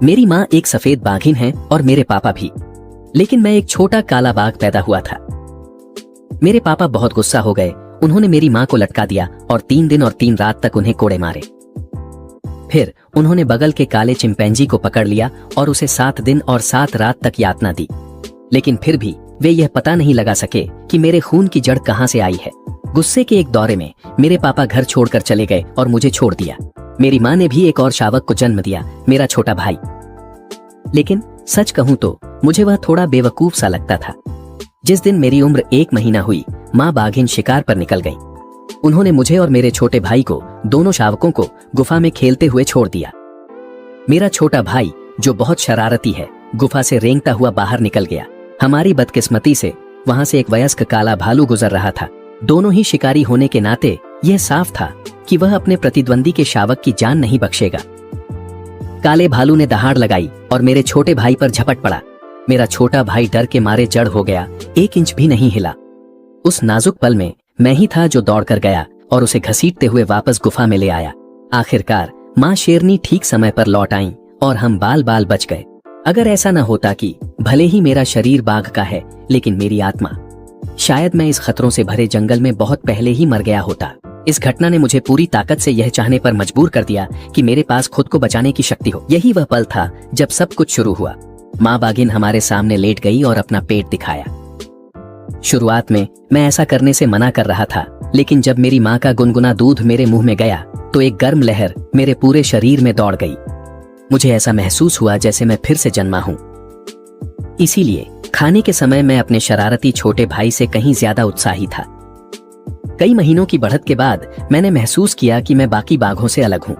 मेरी माँ एक सफेद बाघिन है और मेरे पापा भी, लेकिन मैं एक छोटा काला बाघ पैदा हुआ था। मेरे पापा बहुत गुस्सा हो गए। उन्होंने मेरी माँ को लटका दिया और 3 दिन और 3 रात तक उन्हें कोड़े मारे। फिर उन्होंने बगल के काले चिंपैंजी को पकड़ लिया और उसे 7 दिन और 7 रात तक यातना दी, लेकिन फिर भी वे यह पता नहीं लगा सके कि मेरे खून की जड़ कहां से आई है। गुस्से के एक दौरे में मेरे पापा घर छोड़कर चले गए और मुझे छोड़ दिया। मेरी माँ ने भी एक और शावक को जन्म दिया, मेरा छोटा भाई। लेकिन सच कहूं तो मुझे वह थोड़ा बेवकूफ सा लगता था। जिस दिन मेरी उम्र 1 महीना हुई, माँ बाघिन शिकार पर निकल गई। उन्होंने मुझे और मेरे छोटे भाई को, दोनों शावकों को, गुफा में खेलते हुए छोड़ दिया। मेरा छोटा भाई, जो बहुत शरारती है, गुफा से रेंगता हुआ बाहर निकल गया। हमारी बदकिस्मती से वहां से एक वयस्क काला भालू गुजर रहा था। दोनों ही शिकारी होने के नाते यह साफ था कि वह अपने प्रतिद्वंदी के शावक की जान नहीं बख्शेगा। काले भालू ने दहाड़ लगाई और मेरे छोटे भाई पर झपट पड़ा। मेरा छोटा भाई डर के मारे जड़ हो गया, 1 इंच भी नहीं हिला। उस नाजुक पल में मैं ही था जो दौड़ कर गया और उसे घसीटते हुए वापस गुफा में ले आया। आखिरकार माँ शेरनी ठीक समय पर लौट आईं और हम बाल बाल बच गए। अगर ऐसा न होता कि भले ही मेरा शरीर बाघ का है, लेकिन मेरी आत्मा, शायद मैं इस खतरों से भरे जंगल में बहुत पहले ही मर गया होता। इस घटना ने मुझे पूरी ताकत से यह चाहने पर मजबूर कर दिया कि मेरे पास खुद को बचाने की शक्ति हो। यही वह पल था जब सब कुछ शुरू हुआ। माँ बाघिन हमारे सामने लेट गई और अपना पेट दिखाया। शुरुआत में मैं ऐसा करने से मना कर रहा था, लेकिन जब मेरी माँ का गुनगुना दूध मेरे मुंह में गया तो एक गर्म लहर मेरे पूरे शरीर में दौड़ गई। मुझे ऐसा महसूस हुआ जैसे मैं फिर से जन्मा हूं। इसीलिए खाने के समय मैं अपने शरारती छोटे भाई से कहीं ज्यादा उत्साही था। कई महीनों की बढ़त के बाद मैंने महसूस किया कि मैं बाकी बाघों से अलग हूं।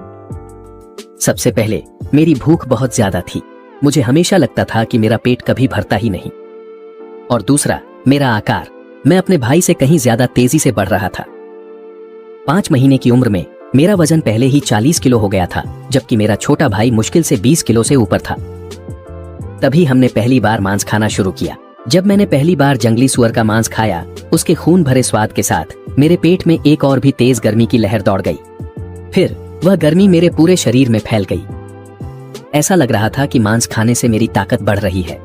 सबसे पहले मेरी भूख बहुत ज्यादा थी। मुझे हमेशा लगता था कि मेरा पेट कभी भरता ही नहीं। और दूसरा, मेरा आकार। मैं अपने भाई से कहीं ज्यादा तेजी से बढ़ रहा था। 5 महीने की उम्र में मेरा वजन पहले ही 40 किलो हो गया था, जबकि मेरा छोटा भाई मुश्किल से 20 किलो से ऊपर था। तभी हमने पहली बार मांस खाना शुरू किया। जब मैंने पहली बार जंगली सुअर का मांस खाया, उसके खून भरे स्वाद के साथ मेरे पेट में एक और भी तेज गर्मी की लहर दौड़ गई। फिर वह गर्मी मेरे पूरे शरीर में फैल गई। ऐसा लग रहा था कि मांस खाने से मेरी ताकत बढ़ रही है।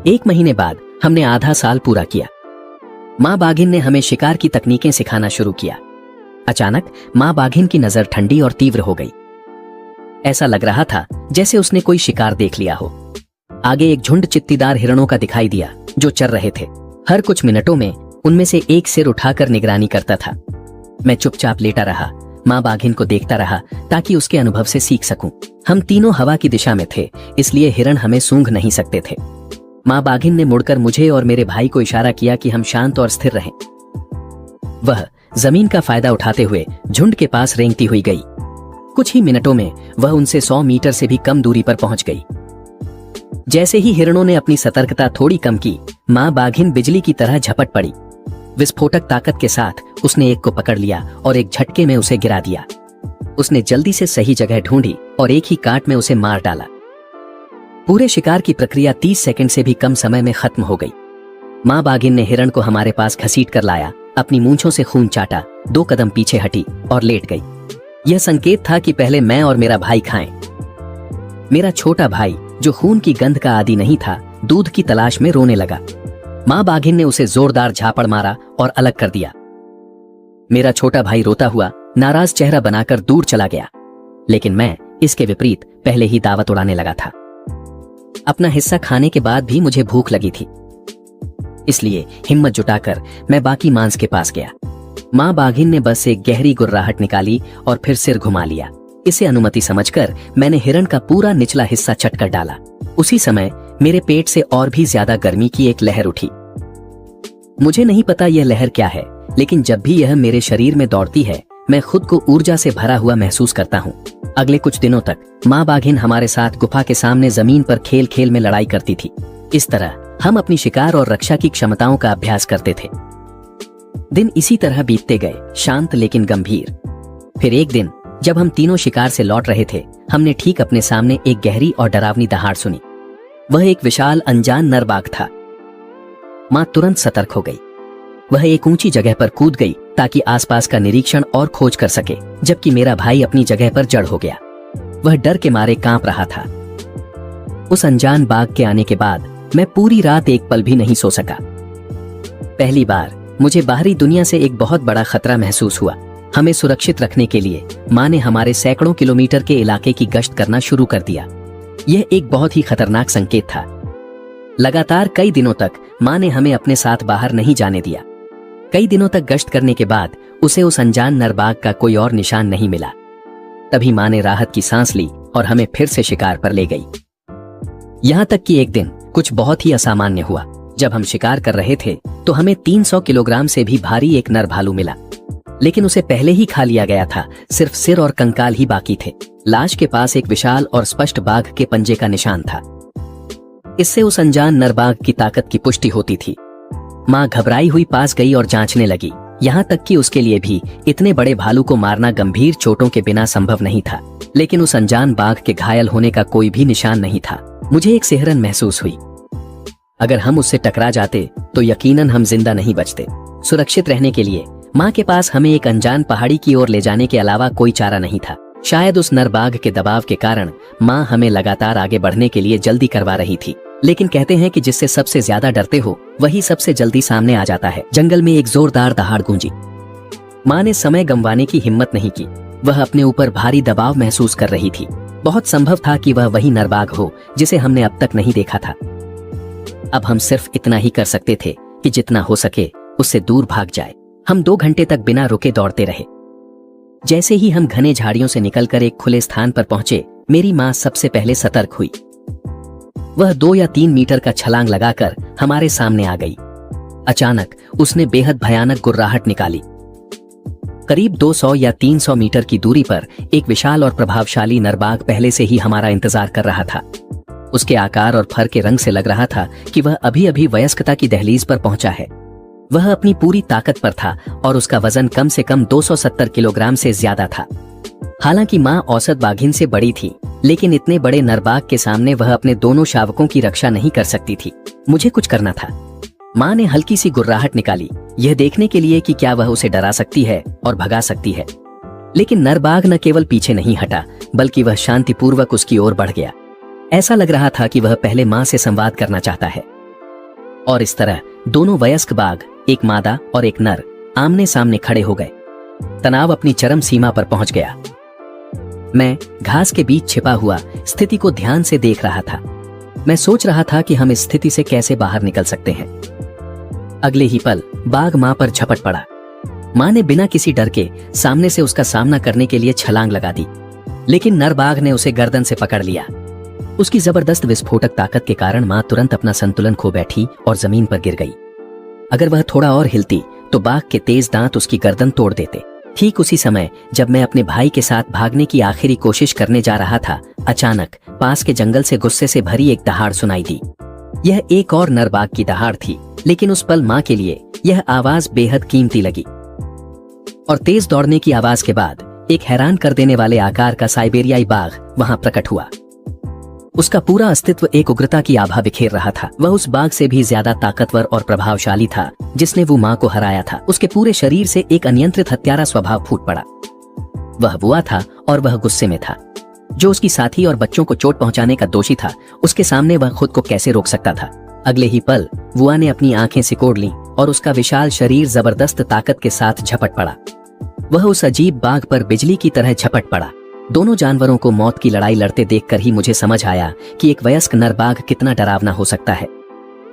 1 महीने बाद हमने आधा साल पूरा किया। माँ बाघिन ने हमें शिकार की तकनीकें सिखाना शुरू किया। अचानक माँ बाघिन की नजर ठंडी और तीव्र हो गई। ऐसा लग रहा था जैसे उसने कोई शिकार देख लिया हो। आगे एक झुंड चित्तीदार हिरणों का दिखाई दिया जो चर रहे थे। हर कुछ मिनटों में उनमें से एक सिर उठाकर निगरानी करता था। मैं चुपचाप लेटा रहा, माँ बाघिन को देखता रहा ताकि उसके अनुभव से सीख सकूं। हम तीनों हवा की दिशा में थे, इसलिए हिरण हमें सूंघ नहीं सकते थे। माँ बाघिन ने मुड़कर मुझे और मेरे भाई को इशारा किया कि हम शांत और स्थिर रहें। वह जमीन का फायदा उठाते हुए झुंड के पास रेंगती हुई गई। कुछ ही मिनटों में वह उनसे 100 मीटर से भी कम दूरी पर पहुंच गई। जैसे ही हिरणों ने अपनी सतर्कता थोड़ी कम की, माँ बाघिन बिजली की तरह झपट पड़ी। विस्फोटक ताकत के साथ उसने एक को पकड़ लिया और एक झटके में उसे गिरा दिया। उसने जल्दी से सही जगह ढूंढी और एक ही काट में उसे मार डाला। पूरे शिकार की प्रक्रिया 30 सेकंड से भी कम समय में खत्म हो गई। माँ बाघिन ने हिरण को हमारे पास घसीट कर लाया, अपनी मूंछों से खून चाटा, 2 कदम पीछे हटी और लेट गई। यह संकेत था कि पहले मैं और मेरा भाई खाएं। मेरा छोटा भाई, जो खून की गंध का आदी नहीं था, दूध की तलाश में रोने लगा। माँ बाघिन ने उसे जोरदार झापड़ मारा और अलग कर दिया। मेरा छोटा भाई रोता हुआ नाराज चेहरा बनाकर दूर चला गया, लेकिन मैं इसके विपरीत पहले ही दावत उड़ाने लगा था। अपना हिस्सा खाने के बाद भी मुझे भूख लगी थी, इसलिए हिम्मत जुटाकर मैं बाकी मांस के पास गया। माँ बाघिन ने बस एक गहरी गुर्राहट निकाली और फिर सिर घुमा लिया। इसे अनुमति समझकर मैंने हिरण का पूरा निचला हिस्सा चटकर डाला। उसी समय मेरे पेट से और भी ज्यादा गर्मी की एक लहर उठी। मुझे नहीं पता यह लहर क्या है, लेकिन जब भी यह मेरे शरीर में दौड़ती है, मैं खुद को ऊर्जा से भरा हुआ महसूस करता हूँ। अगले कुछ दिनों तक माँ बाघिन हमारे साथ गुफा के सामने जमीन पर खेल खेल में लड़ाई करती थी। इस तरह हम अपनी शिकार और रक्षा की क्षमताओं का अभ्यास करते थे। दिन इसी तरह बीतते गए, शांत लेकिन गंभीर। फिर एक दिन जब हम तीनों शिकार से लौट रहे थे, हमने ठीक अपने सामने एक गहरी और डरावनी दहाड़ सुनी। वह एक विशाल अनजान नर बाघ था। माँ तुरंत सतर्क हो गई। वह एक ऊंची जगह पर कूद गई ताकि आसपास का निरीक्षण और खोज कर सके, जबकि मेरा भाई अपनी जगह पर जड़ हो गया। वह डर के मारे कांप रहा था। उस अनजान बाघ के आने के बाद मैं पूरी रात एक पल भी नहीं सो सका। पहली बार मुझे बाहरी दुनिया से एक बहुत बड़ा खतरा महसूस हुआ। हमें सुरक्षित रखने के लिए माँ ने हमारे सैकड़ों किलोमीटर के इलाके की गश्त करना शुरू कर दिया। यह एक बहुत ही खतरनाक संकेत था। लगातार कई दिनों तक माँ ने हमें अपने साथ बाहर नहीं जाने दिया। कई दिनों तक गश्त करने के बाद उसे उस अनजान नरबाघ का कोई और निशान नहीं मिला। तभी माँ ने राहत की सांस ली और हमें फिर से शिकार पर ले गई। यहाँ तक कि एक दिन कुछ बहुत ही असामान्य हुआ। जब हम शिकार कर रहे थे तो हमें 300 किलोग्राम से भी भारी एक नर भालू मिला, लेकिन उसे पहले ही खा लिया गया था। सिर्फ सिर और कंकाल ही बाकी थे। लाश के पास एक विशाल और स्पष्ट बाघ के पंजे का निशान था। इससे उस अनजान नरबाघ की ताकत की पुष्टि होती थी। माँ घबराई हुई पास गई और जांचने लगी। यहाँ तक कि उसके लिए भी इतने बड़े भालू को मारना गंभीर चोटों के बिना संभव नहीं था। लेकिन उस अनजान बाघ के घायल होने का कोई भी निशान नहीं था। मुझे एक सिहरन महसूस हुई। अगर हम उससे टकरा जाते तो यकीनन हम जिंदा नहीं बचते। सुरक्षित रहने के लिए माँ के पास हमें एक अनजान पहाड़ी की ओर ले जाने के अलावा कोई चारा नहीं था। शायद उस नरबाघ के दबाव के कारण माँ हमें लगातार आगे बढ़ने के लिए जल्दी करवा रही थी। लेकिन कहते हैं कि जिससे सबसे ज्यादा डरते हो वही सबसे जल्दी सामने आ जाता है। जंगल में एक जोरदार दहाड़ गूंजी। माँ ने समय गंवाने की हिम्मत नहीं की। वह अपने ऊपर भारी दबाव महसूस कर रही थी। बहुत संभव था कि वह वही नरबाघ हो जिसे हमने अब तक नहीं देखा था। अब हम सिर्फ इतना ही कर सकते थे कि जितना हो सके उससे दूर भाग जाए। हम 2 घंटे तक बिना रुके दौड़ते रहे। जैसे ही हम घने झाड़ियों से निकलकर एक खुले स्थान पर पहुंचे, मेरी माँ सबसे पहले सतर्क हुई। वह 2 या 3 मीटर का छलांग लगाकर हमारे सामने आ गई। अचानक उसने बेहद भयानक गुर्राहट निकाली। करीब 200 या 300 मीटर की दूरी पर एक विशाल और प्रभावशाली नरबाघ पहले से ही हमारा इंतजार कर रहा था। उसके आकार और फर के रंग से लग रहा था कि वह अभी अभी वयस्कता की दहलीज पर पहुंचा है। वह अपनी पूरी ताकत पर था और उसका वजन कम से कम 270 किलोग्राम से ज्यादा था। हालांकि माँ औसत बाघिन से बड़ी थी, लेकिन इतने बड़े नरबाघ के सामने वह अपने दोनों शावकों की रक्षा नहीं कर सकती थी। मुझे कुछ करना था। माँ ने हल्की सी गुर्राहट निकाली, यह देखने के लिए कि क्या वह उसे डरा सकती है और भगा सकती है। लेकिन नरबाघ न केवल पीछे नहीं हटा, बल्कि वह शांतिपूर्वक उसकी ओर बढ़ गया। ऐसा लग रहा था कि वह पहले माँ से संवाद करना चाहता है। और इस तरह दोनों वयस्क बाघ, एक मादा और एक नर, आमने सामने खड़े हो गए। तनाव अपनी चरम सीमा पर पहुंच गया। मैं घास के बीच छिपा हुआ स्थिति को ध्यान से देख रहा था। मैं सोच रहा था कि हम इस स्थिति से कैसे बाहर निकल सकते हैं। अगले ही पल बाघ माँ पर झपट पड़ा। माँ ने बिना किसी डर के सामने से उसका सामना करने के लिए छलांग लगा दी, लेकिन नर बाघ ने उसे गर्दन से पकड़ लिया। उसकी जबरदस्त विस्फोटक ताकत के कारण माँ तुरंत अपना संतुलन खो बैठी और जमीन पर गिर गई। अगर वह थोड़ा और हिलती तो बाघ के तेज दांत उसकी गर्दन तोड़ देते। ठीक उसी समय जब मैं अपने भाई के साथ भागने की आखिरी कोशिश करने जा रहा था, अचानक पास के जंगल से गुस्से से भरी एक दहाड़ सुनाई दी। यह एक और नर बाघ की दहाड़ थी, लेकिन उस पल माँ के लिए यह आवाज बेहद कीमती लगी। और तेज दौड़ने की आवाज के बाद एक हैरान कर देने वाले आकार का साइबेरियाई बाघ वहां प्रकट हुआ। उसका पूरा अस्तित्व एक उग्रता की आभा बिखेर रहा था। वह उस बाघ से भी ज्यादा ताकतवर और प्रभावशाली था जिसने वो माँ को हराया था। उसके पूरे शरीर से एक अनियंत्रित हत्यारा स्वभाव फूट पड़ा। वह बुआ था और वह गुस्से में था। जो उसकी साथी और बच्चों को चोट पहुंचाने का दोषी था, उसके सामने वह खुद को कैसे रोक सकता था। अगले ही पल बुआ ने अपनी आंखें सिकोड़ लीं और उसका विशाल शरीर जबरदस्त ताकत के साथ झपट पड़ा। वह उस अजीब बाघ पर बिजली की तरह झपट पड़ा। दोनों जानवरों को मौत की लड़ाई लड़ते देखकर ही मुझे समझ आया कि एक वयस्क नर बाघ कितना डरावना हो सकता है।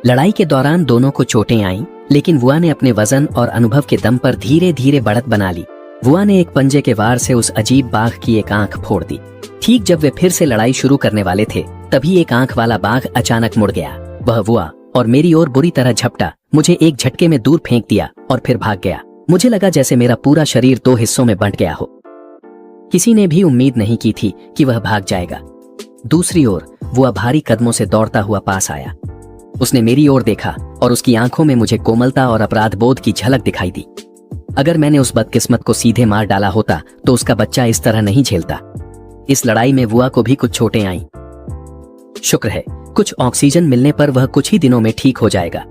लड़ाई के दौरान दोनों को चोटें आईं, लेकिन वुआ ने अपने वजन और अनुभव के दम पर धीरे धीरे बढ़त बना ली। वुआ ने एक पंजे के वार से उस अजीब बाघ की एक आंख फोड़ दी। ठीक जब वे फिर से लड़ाई शुरू करने वाले थे, तभी एक आंख वाला बाघ अचानक मुड़ गया। वह वुआ और मेरी ओर बुरी तरह झपटा, मुझे एक झटके में दूर फेंक दिया और फिर भाग गया। मुझे लगा जैसे मेरा पूरा शरीर 2 हिस्सों में बंट गया हो। किसी ने भी उम्मीद नहीं की थी कि वह भाग जाएगा। दूसरी ओर वह भारी कदमों से दौड़ता हुआ पास आया। उसने मेरी ओर देखा और उसकी आंखों में मुझे कोमलता और अपराध बोध की झलक दिखाई दी। अगर मैंने उस बदकिस्मत को सीधे मार डाला होता तो उसका बच्चा इस तरह नहीं झेलता। इस लड़ाई में वुआ को भी कुछ चोटें आईं। शुक्र है कुछ ऑक्सीजन मिलने पर वह कुछ ही दिनों में ठीक हो जाएगा।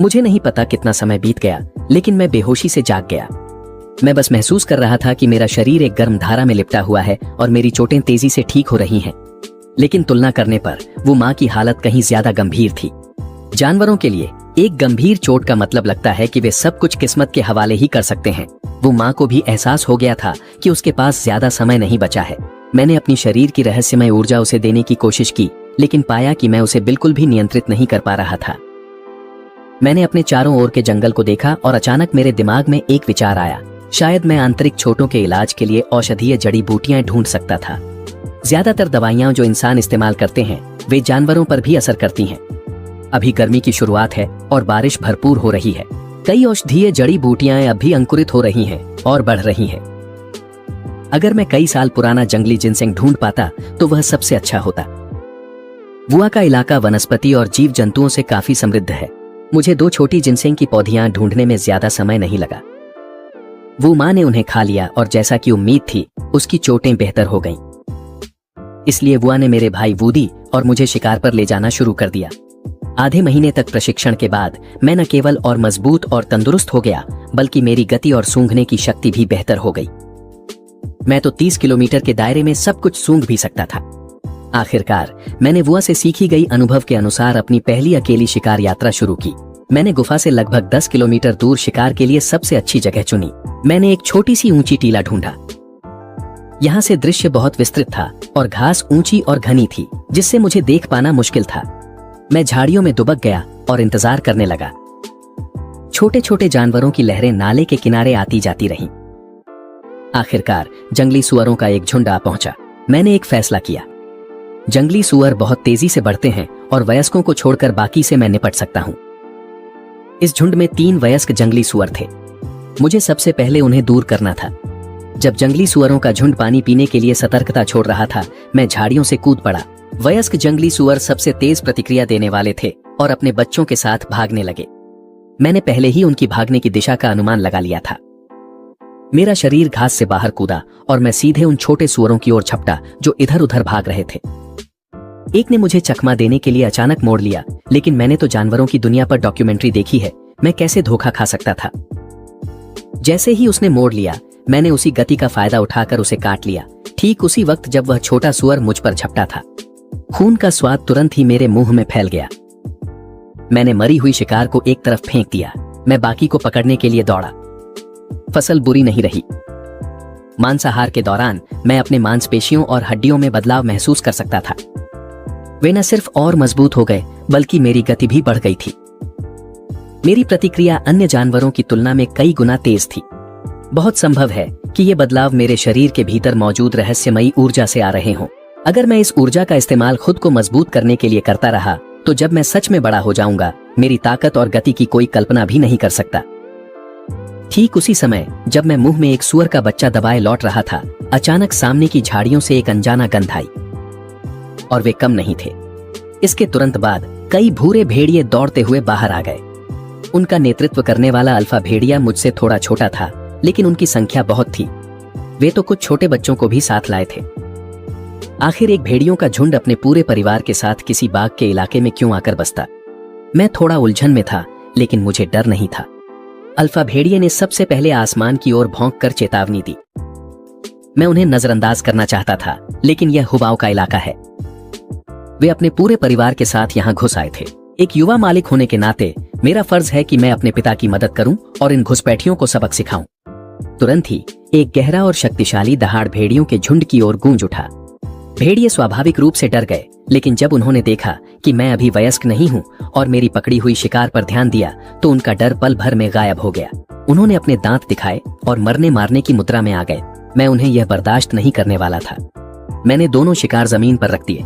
मुझे नहीं पता कितना समय बीत गया, लेकिन मैं बेहोशी से जाग गया। मैं बस महसूस कर रहा था कि मेरा शरीर एक गर्म धारा में लिपटा हुआ है और मेरी चोटें तेजी से ठीक हो रही हैं। लेकिन तुलना करने पर वो माँ की हालत कहीं ज्यादा गंभीर थी। जानवरों के लिए एक गंभीर चोट का मतलब लगता है कि वे सब कुछ किस्मत के हवाले ही कर सकते हैं। वो माँ को भी एहसास हो गया था कि उसके पास ज्यादा समय नहीं बचा है। मैंने अपनी शरीर की रहस्यमय ऊर्जा उसे देने की कोशिश की, लेकिन पाया कि मैं उसे बिल्कुल भी नियंत्रित नहीं कर पा रहा था। मैंने अपने चारों ओर के जंगल को देखा और अचानक मेरे दिमाग में एक विचार आया। शायद मैं आंतरिक चोटों के इलाज के लिए औषधीय जड़ी बूटियां ढूंढ सकता था। ज्यादातर दवाइयां जो इंसान इस्तेमाल करते हैं वे जानवरों पर भी असर करती हैं। अभी गर्मी की शुरुआत है और बारिश भरपूर हो रही है। कई औषधीय जड़ी बूटियां अब भी अंकुरित हो रही हैं और बढ़ रही हैं। अगर मैं कई साल पुराना जंगली जिनसेंग ढूंढ पाता तो वह सबसे अच्छा होता। वुआ का इलाका वनस्पति और जीव जंतुओं से काफी समृद्ध है। मुझे 2 छोटी जिनसेंग की पौधियां ढूंढने में ज्यादा समय नहीं लगा। वो माँ ने उन्हें खा लिया और जैसा कि उम्मीद थी उसकी चोटें बेहतर हो गईं। इसलिए वुआ ने मेरे भाई वूडी और मुझे शिकार पर ले जाना शुरू कर दिया। आधे महीने तक प्रशिक्षण के बाद मैं न केवल और मजबूत और तंदुरुस्त हो गया, बल्कि मेरी गति और सूंघने की शक्ति भी बेहतर हो गई। मैं तो 30 किलोमीटर के दायरे में सब कुछ सूंघ भी सकता था। आखिरकार मैंने वुआ से सीखी गई अनुभव के अनुसार अपनी पहली अकेली शिकार यात्रा शुरू की। मैंने गुफा से लगभग 10 किलोमीटर दूर शिकार के लिए सबसे अच्छी जगह चुनी। मैंने एक छोटी सी ऊंची टीला ढूंढा। यहाँ से दृश्य बहुत विस्तृत था और घास ऊंची और घनी थी, जिससे मुझे देख पाना मुश्किल था। मैं झाड़ियों में दुबक गया और इंतजार करने लगा। छोटे छोटे जानवरों की लहरें नाले के किनारे आती जाती रहीं। आखिरकार जंगली सुअरों का एक झुंड आ पहुंचा। मैंने एक फैसला किया। जंगली सुअर बहुत तेजी से बढ़ते हैं और वयस्कों को छोड़कर बाकी से मैं निपट सकता हूं। इस झुंड में 3 वयस्क जंगली सुअर थे। मुझे सबसे पहले उन्हें दूर करना था। जब जंगली सुअरों का झुंड पानी पीने के लिए सतर्कता छोड़ रहा था, मैं झाड़ियों से कूद पड़ा। वयस्क जंगली सुअर सबसे तेज प्रतिक्रिया देने वाले थे और अपने बच्चों के साथ भागने लगे। मैंने पहले ही उनकी भागने की दिशा का अनुमान लगा लिया था। मेरा शरीर घास से बाहर कूदा और मैं सीधे उन छोटे सुअरों की ओर झपटा जो इधर उधर भाग रहे थे। एक ने मुझे चकमा देने के लिए अचानक मोड़ लिया, लेकिन मैंने तो जानवरों की दुनिया पर डॉक्यूमेंट्री देखी है, मैं कैसे धोखा खा सकता था। जैसे ही उसने मोड़ लिया, मैंने उसी गति का फायदा उठाकर उसे काट लिया, ठीक उसी वक्त जब वह छोटा सुअर मुझ पर झपटा था। खून का स्वाद तुरंत ही मेरे मुंह में फैल गया। मैंने मरी हुई शिकार को एक तरफ फेंक दिया। मैं बाकी को पकड़ने के लिए दौड़ा। फसल बुरी नहीं रही। मांसाहार के दौरान मैं अपने मांसपेशियों और हड्डियों में बदलाव महसूस कर सकता था। वे न सिर्फ और मजबूत हो गए, बल्कि मेरी गति भी बढ़ गई थी। मेरी प्रतिक्रिया अन्य जानवरों की तुलना में कई गुना तेज थी। बहुत संभव है कि ये बदलाव मेरे शरीर के भीतर मौजूद रहस्यमयी ऊर्जा से आ रहे हों। अगर मैं इस ऊर्जा का इस्तेमाल खुद को मजबूत करने के लिए करता रहा, तो जब मैं सच में बड़ा हो जाऊंगा, मेरी ताकत और गति की कोई कल्पना भी नहीं कर सकता। ठीक उसी समय जब मैं मुंह में एक सुअर का बच्चा दबाए लौट रहा था, अचानक सामने की झाड़ियों से एक अनजाना गंध आई और वे कम नहीं थे। इसके तुरंत बाद कई भूरे भेड़िए दौड़ते हुए बाहर आ गए। उनका नेतृत्व करने वाला अल्फा भेड़िया मुझसे थोड़ा छोटा था, लेकिन उनकी संख्या बहुत थी। वे तो कुछ छोटे बच्चों को भी साथ लाए थे। आखिर एक भेड़ियों का झुंड अपने पूरे परिवार के साथ किसी बाग के इलाके में क्यों आकर बसता? मैं थोड़ा उलझन में था, लेकिन मुझे डर नहीं था। अल्फा भेड़िए ने सबसे पहले आसमान की ओर भौंककर चेतावनी दी। मैं उन्हें नजरअंदाज करना चाहता था, लेकिन यह हुबाओं का इलाका है। वे अपने पूरे परिवार के साथ यहाँ घुस आए थे। एक युवा मालिक होने के नाते मेरा फर्ज है कि मैं अपने पिता की मदद करूं और इन घुसपैठियों को सबक सिखाऊं। तुरंत ही एक गहरा और शक्तिशाली दहाड़ भेड़ियों के झुंड की ओर गूंज उठा। भेड़िए स्वाभाविक रूप से डर गए, लेकिन जब उन्होंने देखा कि मैं अभी वयस्क नहीं हूं और मेरी पकड़ी हुई शिकार पर ध्यान दिया, तो उनका डर पल भर में गायब हो गया। उन्होंने अपने दांत दिखाए और मरने मारने की मुद्रा में आ गए। मैं उन्हें यह बर्दाश्त नहीं करने वाला था। मैंने दोनों शिकार जमीन पर रख दिए।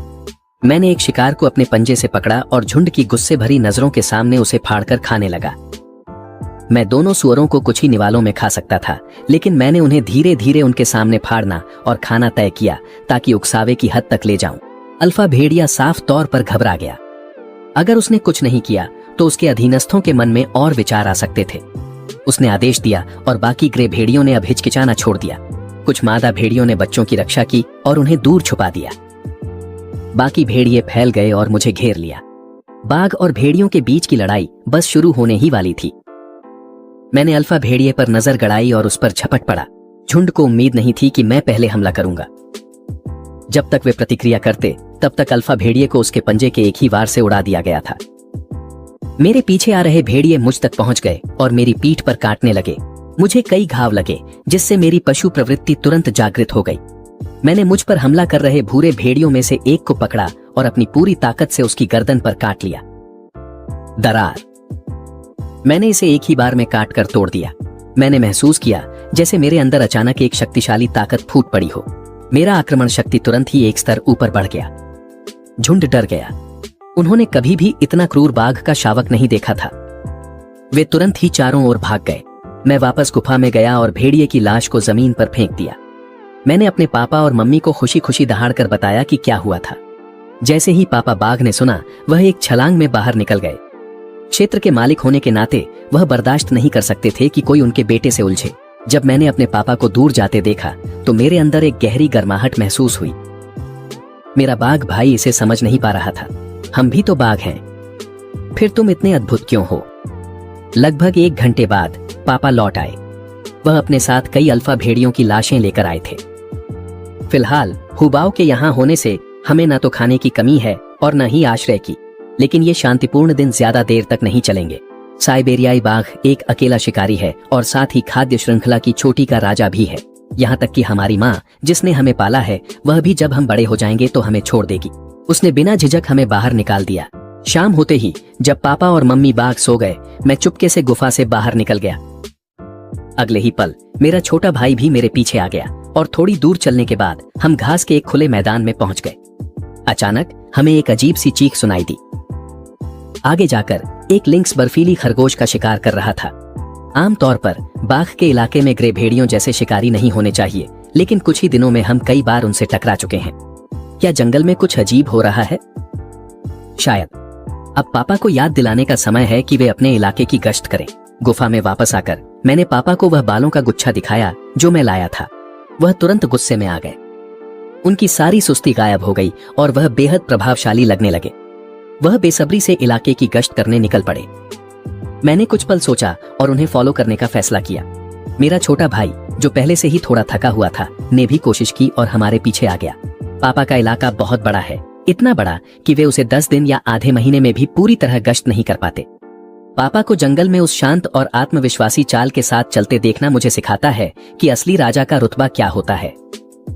मैंने एक शिकार को अपने पंजे से पकड़ा और झुंड की गुस्से भरी नजरों के सामने उसे फाड़कर खाने लगा। मैं दोनों सुअरों को कुछ ही निवालों में खा सकता था, लेकिन मैंने उन्हें धीरे धीरे उनके सामने फाड़ना और खाना तय किया ताकि उकसावे की हद तक ले जाऊं। अल्फा भेड़िया साफ तौर पर घबरा गया। अगर उसने कुछ नहीं किया तो उसके अधीनस्थों के मन में और विचार आ सकते थे। उसने आदेश दिया और बाकी ग्रे भेड़ियों ने अब हिचकिचाना छोड़ दिया। कुछ मादा भेड़ियों ने बच्चों की रक्षा की और उन्हें दूर छुपा दिया। बाकी भेड़िए फैल गए और मुझे घेर लिया। बाघ और भेड़ियों के बीच की लड़ाई बस शुरू होने ही वाली थी। मैंने अल्फा भेड़िए पर नजर गड़ाई और उस पर झपट पड़ा। झुंड को उम्मीद नहीं थी कि मैं पहले हमला करूंगा। जब तक वे प्रतिक्रिया करते तब तक अल्फा भेड़िए को उसके पंजे के एक ही वार से उड़ा दिया गया था। मेरे पीछे आ रहे भेड़िए मुझ तक पहुंच गए और मेरी पीठ पर काटने लगे। मुझे कई घाव लगे, जिससे मेरी पशु प्रवृत्ति तुरंत जागृत हो गई। मैंने मुझ पर हमला कर रहे भूरे भेड़ियों में से एक को पकड़ा और अपनी पूरी ताकत से उसकी गर्दन पर काट लिया। दरार। मैंने इसे एक ही बार में काट कर तोड़ दिया। मैंने महसूस किया जैसे मेरे अंदर अचानक एक शक्तिशाली ताकत फूट पड़ी हो। मेरा आक्रमण शक्ति तुरंत ही एक स्तर ऊपर बढ़ गया। झुंड डर गया। उन्होंने कभी भी इतना क्रूर बाघ का शावक नहीं देखा था। वे तुरंत ही चारों ओर भाग गए। मैं वापस गुफा में गया और भेड़िए की लाश को जमीन पर फेंक दिया। मैंने अपने पापा और मम्मी को खुशी खुशी दहाड़कर बताया कि क्या हुआ था। जैसे ही पापा बाघ ने सुना, वह एक छलांग में बाहर निकल गए। क्षेत्र के मालिक होने के नाते वह बर्दाश्त नहीं कर सकते थे कि कोई उनके बेटे से उलझे। जब मैंने अपने पापा को दूर जाते देखा तो मेरे अंदर एक गहरी गर्माहट महसूस हुई। मेरा बाघ भाई इसे समझ नहीं पा रहा था। हम भी तो बाघ हैं। फिर तुम इतने अद्भुत क्यों हो? लगभग 1 घंटे बाद पापा लौट आए। वह अपने साथ कई अल्फा भेड़ियों की लाशें लेकर आए थे। फिलहाल हुबाओ के यहाँ होने से हमें न तो खाने की कमी है और न ही आश्रय की, लेकिन ये शांतिपूर्ण दिन ज्यादा देर तक नहीं चलेंगे। साइबेरियाई बाघ एक अकेला शिकारी है और साथ ही खाद्य श्रृंखला की चोटी का राजा भी है। यहाँ तक कि हमारी माँ, जिसने हमें पाला है, वह भी जब हम बड़े हो जाएंगे तो हमें छोड़ देगी। उसने बिना झिझक हमें बाहर निकाल दिया। शाम होते ही जब पापा और मम्मी बाघ सो गए, मैं चुपके से गुफा से बाहर निकल गया। अगले ही पल मेरा छोटा भाई भी मेरे पीछे आ गया और थोड़ी दूर चलने के बाद हम घास के एक खुले मैदान में पहुंच गए। अचानक हमें एक अजीब सी चीख सुनाई दी। आगे जाकर एक लिंक्स बर्फीली खरगोश का शिकार कर रहा था। आमतौर पर बाघ के इलाके में ग्रे भेड़ियों जैसे शिकारी नहीं होने चाहिए, लेकिन कुछ ही दिनों में हम कई बार उनसे टकरा चुके हैं। क्या जंगल में कुछ अजीब हो रहा है? शायद अब पापा को याद दिलाने का समय है कि वे अपने इलाके की गश्त करें। गुफा में वापस आकर मैंने पापा को वह बालों का गुच्छा दिखाया जो मैं लाया था। वह तुरंत गुस्से में आ गए। उनकी सारी सुस्ती गायब हो गई और वह बेहद प्रभावशाली लगने लगे। वह बेसब्री से इलाके की गश्त करने निकल पड़े। मैंने कुछ पल सोचा और उन्हें फॉलो करने का फैसला किया। मेरा छोटा भाई, जो पहले से ही थोड़ा थका हुआ था, ने भी कोशिश की और हमारे पीछे आ गया। पापा का इलाका बहुत बड़ा है, इतना बड़ा कि वे उसे 10 दिन या आधे महीने में भी पूरी तरह गश्त नहीं कर पाते। पापा को जंगल में उस शांत और आत्मविश्वासी चाल के साथ चलते देखना मुझे सिखाता है कि असली राजा का रुतबा क्या होता है।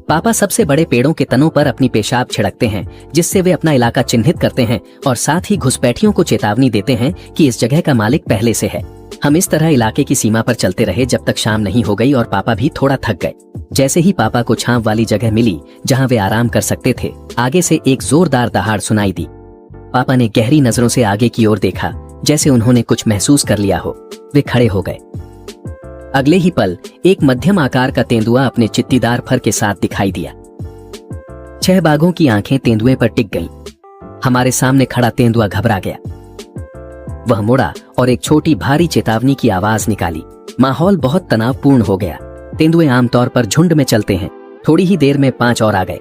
पापा सबसे बड़े पेड़ों के तनों पर अपनी पेशाब छिड़कते हैं, जिससे वे अपना इलाका चिन्हित करते हैं और साथ ही घुसपैठियों को चेतावनी देते हैं कि इस जगह का मालिक पहले से है। हम इस तरह इलाके की सीमा पर चलते रहे जब तक शाम नहीं हो गई और पापा भी थोड़ा थक गए। जैसे ही पापा को छांव वाली जगह मिली जहां वे आराम कर सकते थे, आगे से एक जोरदार दहाड़ सुनाई दी। पापा ने गहरी नजरों से आगे की ओर देखा, जैसे उन्होंने कुछ महसूस कर लिया हो। वे खड़े हो गए। अगले ही पल एक मध्यम आकार का तेंदुआ अपने चित्तीदार फर के साथ दिखाई दिया। 6 बाघों की आंखें तेंदुए पर टिक गईं। हमारे सामने खड़ा तेंदुआ घबरा गया। वह मुड़ा और एक छोटी भारी चेतावनी की आवाज निकाली। माहौल बहुत तनावपूर्ण हो गया। तेंदुए आमतौर पर झुंड में चलते हैं। थोड़ी ही देर में 5 और आ गए।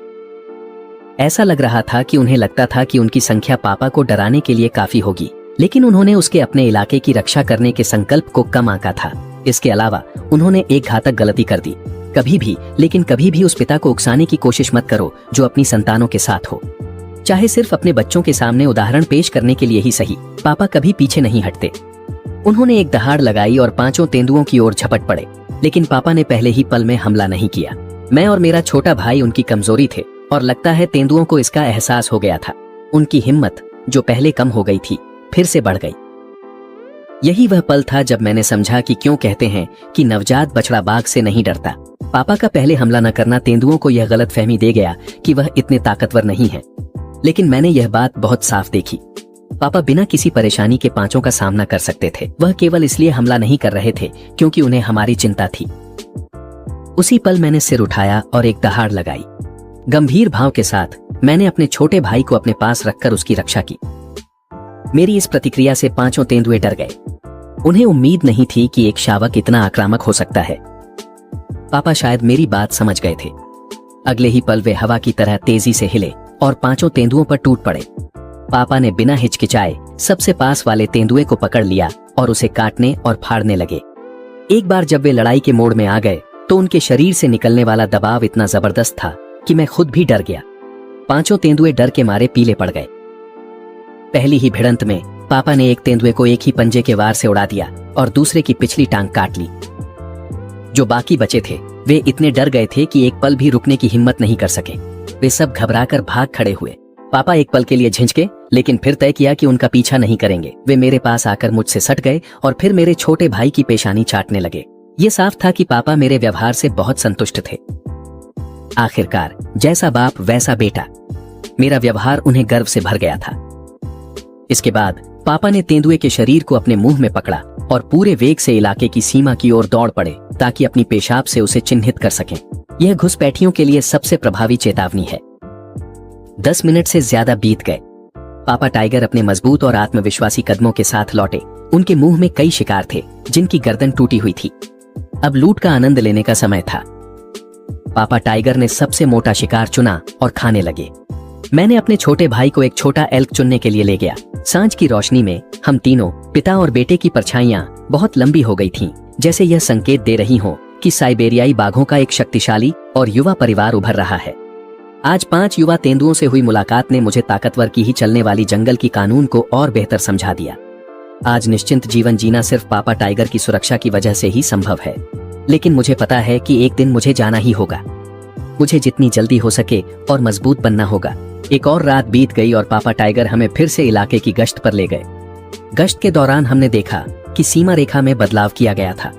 ऐसा लग रहा था कि उन्हें लगता था कि उनकी संख्या पापा को डराने के लिए काफी होगी, लेकिन उन्होंने उसके अपने इलाके की रक्षा करने के संकल्प को कम आंका था। इसके अलावा उन्होंने एक घातक गलती कर दी। कभी भी उस पिता को उकसाने की कोशिश मत करो जो अपनी संतानों के साथ हो, चाहे सिर्फ अपने बच्चों के सामने उदाहरण पेश करने के लिए ही सही। पापा कभी पीछे नहीं हटते। उन्होंने एक दहाड़ लगाई और 5 तेंदुओं की ओर झपट पड़े, लेकिन पापा ने पहले ही पल में हमला नहीं किया। मैं और मेरा छोटा भाई उनकी कमजोरी थे और लगता है तेंदुओं को इसका एहसास हो गया था। उनकी हिम्मत, जो पहले कम हो गई थी, फिर से बढ़ गई। यही वह पल था जब मैंने समझा कि क्यों कहते हैं कि नवजात बछड़ा बाघ से नहीं डरता। पापा का पहले हमला न करना तेंदुओं को यह गलतफहमी दे गया कि वह इतने ताकतवर नहीं है, लेकिन मैंने यह बात बहुत साफ देखी। पापा बिना किसी परेशानी के 5 का सामना कर सकते थे। वह केवल इसलिए हमला नहीं कर रहे थे क्योंकि उन्हें हमारी चिंता थी। उसी पल मैंने सिर उठाया और एक दहाड़ लगाई। गंभीर भाव के साथ मैंने अपने छोटे भाई को अपने पास रखकर उसकी रक्षा की। मेरी इस प्रतिक्रिया से 5 तेंदुए डर गए। उन्हें उम्मीद नहीं थी कि एक शावक इतना आक्रामक हो सकता है। पापा शायद मेरी बात समझ गए थे। अगले ही पल वे हवा की तरह तेजी से हिले और 5 तेंदुओं पर टूट पड़े। पापा ने बिना हिचकिचाए सबसे पास वाले तेंदुए को पकड़ लिया और उसे काटने और फाड़ने लगे। एक बार जब वे लड़ाई के मोड़ में आ गए तो उनके शरीर से निकलने वाला दबाव इतना जबरदस्त था कि मैं खुद भी डर गया। पांचों तेंदुए डर के मारे पीले पड़ गए। पहली ही भिड़ंत में पापा ने एक तेंदुए को एक ही पंजे के वार से उड़ा दिया और दूसरे की पिछली टांग काट ली। जो बाकी बचे थे वे इतने डर गए थे कि एक पल भी रुकने की हिम्मत नहीं कर सके। वे सब घबराकर भाग खड़े हुए। पापा एक पल के लिए झिझके, लेकिन फिर तय किया कि उनका पीछा नहीं करेंगे। वे मेरे पास आकर मुझसे सट गए और फिर मेरे छोटे भाई की पेशानी चाटने लगे। ये साफ था कि पापा मेरे व्यवहार से बहुत संतुष्ट थे। आखिरकार जैसा बाप वैसा बेटा, मेरा व्यवहार उन्हें गर्व से भर गया था। इसके बाद पापा ने तेंदुए के शरीर को अपने मुंह में पकड़ा और पूरे वेग से इलाके की सीमा की ओर दौड़ पड़े ताकि अपनी पेशाब से उसे चिन्हित कर सकें। यह घुसपैठियों के लिए सबसे प्रभावी चेतावनी है। 10 मिनट से ज्यादा बीत गए। पापा टाइगर अपने मजबूत और आत्मविश्वासी कदमों के साथ लौटे। उनके मुंह में कई शिकार थे जिनकी गर्दन टूटी हुई थी। अब लूट का आनंद लेने का समय था। पापा टाइगर ने सबसे मोटा शिकार चुना और खाने लगे। मैंने अपने छोटे भाई को एक छोटा एल्क चुनने के लिए ले गया। सांझ की रोशनी में हम तीनों, पिता और बेटे की परछाइयां बहुत लंबी हो गई थीं, जैसे यह संकेत दे रही हो कि साइबेरियाई बाघों का एक शक्तिशाली और युवा परिवार उभर रहा है। आज 5 युवा तेंदुओं से हुई मुलाकात ने मुझे ताकतवर की ही चलने वाली जंगल की कानून को और बेहतर समझा दिया। आज निश्चिंत जीवन जीना सिर्फ पापा टाइगर की सुरक्षा की वजह से ही संभव है। लेकिन मुझे पता है कि एक दिन मुझे जाना ही होगा। मुझे जितनी जल्दी हो सके और मजबूत बनना होगा। एक और रात बीत गई और पापा टाइगर हमें फिर से इलाके की गश्त पर ले गए। गश्त के दौरान हमने देखा कि सीमा रेखा में बदलाव किया गया था।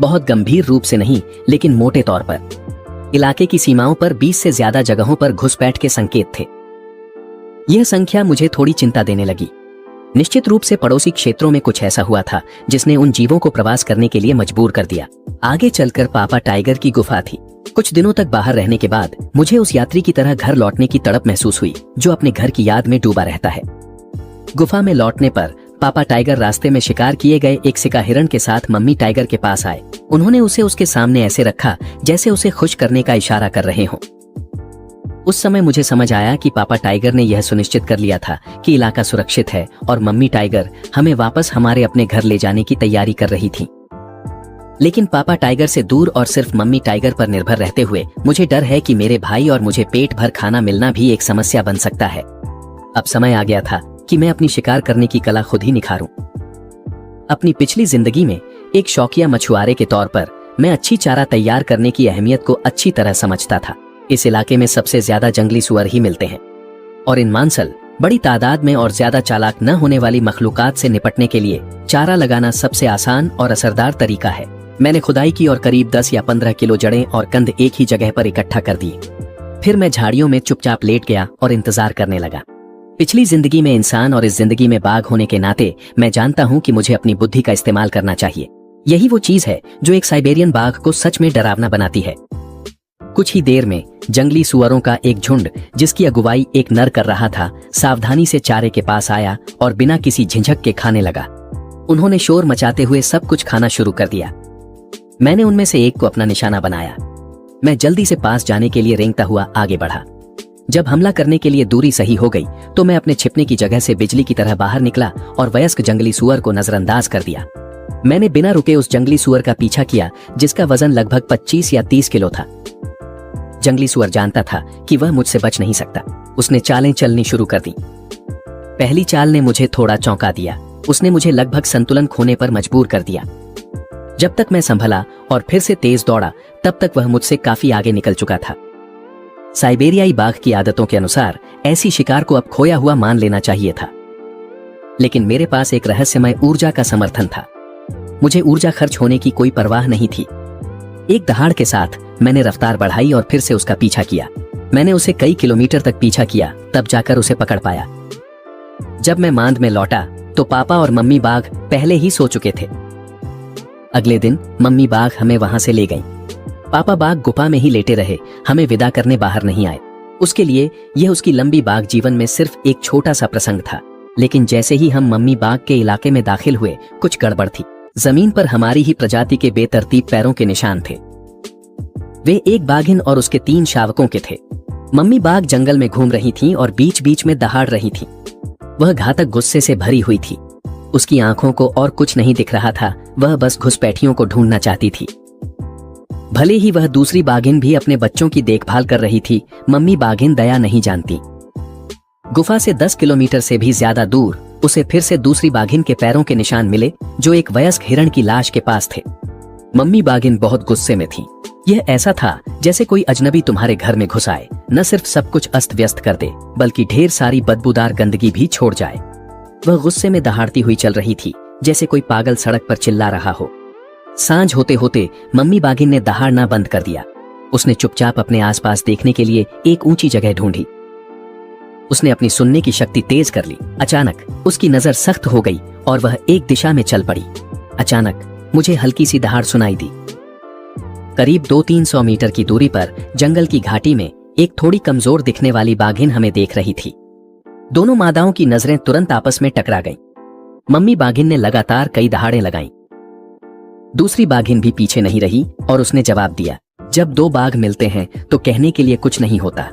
बहुत गंभीर रूप से नहीं, लेकिन मोटे तौर पर इलाके की सीमाओं पर 20 से ज्यादा जगहों पर घुसपैठ के संकेत थे। यह संख्या मुझे थोड़ी चिंता देने लगी। निश्चित रूप से पड़ोसी क्षेत्रों में कुछ ऐसा हुआ था जिसने उन जीवों को प्रवास करने के लिए मजबूर कर दिया। आगे चलकर पापा टाइगर की गुफा थी। कुछ दिनों तक बाहर रहने के बाद मुझे उस यात्री की तरह घर लौटने की तड़प महसूस हुई जो अपने घर की याद में डूबा रहता है। गुफा में लौटने पर पापा टाइगर रास्ते में शिकार किए गए एक सिका हिरण के साथ मम्मी टाइगर के पास आए। उन्होंने उसे उसके सामने ऐसे रखा जैसे उसे खुश करने का इशारा कर रहे हों। उस समय मुझे समझ आया कि पापा टाइगर ने यह सुनिश्चित कर लिया था कि इलाका सुरक्षित है और मम्मी टाइगर हमें वापस हमारे अपने घर ले जाने की तैयारी कर रही थी। लेकिन पापा टाइगर से दूर और सिर्फ मम्मी टाइगर पर निर्भर रहते हुए मुझे डर है कि मेरे भाई और मुझे पेट भर खाना मिलना भी एक समस्या बन सकता है। अब समय आ गया था कि मैं अपनी शिकार करने की कला खुद ही निखारूं। अपनी पिछली जिंदगी में एक शौकिया मछुआरे के तौर पर मैं अच्छी चारा तैयार करने की अहमियत को अच्छी तरह समझता था। इस इलाके में सबसे ज्यादा जंगली सुअर ही मिलते हैं और इन मांसल बड़ी तादाद में और ज्यादा चालाक न होने वाली मखलूकात से निपटने के लिए चारा लगाना सबसे आसान और असरदार तरीका है। मैंने खुदाई की और करीब 10 या 15 किलो जड़ें और कंद एक ही जगह पर इकट्ठा कर दिए। फिर मैं झाड़ियों में चुपचाप लेट गया और इंतजार करने लगा। पिछली जिंदगी में इंसान और इस जिंदगी में बाघ होने के नाते मैं जानता हूं कि मुझे अपनी बुद्धि का इस्तेमाल करना चाहिए। यही वो चीज है जो एक साइबेरियन बाघ को सच में डरावना बनाती है। कुछ ही देर में जंगली सुअरों का एक झुंड, जिसकी अगुवाई एक नर कर रहा था, सावधानी से चारे के पास आया और बिना किसी झिझक के खाने लगा। उन्होंने शोर मचाते हुए सब कुछ खाना शुरू कर दिया। मैंने उनमें से एक को अपना निशाना बनाया। मैं जल्दी से पास जाने के लिए रेंगता हुआ आगे बढ़ा। जब हमला करने के लिए दूरी सही हो गई तो मैं अपने छिपने की जगह से बिजली की तरह बाहर निकला और वयस्क जंगली सुअर को नजरअंदाज कर दिया। मैंने बिना रुके उस जंगली सुअर का पीछा किया जिसका वजन लगभग 25 या 30 किलो था। जंगली सुअर जानता था कि वह मुझसे बच नहीं सकता। उसने चालें चलनी शुरू कर दी। पहली चाल ने मुझे थोड़ा चौंका दिया। उसने मुझे लगभग संतुलन खोने पर मजबूर कर दिया। जब तक मैं संभला और फिर से तेज दौड़ा, तब तक वह मुझसे काफी आगे निकल चुका था। साइबेरियाई बाघ की आदतों के अनुसार ऐसी शिकार को अब खोया हुआ मान लेना चाहिए था, लेकिन मेरे पास एक रहस्यमय ऊर्जा का समर्थन था। मुझे ऊर्जा खर्च होने की कोई परवाह नहीं थी। एक दहाड़ के साथ मैंने रफ्तार बढ़ाई और फिर से उसका पीछा किया। मैंने उसे कई किलोमीटर तक पीछा किया, तब जाकर उसे पकड़ पाया। जब मैं मांद में लौटा तो पापा और मम्मी बाघ पहले ही सो चुके थे। अगले दिन मम्मी बाघ हमें वहां से ले गईं। पापा बाघ गुफा में ही लेटे रहे, हमें विदा करने बाहर नहीं आए। उसके लिए यह उसकी लंबी बाघ जीवन में सिर्फ एक छोटा सा प्रसंग था। लेकिन जैसे ही हम मम्मी बाघ के इलाके में दाखिल हुए, कुछ गड़बड़ थी। जमीन पर हमारी ही प्रजाति के बेतरतीब पैरों के निशान थे। वे एक बाघिन और उसके 3 शावकों के थे। मम्मी बाघ जंगल में घूम रही थीं और बीच बीच में दहाड़ रही थीं। वह घातक गुस्से से भरी हुई थी। उसकी आंखों को और कुछ नहीं दिख रहा था, वह बस घुसपैठियों को ढूंढना चाहती थी। भले ही वह दूसरी बाघिन भी अपने बच्चों की देखभाल कर रही थी, मम्मी बाघिन दया नहीं जानती। गुफा से 10 किलोमीटर से भी ज्यादा दूर उसे फिर से दूसरी बाघिन के पैरों के निशान मिले, जो एक वयस्क हिरण की लाश के पास थे। मम्मी बाघिन बहुत गुस्से में थी। यह ऐसा था जैसे कोई अजनबी तुम्हारे घर में घुस आए, न सिर्फ सब कुछ अस्त व्यस्त कर दे, बल्कि ढेर सारी बदबूदार गंदगी भी छोड़ जाए। वह गुस्से में दहाड़ती हुई चल रही थी, जैसे कोई पागल सड़क पर चिल्ला रहा हो। सांझ होते होते मम्मी बाघिन ने दहाड़ना बंद कर दिया। उसने चुपचाप अपने आसपास देखने के लिए एक ऊंची जगह ढूंढी। उसने अपनी सुनने की शक्ति तेज कर ली। अचानक उसकी नजर सख्त हो गई और वह एक दिशा में चल पड़ी। अचानक मुझे हल्की सी दहाड़ सुनाई दी। करीब 200-300 मीटर की दूरी पर जंगल की घाटी में एक थोड़ी कमजोर दिखने वाली बाघिन हमें देख रही थी। दोनों मादाओं की नजरें तुरंत आपस में टकरा गईं। मम्मी बाघिन ने लगातार कई दहाड़ें लगाईं। दूसरी बाघिन भी पीछे नहीं रही और उसने जवाब दिया, जब दो बाघ मिलते हैं तो कहने के लिए कुछ नहीं होता,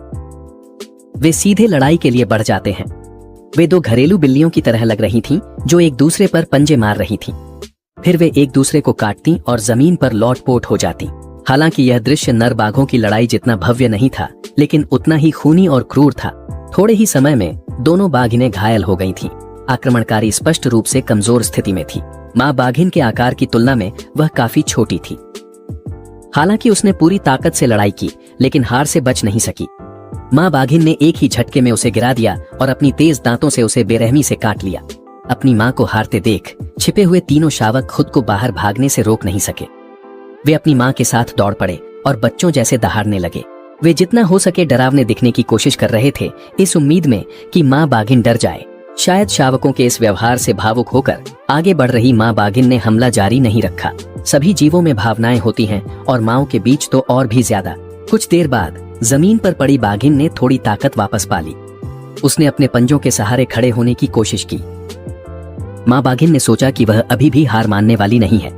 वे सीधे लड़ाई के लिए बढ़ जाते हैं। वे दो घरेलू बिल्लियों की तरह लग रही थीं, जो एक दूसरे पर पंजे मार रही थीं। फिर वे एक दूसरे को काटती और जमीन पर लौटपोट हो जाती। हालांकि यह दृश्य नर बाघों की लड़ाई जितना भव्य नहीं था, लेकिन उतना ही खूनी और क्रूर था। थोड़े ही समय में दोनों बाघिनें घायल हो गई थीं। आक्रमणकारी स्पष्ट रूप से कमजोर स्थिति में थी। मां बाघिन के आकार की तुलना में वह काफी छोटी थी। हालांकि उसने पूरी ताकत से लड़ाई की, लेकिन हार से बच नहीं सकी। मां बाघिन ने एक ही झटके में उसे गिरा दिया और अपनी तेज दांतों से उसे बेरहमी से काट लिया। अपनी मां को हारते देख छिपे हुए तीनों शावक खुद को बाहर भागने से रोक नहीं सके। वे अपनी मां के साथ दौड़ पड़े और बच्चों जैसे दहाड़ने लगे। वे जितना हो सके डरावने दिखने की कोशिश कर रहे थे, इस उम्मीद में कि मां बाघिन डर जाए। शायद शावकों के इस व्यवहार से भावुक होकर आगे बढ़ रही मां बाघिन ने हमला जारी नहीं रखा। सभी जीवों में भावनाएं होती हैं और माओं के बीच तो और भी ज्यादा। कुछ देर बाद जमीन पर पड़ी बाघिन ने थोड़ी ताकत वापस पा ली। उसने अपने पंजों के सहारे खड़े होने की कोशिश की। मां बाघिन ने सोचा कि वह अभी भी हार मानने वाली नहीं है।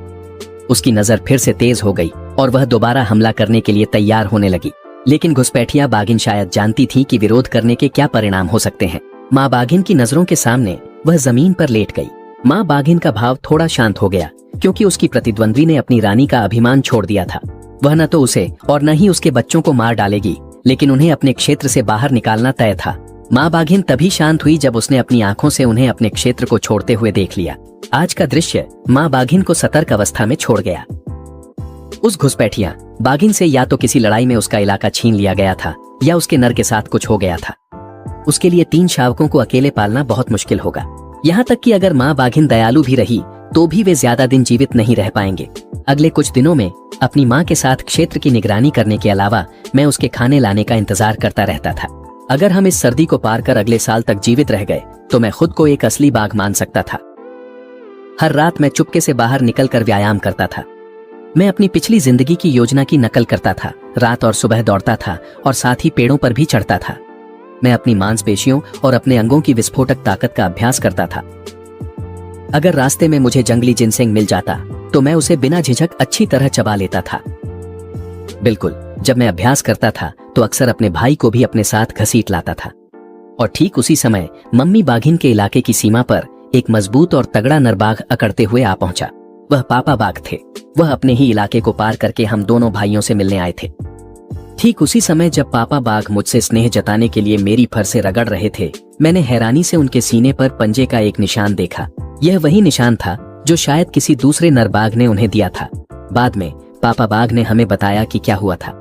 उसकी नजर फिर से तेज हो गई और वह दोबारा हमला करने के लिए तैयार होने लगी। लेकिन घुसपैठिया बाघिन शायद जानती थी कि विरोध करने के क्या परिणाम हो सकते हैं। मां बाघिन की नजरों के सामने वह जमीन पर लेट गई। मां बाघिन का भाव थोड़ा शांत हो गया, क्योंकि उसकी प्रतिद्वंद्वी ने अपनी रानी का अभिमान छोड़ दिया था। वह न तो उसे और न ही उसके बच्चों को मार डालेगी, लेकिन उन्हें अपने क्षेत्र से बाहर निकालना तय था। मां बाघिन तभी शांत हुई जब उसने अपनी आंखों से उन्हें अपने क्षेत्र को छोड़ते हुए देख लिया। आज का दृश्य मां बाघिन को सतर्क अवस्था में छोड़ गया। उस घुसपैठिया बाघिन से या तो किसी लड़ाई में उसका इलाका छीन लिया गया था, या उसके नर के साथ कुछ हो गया था। उसके लिए 3 शावकों को अकेले पालना बहुत मुश्किल होगा। यहाँ तक कि अगर मां बाघिन दयालु भी रही तो भी वे ज्यादा दिन जीवित नहीं रह पाएंगे। अगले कुछ दिनों में अपनी मां के साथ क्षेत्र की निगरानी करने के अलावा मैं उसके खाने लाने का इंतजार करता रहता था। अगर हम इस सर्दी को पार कर अगले साल तक जीवित रह गए तो मैं खुद को एक असली बाघ मान सकता था। हर रात मैं चुपके से बाहर निकलकर व्यायाम करता था। मैं अपनी पिछली जिंदगी की योजना की नकल करता था। रात और सुबह दौड़ता था और साथ ही पेड़ों पर भी चढ़ता था। मैं अपनी मांसपेशियों और अपने अंगों की विस्फोटक ताकत का अभ्यास करता था। अगर रास्ते में मुझे जंगली जिनसेंग मिल जाता तो मैं उसे बिना झिझक अच्छी तरह चबा लेता था। बिल्कुल, जब मैं अभ्यास करता था तो अक्सर अपने भाई को भी अपने साथ घसीट लाता था। और ठीक उसी समय मम्मी बाघिन के इलाके की सीमा पर एक मजबूत और तगड़ा नरबाघ अकड़ते हुए आ पहुंचा। वह पापा बाघ थे। वह अपने ही इलाके को पार करके हम दोनों भाइयों से मिलने आए थे। ठीक उसी समय जब पापा बाघ मुझसे स्नेह जताने के लिए मेरी फर से रगड़ रहे थे, मैंने हैरानी से उनके सीने पर पंजे का एक निशान देखा। यह वही निशान था जो शायद किसी दूसरे नरबाघ ने उन्हें दिया था। बाद में पापा बाघ ने हमें बताया कि क्या हुआ था।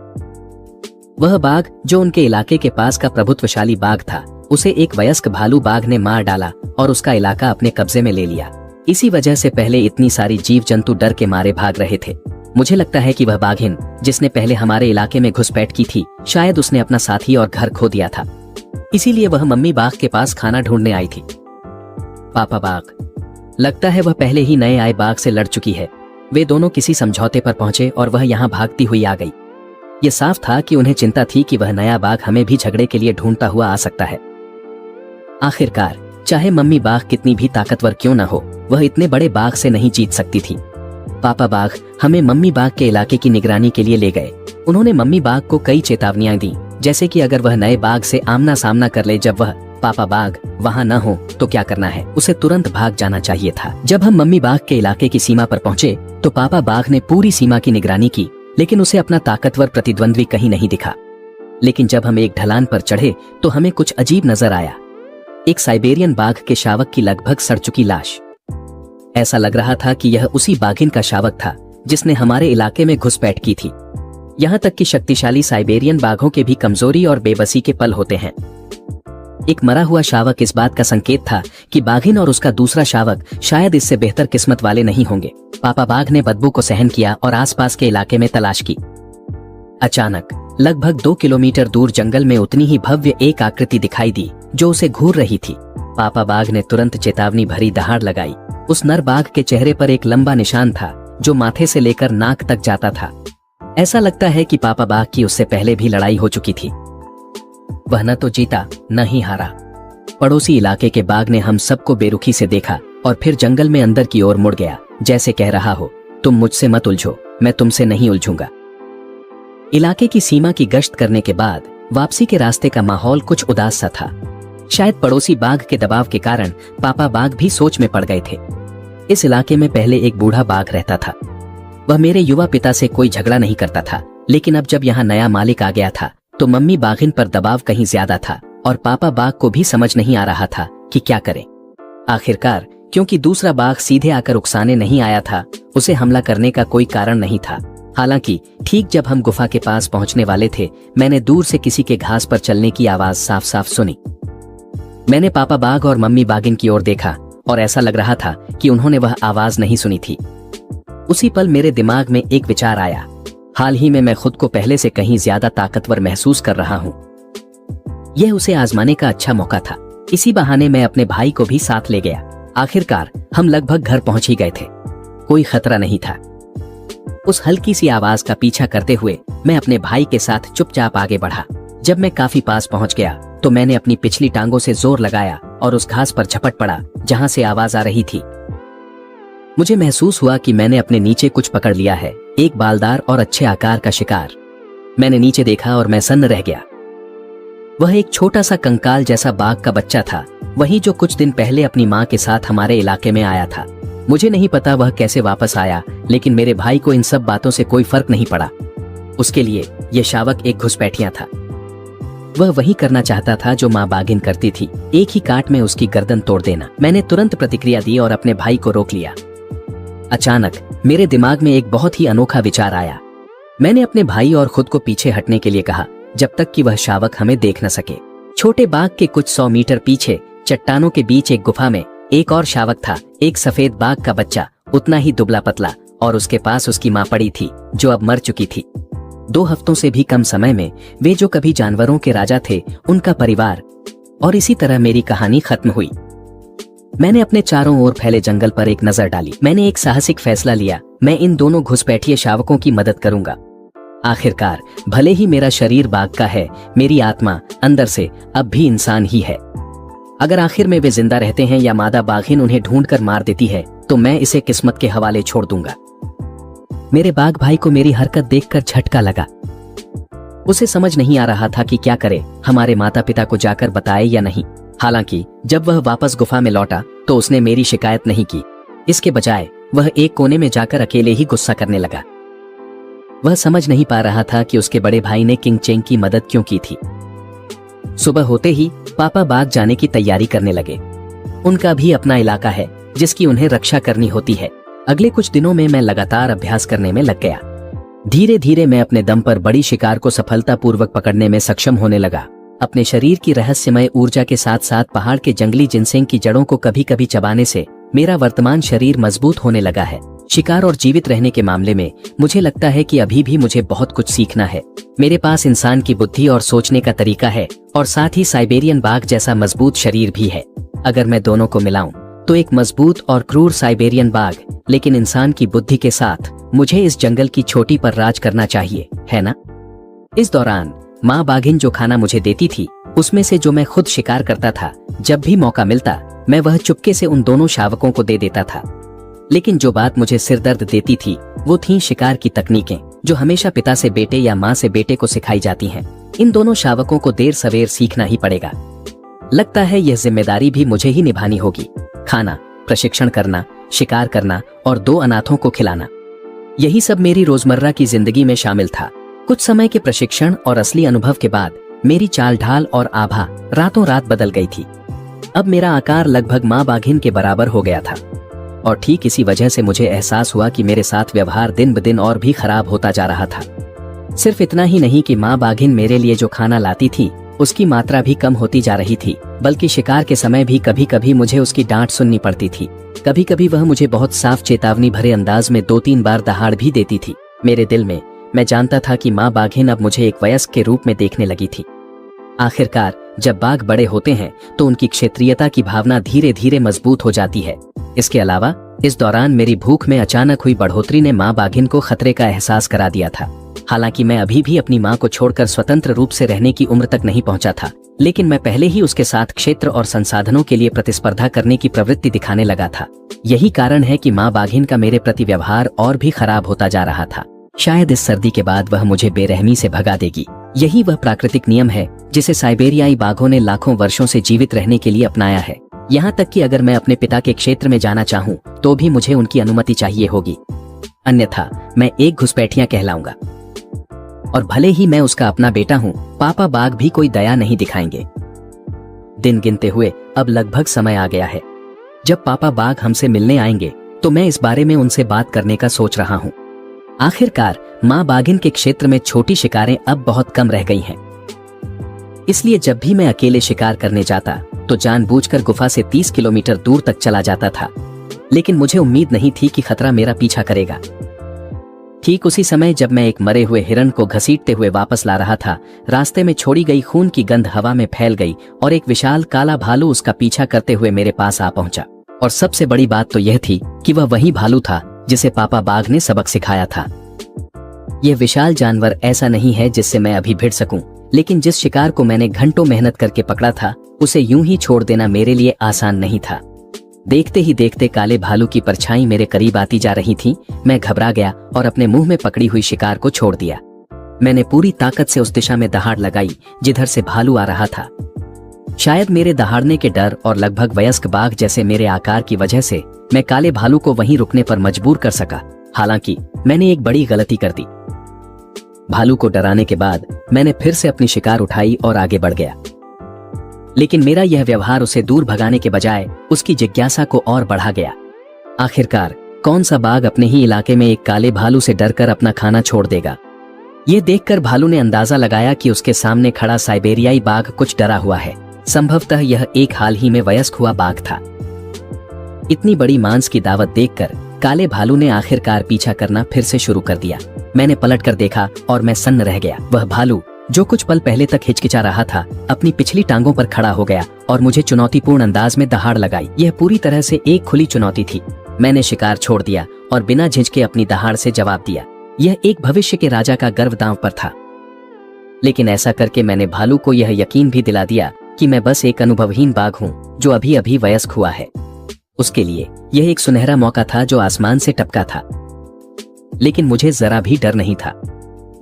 वह बाघ जो उनके इलाके के पास का प्रभुत्वशाली बाघ था, उसे एक वयस्क भालू बाघ ने मार डाला और उसका इलाका अपने कब्जे में ले लिया। इसी वजह से पहले इतनी सारी जीव जंतु डर के मारे भाग रहे थे। मुझे लगता है कि वह बाघिन जिसने पहले हमारे इलाके में घुसपैठ की थी, शायद उसने अपना साथी और घर खो दिया था। इसीलिए वह मम्मी बाघ के पास खाना ढूंढने आई थी। पापा बाघ, लगता है वह पहले ही नए आए बाघ से लड़ चुकी है। वे दोनों किसी समझौते पर पहुंचे और वह यहाँ भागती हुई आ गई। ये साफ था कि उन्हें चिंता थी कि वह नया बाघ हमें भी झगड़े के लिए ढूंढता हुआ आ सकता है। आखिरकार चाहे मम्मी बाघ कितनी भी ताकतवर क्यों न हो, वह इतने बड़े बाघ से नहीं जीत सकती थी। पापा बाघ हमें मम्मी बाघ के इलाके की निगरानी के लिए ले गए। उन्होंने मम्मी बाघ को कई चेतावनियां दी, जैसे कि अगर वह नए बाघ से आमना सामना कर ले जब वह पापा बाघ वहाँ न हो तो क्या करना है, उसे तुरंत भाग जाना चाहिए था। जब हम मम्मी बाघ के इलाके की सीमा पर पहुँचे तो पापा बाघ ने पूरी सीमा की निगरानी की लेकिन उसे अपना ताकतवर प्रतिद्वंद्वी कहीं नहीं दिखा। लेकिन जब हम एक ढलान पर चढ़े तो हमें कुछ अजीब नजर आया। एक साइबेरियन बाघ के शावक की लगभग सड़ चुकी लाश। ऐसा लग रहा था कि यह उसी बाघिन का शावक था जिसने हमारे इलाके में घुसपैठ की थी। यहां तक कि शक्तिशाली साइबेरियन बाघों के भी कमजोरी और बेबसी के पल होते हैं। एक मरा हुआ शावक इस बात का संकेत था कि बाघिन और उसका दूसरा शावक शायद इससे बेहतर किस्मत वाले नहीं होंगे। पापा बाघ ने बदबू को सहन किया और आसपास के इलाके में तलाश की। अचानक लगभग 2 किलोमीटर दूर जंगल में उतनी ही भव्य एक आकृति दिखाई दी जो उसे घूर रही थी। पापा बाघ ने तुरंत चेतावनी भरी दहाड़ लगाई। उस नर बाघ के चेहरे पर एक लंबा निशान था जो माथे से लेकर नाक तक जाता था। ऐसा लगता है कि पापा बाघ की उससे पहले भी लड़ाई हो चुकी थी। वह न तो जीता न ही हारा। पड़ोसी इलाके के बाघ ने हम सबको बेरुखी से देखा और फिर जंगल में अंदर की ओर मुड़ गया, जैसे कह रहा हो, तुम मुझसे मत उलझो, मैं तुमसे नहीं उलझूंगा। इलाके की सीमा की गश्त करने के बाद वापसी के रास्ते का माहौल कुछ उदास सा था। शायद पड़ोसी बाघ के दबाव के कारण पापा बाघ भी सोच में पड़ गए थे। इस इलाके में पहले एक बूढ़ा बाघ रहता था। वह मेरे युवा पिता से कोई झगड़ा नहीं करता था, लेकिन अब जब यहाँ नया मालिक आ गया था तो मम्मी बाघिन पर दबाव कहीं ज्यादा था और पापा बाघ को भी समझ नहीं आ रहा था कि क्या करें। आखिरकार क्योंकि दूसरा बाघ सीधे आकर उकसाने नहीं आया था, उसे हमला करने का कोई कारण नहीं था। हालांकि ठीक जब हम गुफा के पास पहुंचने वाले थे, मैंने दूर से किसी के घास पर चलने की आवाज साफ साफ सुनी। मैंने पापा बाघ और मम्मी बाघिन की ओर देखा और ऐसा लग रहा था कि उन्होंने वह आवाज नहीं सुनी थी। उसी पल मेरे दिमाग में एक विचार आया। हाल ही में मैं खुद को पहले से कहीं ज्यादा ताकतवर महसूस कर रहा हूँ। यह उसे आजमाने का अच्छा मौका था। इसी बहाने मैं अपने भाई को भी साथ ले गया। आखिरकार हम लगभग घर पहुंच ही गए थे। कोई खतरा नहीं था। उस हल्की सी आवाज का पीछा करते हुए मैं अपने भाई के साथ चुपचाप आगे बढ़ा। जब मैं काफी पास पहुंच गया तो मैंने अपनी पिछली टांगों से जोर लगाया और उस घास पर झपट पड़ा जहां से आवाज आ रही थी। मुझे महसूस हुआ कि मैंने अपने नीचे कुछ पकड़ लिया है, एक बालदार और अच्छे आकार का शिकार। मैंने नीचे देखा और मैं सन्न रह गया। वह एक छोटा सा कंकाल जैसा बाघ का बच्चा था, वही जो कुछ दिन पहले अपनी माँ के साथ हमारे इलाके में आया था। मुझे नहीं पता वह कैसे वापस आया, लेकिन मेरे भाई को इन सब बातों से कोई फर्क नहीं पड़ा। उसके लिए यह शावक एक घुसपैठिया था। वह वही करना चाहता था जो माँ बाघिन करती थी, एक ही काट में उसकी गर्दन तोड़ देना। मैंने तुरंत प्रतिक्रिया दी और अपने भाई को रोक लिया। अचानक मेरे दिमाग में एक बहुत ही अनोखा विचार आया। मैंने अपने भाई और खुद को पीछे हटने के लिए कहा, जब तक कि वह शावक हमें देख न सके। छोटे बाघ के कुछ 100 मीटर पीछे चट्टानों के बीच एक गुफा में एक और शावक था, एक सफेद बाघ का बच्चा, उतना ही दुबला पतला, और उसके पास उसकी माँ पड़ी थी जो अब मर चुकी थी। 2 हफ्तों से भी कम समय में वे जो कभी जानवरों के राजा थे, उनका परिवार, और इसी तरह मेरी कहानी खत्म हुई। मैंने अपने चारों ओर फैले जंगल पर एक नजर डाली। मैंने एक साहसिक फैसला लिया, मैं इन दोनों घुसपैठिए शावकों की मदद करूंगा। आखिरकार भले ही मेरा शरीर बाघ का है, मेरी आत्मा अंदर से अब भी इंसान ही है। अगर आखिर में वे जिंदा रहते हैं या मादा बाघिन उन्हें ढूंढकर मार देती है, तो मैं इसे किस्मत के हवाले छोड़ दूंगा। मेरे बाघ भाई को मेरी हरकत देखकर झटका लगा। उसे समझ नहीं आ रहा था कि क्या करे, हमारे माता पिता को जाकर बताए या नहीं। हालांकि जब वह वापस गुफा में लौटा तो उसने मेरी शिकायत नहीं की। इसके बजाय वह एक कोने में जाकर अकेले ही गुस्सा करने लगा। वह समझ नहीं पा रहा था कि उसके बड़े भाई ने किंग चेंग की मदद क्यों की थी। सुबह होते ही पापा बाघ जाने की तैयारी करने लगे। उनका भी अपना इलाका है जिसकी उन्हें रक्षा करनी होती है। अगले कुछ दिनों में मैं लगातार अभ्यास करने में लग गया। धीरे धीरे मैं अपने दम पर बड़ी शिकार को सफलतापूर्वक पकड़ने में सक्षम होने लगा। अपने शरीर की रहस्यमय ऊर्जा के साथ साथ पहाड़ के जंगली जिनसेंग की जड़ों को कभी कभी चबाने से मेरा वर्तमान शरीर मजबूत होने लगा है। शिकार और जीवित रहने के मामले में मुझे लगता है कि अभी भी मुझे बहुत कुछ सीखना है। मेरे पास इंसान की बुद्धि और सोचने का तरीका है और साथ ही साइबेरियन बाघ जैसा मजबूत शरीर भी है। अगर मैं दोनों को मिलाऊं तो एक मजबूत और क्रूर साइबेरियन बाघ, लेकिन इंसान की बुद्धि के साथ मुझे इस जंगल की चोटी पर राज करना चाहिए, है ना? इस दौरान माँ बाघिन जो खाना मुझे देती थी, उसमें से जो मैं खुद शिकार करता था, जब भी मौका मिलता मैं वह चुपके से उन दोनों शावकों को दे देता था। लेकिन जो बात मुझे सिरदर्द देती थी वो थी शिकार की तकनीकें, जो हमेशा पिता से बेटे या माँ से बेटे को सिखाई जाती हैं। इन दोनों शावकों को देर सवेर सीखना ही पड़ेगा। लगता है यह जिम्मेदारी भी मुझे ही निभानी होगी। खाना, प्रशिक्षण करना, शिकार करना और 2 अनाथों को खिलाना, यही सब मेरी रोजमर्रा की जिंदगी में शामिल था। कुछ समय के प्रशिक्षण और असली अनुभव के बाद मेरी चाल ढाल और आभा रातों रात बदल गई थी। अब मेरा आकार लगभग माँ बाघिन के बराबर हो गया था और ठीक इसी वजह से मुझे एहसास हुआ कि मेरे साथ व्यवहार दिन ब दिन और भी खराब होता जा रहा था। सिर्फ इतना ही नहीं कि माँ बाघिन मेरे लिए जो खाना लाती थी उसकी मात्रा भी कम होती जा रही थी, बल्कि शिकार के समय भी कभी कभी मुझे उसकी डांट सुननी पड़ती थी। कभी कभी वह मुझे बहुत साफ चेतावनी भरे अंदाज में 2-3 बार दहाड़ भी देती थी। मेरे दिल में मैं जानता था कि माँ बाघिन अब मुझे एक वयस्क के रूप में देखने लगी थी। आखिरकार जब बाघ बड़े होते हैं तो उनकी क्षेत्रीयता की भावना धीरे धीरे मजबूत हो जाती है। इसके अलावा इस दौरान मेरी भूख में अचानक हुई बढ़ोतरी ने माँ बाघिन को खतरे का एहसास करा दिया था। हालांकि मैं अभी भी अपनी माँ को छोड़कर स्वतंत्र रूप से रहने की उम्र तक नहीं पहुंचा था, लेकिन मैं पहले ही उसके साथ क्षेत्र और संसाधनों के लिए प्रतिस्पर्धा करने की प्रवृत्ति दिखाने लगा था। यही कारण है कि माँ बाघिन का मेरे प्रति व्यवहार और भी खराब होता जा रहा था। शायद इस सर्दी के बाद वह मुझे बेरहमी से भगा देगी। यही वह प्राकृतिक नियम है जिसे साइबेरियाई बाघों ने लाखों वर्षों से जीवित रहने के लिए अपनाया है। यहाँ तक कि अगर मैं अपने पिता के क्षेत्र में जाना चाहूँ तो भी मुझे उनकी अनुमति चाहिए होगी, अन्यथा मैं एक घुसपैठिया कहलाऊंगा। और भले ही मैं उसका अपना बेटा हूँ, पापा बाघ भी कोई दया नहीं दिखाएंगे। दिन गिनते हुए अब लगभग समय आ गया है। जब पापा बाघ हमसे मिलने आएंगे तो मैं इस बारे में उनसे बात करने का सोच रहा हूँ। आखिरकार माँ बाघिन के क्षेत्र में छोटी शिकारें अब बहुत कम रह गई हैं। इसलिए जब भी मैं अकेले शिकार करने जाता तो जानबूझकर गुफा से 30 किलोमीटर दूर तक चला जाता था, लेकिन मुझे उम्मीद नहीं थी कि खतरा मेरा पीछा करेगा। ठीक उसी समय जब मैं एक मरे हुए हिरण को घसीटते हुए वापस ला रहा था, रास्ते में छोड़ी गई खून की गंध हवा में फैल गई और एक विशाल काला भालू उसका पीछा करते हुए मेरे पास आ पहुंचा। और सबसे बड़ी बात तो यह थी कि वह वही भालू था जिसे पापा बाघ ने सबक सिखाया था। यह विशाल जानवर ऐसा नहीं है जिससे मैं अभी भिड़ सकूं, लेकिन जिस शिकार को मैंने घंटों मेहनत करके पकड़ा था उसे यूं ही छोड़ देना मेरे लिए आसान नहीं था। देखते ही देखते काले भालू की परछाई मेरे करीब आती जा रही थी। मैं घबरा गया और अपने मुंह में पकड़ी हुई शिकार को छोड़ दिया। मैंने पूरी ताकत से उस दिशा में दहाड़ लगाई जिधर से भालू आ रहा था। शायद मेरे दहाड़ने के डर और लगभग वयस्क बाघ जैसे मेरे आकार की वजह से मैं काले भालू को वहीं रुकने पर मजबूर कर सका। हालांकि मैंने एक बड़ी गलती कर दी। भालू को डराने के बाद मैंने फिर से अपनी शिकार उठाई और आगे बढ़ गया, लेकिन मेरा यह व्यवहार उसे दूर भगाने के बजाय उसकी जिज्ञासा को और बढ़ा गया। आखिरकार कौन सा बाघ अपने ही इलाके में एक काले भालू से डरकर अपना खाना छोड़ देगा। यह देखकर भालू ने अंदाजा लगाया कि उसके सामने खड़ा साइबेरियाई बाघ कुछ डरा हुआ है। संभवतः यह एक हाल ही में वयस्क हुआ बाघ था। इतनी बड़ी मांस की दावत देखकर काले भालू ने आखिरकार पीछा करना फिर से शुरू कर दिया। मैंने पलट कर देखा और मैं सन्न रह गया। वह भालू जो कुछ पल पहले तक हिचकिचा रहा था, अपनी पिछली टांगों पर खड़ा हो गया और मुझे चुनौतीपूर्ण अंदाज में दहाड़ लगाई। यह पूरी तरह से एक खुली चुनौती थी। मैंने शिकार छोड़ दिया और बिना झिझके अपनी दहाड़ से जवाब दिया। यह एक भविष्य के राजा का गर्व दांव पर था, लेकिन ऐसा करके मैंने भालू को यह यकीन भी दिला दिया कि मैं बस एक अनुभवहीन बाघ हूँ जो अभी अभी वयस्क हुआ है। उसके लिए यह एक सुनहरा मौका था जो आसमान से टपका था, लेकिन मुझे जरा भी डर नहीं था।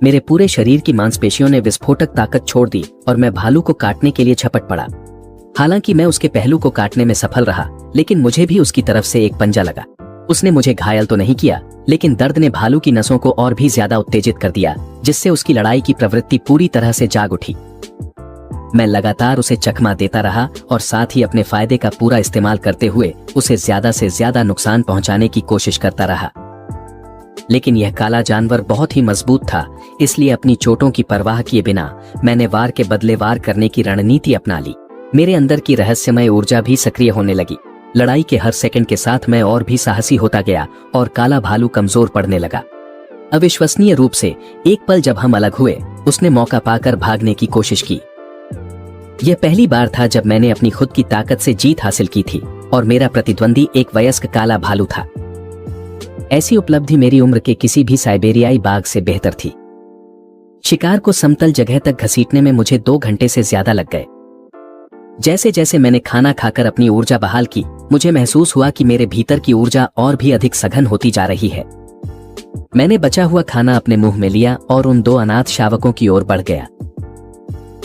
मेरे पूरे शरीर की मांसपेशियों ने विस्फोटक ताकत छोड़ दी और मैं भालू को काटने के लिए झपट पड़ा। हालांकि मैं उसके पहलू को काटने में सफल रहा, लेकिन मुझे भी उसकी तरफ से एक पंजा लगा। उसने मुझे घायल तो नहीं किया, लेकिन दर्द ने भालू की नसों को और भी ज्यादा उत्तेजित कर दिया, जिससे उसकी लड़ाई की प्रवृत्ति पूरी तरह से जाग उठी। मैं लगातार उसे चकमा देता रहा और साथ ही अपने फायदे का पूरा इस्तेमाल करते हुए उसे ज्यादा से ज्यादा नुकसान पहुंचाने की कोशिश करता रहा। लेकिन यह काला जानवर बहुत ही मजबूत था, इसलिए अपनी चोटों की परवाह किए बिना मैंने वार के बदले वार करने की रणनीति अपना ली। मेरे अंदर की रहस्यमय ऊर्जा भी सक्रिय होने लगी। लड़ाई के हर सेकंड के साथ मैं और भी साहसी होता गया और काला भालू कमजोर पड़ने लगा। अविश्वसनीय रूप से एक पल जब हम अलग हुए, उसने मौका पाकर भागने की कोशिश की। यह पहली बार था जब मैंने अपनी खुद की ताकत से जीत हासिल की थी और मेरा प्रतिद्वंदी एक वयस्क काला भालू था। ऐसी उपलब्धि मेरी उम्र के किसी भी साइबेरियाई बाघ से बेहतर थी। शिकार को समतल जगह तक घसीटने में मुझे 2 घंटे से ज्यादा लग गए। जैसे जैसे मैंने खाना खाकर अपनी ऊर्जा बहाल की, मुझे महसूस हुआ कि मेरे भीतर की ऊर्जा और भी अधिक सघन होती जा रही है। मैंने बचा हुआ खाना अपने मुंह में लिया और उन 2 अनाथ शावकों की ओर बढ़ गया।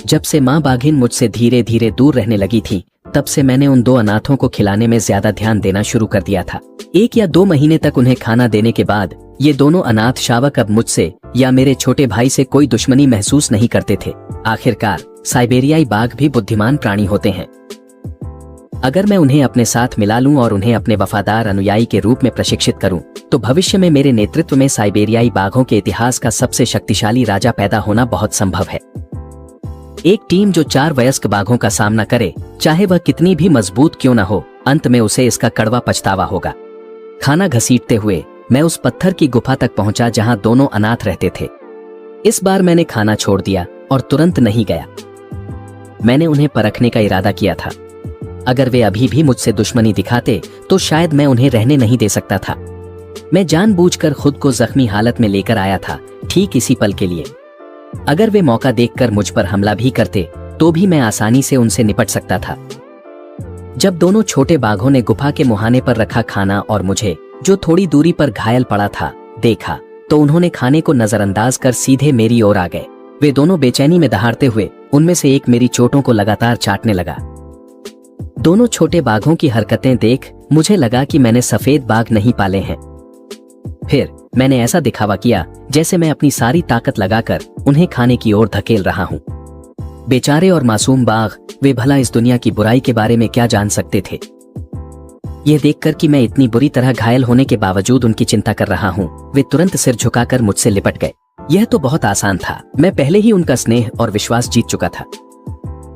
जब से माँ बाघिन मुझसे धीरे धीरे दूर रहने लगी थी, तब से मैंने उन 2 अनाथों को खिलाने में ज्यादा ध्यान देना शुरू कर दिया था। 1 या 2 महीने तक उन्हें खाना देने के बाद ये दोनों अनाथ शावक अब मुझसे या मेरे छोटे भाई से कोई दुश्मनी महसूस नहीं करते थे। आखिरकार साइबेरियाई बाघ भी बुद्धिमान प्राणी होते हैं। अगर मैं उन्हें अपने साथ मिला लूं और उन्हें अपने वफादार अनुयायी के रूप में प्रशिक्षित करूं, तो भविष्य में मेरे नेतृत्व में साइबेरियाई बाघों के इतिहास का सबसे शक्तिशाली राजा पैदा होना बहुत संभव है। एक टीम जो 4 वयस्क बाघों का सामना करे, चाहे वह कितनी भी मजबूत क्यों न हो, अंत में उसे इसका कड़वा पछतावा होगा। खाना घसीटते हुए मैं उस पत्थर की गुफा तक पहुंचा जहां दोनों अनाथ रहते थे। इस बार मैंने खाना छोड़ दिया और तुरंत नहीं गया। मैंने उन्हें परखने का इरादा किया था। अगर वे अभी भी मुझसे दुश्मनी दिखाते तो शायद मैं उन्हें रहने नहीं दे सकता था। मैं जानबूझकर खुद को जख्मी हालत में लेकर आया था, ठीक इसी पल के लिए। अगर वे मौका देखकर मुझ पर हमला भी करते तो भी मैं आसानी से उनसे निपट सकता था। जब दोनों छोटे बाघों ने गुफा के मुहाने पर रखा खाना और मुझे, जो थोड़ी दूरी पर घायल पड़ा था, देखा, तो उन्होंने खाने को नजरअंदाज कर सीधे मेरी ओर आ गए। वे दोनों बेचैनी में दहाड़ते हुए उनमें से एक मेरी चोटों को लगातार चाटने लगा। दोनों छोटे बाघों की हरकतें देख मुझे लगा कि मैंने सफेद बाघ नहीं पाले हैं। फिर मैंने ऐसा दिखावा किया जैसे मैं अपनी सारी ताकत लगाकर उन्हें खाने की ओर धकेल रहा हूं। बेचारे और मासूम बाघ, वे भला इस दुनिया की बुराई के बारे में क्या जान सकते थे। यह देखकर कि मैं इतनी बुरी तरह घायल होने के बावजूद उनकी चिंता कर रहा हूं, वे तुरंत सिर झुकाकर मुझसे लिपट गए। यह तो बहुत आसान था, मैं पहले ही उनका स्नेह और विश्वास जीत चुका था।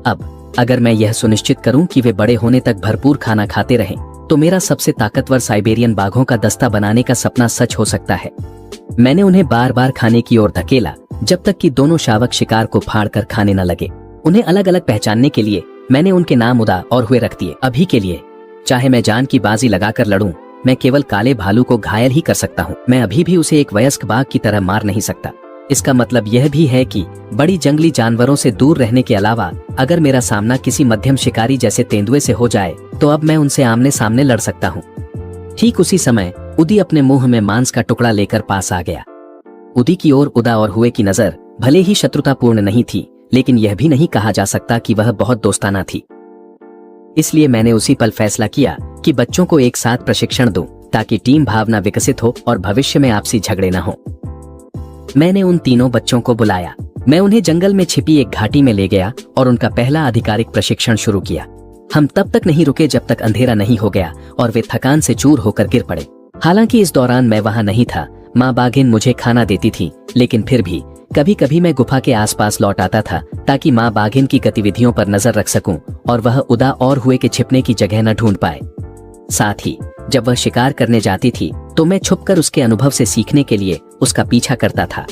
अब अगर मैं यह सुनिश्चित करूं कि वे बड़े होने तक भरपूर खाना खाते रहें, तो मेरा सबसे ताकतवर साइबेरियन बाघों का दस्ता बनाने का सपना सच हो सकता है। मैंने उन्हें बार बार खाने की ओर धकेला जब तक कि दोनों शावक शिकार को फाड़कर खाने न लगे। उन्हें अलग अलग पहचानने के लिए मैंने उनके नाम उदा और हुए रख दिए। अभी के लिए, चाहे मैं जान की बाजी लगाकर लड़ूं, मैं केवल काले भालू को घायल ही कर सकता हूं। मैं अभी भी उसे एक वयस्क बाघ की तरह मार नहीं सकता। इसका मतलब यह भी है कि बड़ी जंगली जानवरों से दूर रहने के अलावा अगर मेरा सामना किसी मध्यम शिकारी जैसे तेंदुए से हो जाए, तो अब मैं उनसे आमने सामने लड़ सकता हूँ। ठीक उसी समय उदी अपने मुंह में मांस का टुकड़ा लेकर पास आ गया। उदी की ओर उदा और हुए की नजर भले ही शत्रुतापूर्ण नहीं थी, लेकिन यह भी नहीं कहा जा सकता कि वह बहुत दोस्ताना थी। इसलिए मैंने उसी पल फैसला किया कि बच्चों को एक साथ प्रशिक्षण दूं, ताकि टीम भावना विकसित हो और भविष्य में आपसी झगड़े न हो। मैंने उन तीनों बच्चों को बुलाया। मैं उन्हें जंगल में छिपी एक घाटी में ले गया और उनका पहला आधिकारिक प्रशिक्षण शुरू किया। हम तब तक नहीं रुके जब तक अंधेरा नहीं हो गया और वे थकान से चूर होकर गिर पड़े। हालांकि इस दौरान मैं वहां नहीं था। माँ बाघिन मुझे खाना देती थी, लेकिन फिर भी कभी कभी मैं गुफा के आसपास लौट आता था ताकि माँ बाघिन की गतिविधियों पर नजर रख सकूं और वह उदा और हुए के छिपने की जगह न ढूंढ पाए। साथ ही जब वह शिकार करने जाती थी तो मैं छुपकर उसके अनुभव से सीखने के लिए उसका पीछा करता था।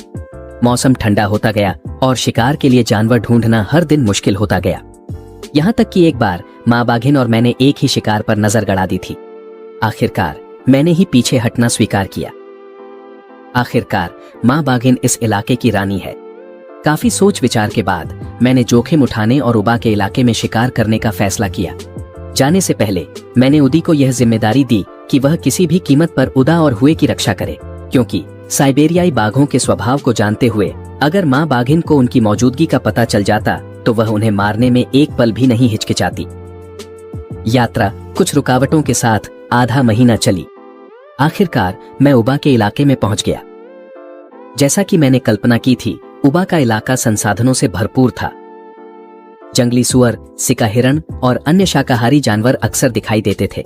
मौसम ठंडा होता गया और शिकार के लिए जानवर ढूंढना हर दिन मुश्किल होता गया। यहाँ तक कि एक बार माँ बाघिन और मैंने एक ही शिकार पर नजर गड़ा दी थी। आखिरकार मैंने ही पीछे हटना स्वीकार किया। आखिरकार माँ बाघिन इस इलाके की रानी है। काफी सोच विचार के बाद मैंने जोखिम उठाने और उबा के इलाके में शिकार करने का फैसला किया। जाने से पहले मैंने उदी को यह जिम्मेदारी दी कि वह किसी भी कीमत पर उदा और हुए की रक्षा करे, क्योंकि साइबेरियाई बाघों के स्वभाव को जानते हुए अगर माँ बाघिन को उनकी मौजूदगी का पता चल जाता तो वह उन्हें मारने में एक पल भी नहीं हिचकिचाती। यात्रा कुछ रुकावटों के साथ आधा महीना चली। आखिरकार मैं उबा के इलाके में पहुंच गया। जैसा कि मैंने कल्पना की थी, उबा का इलाका संसाधनों से भरपूर था। जंगली सुअर, सिका हिरण और अन्य शाकाहारी जानवर अक्सर दिखाई देते थे।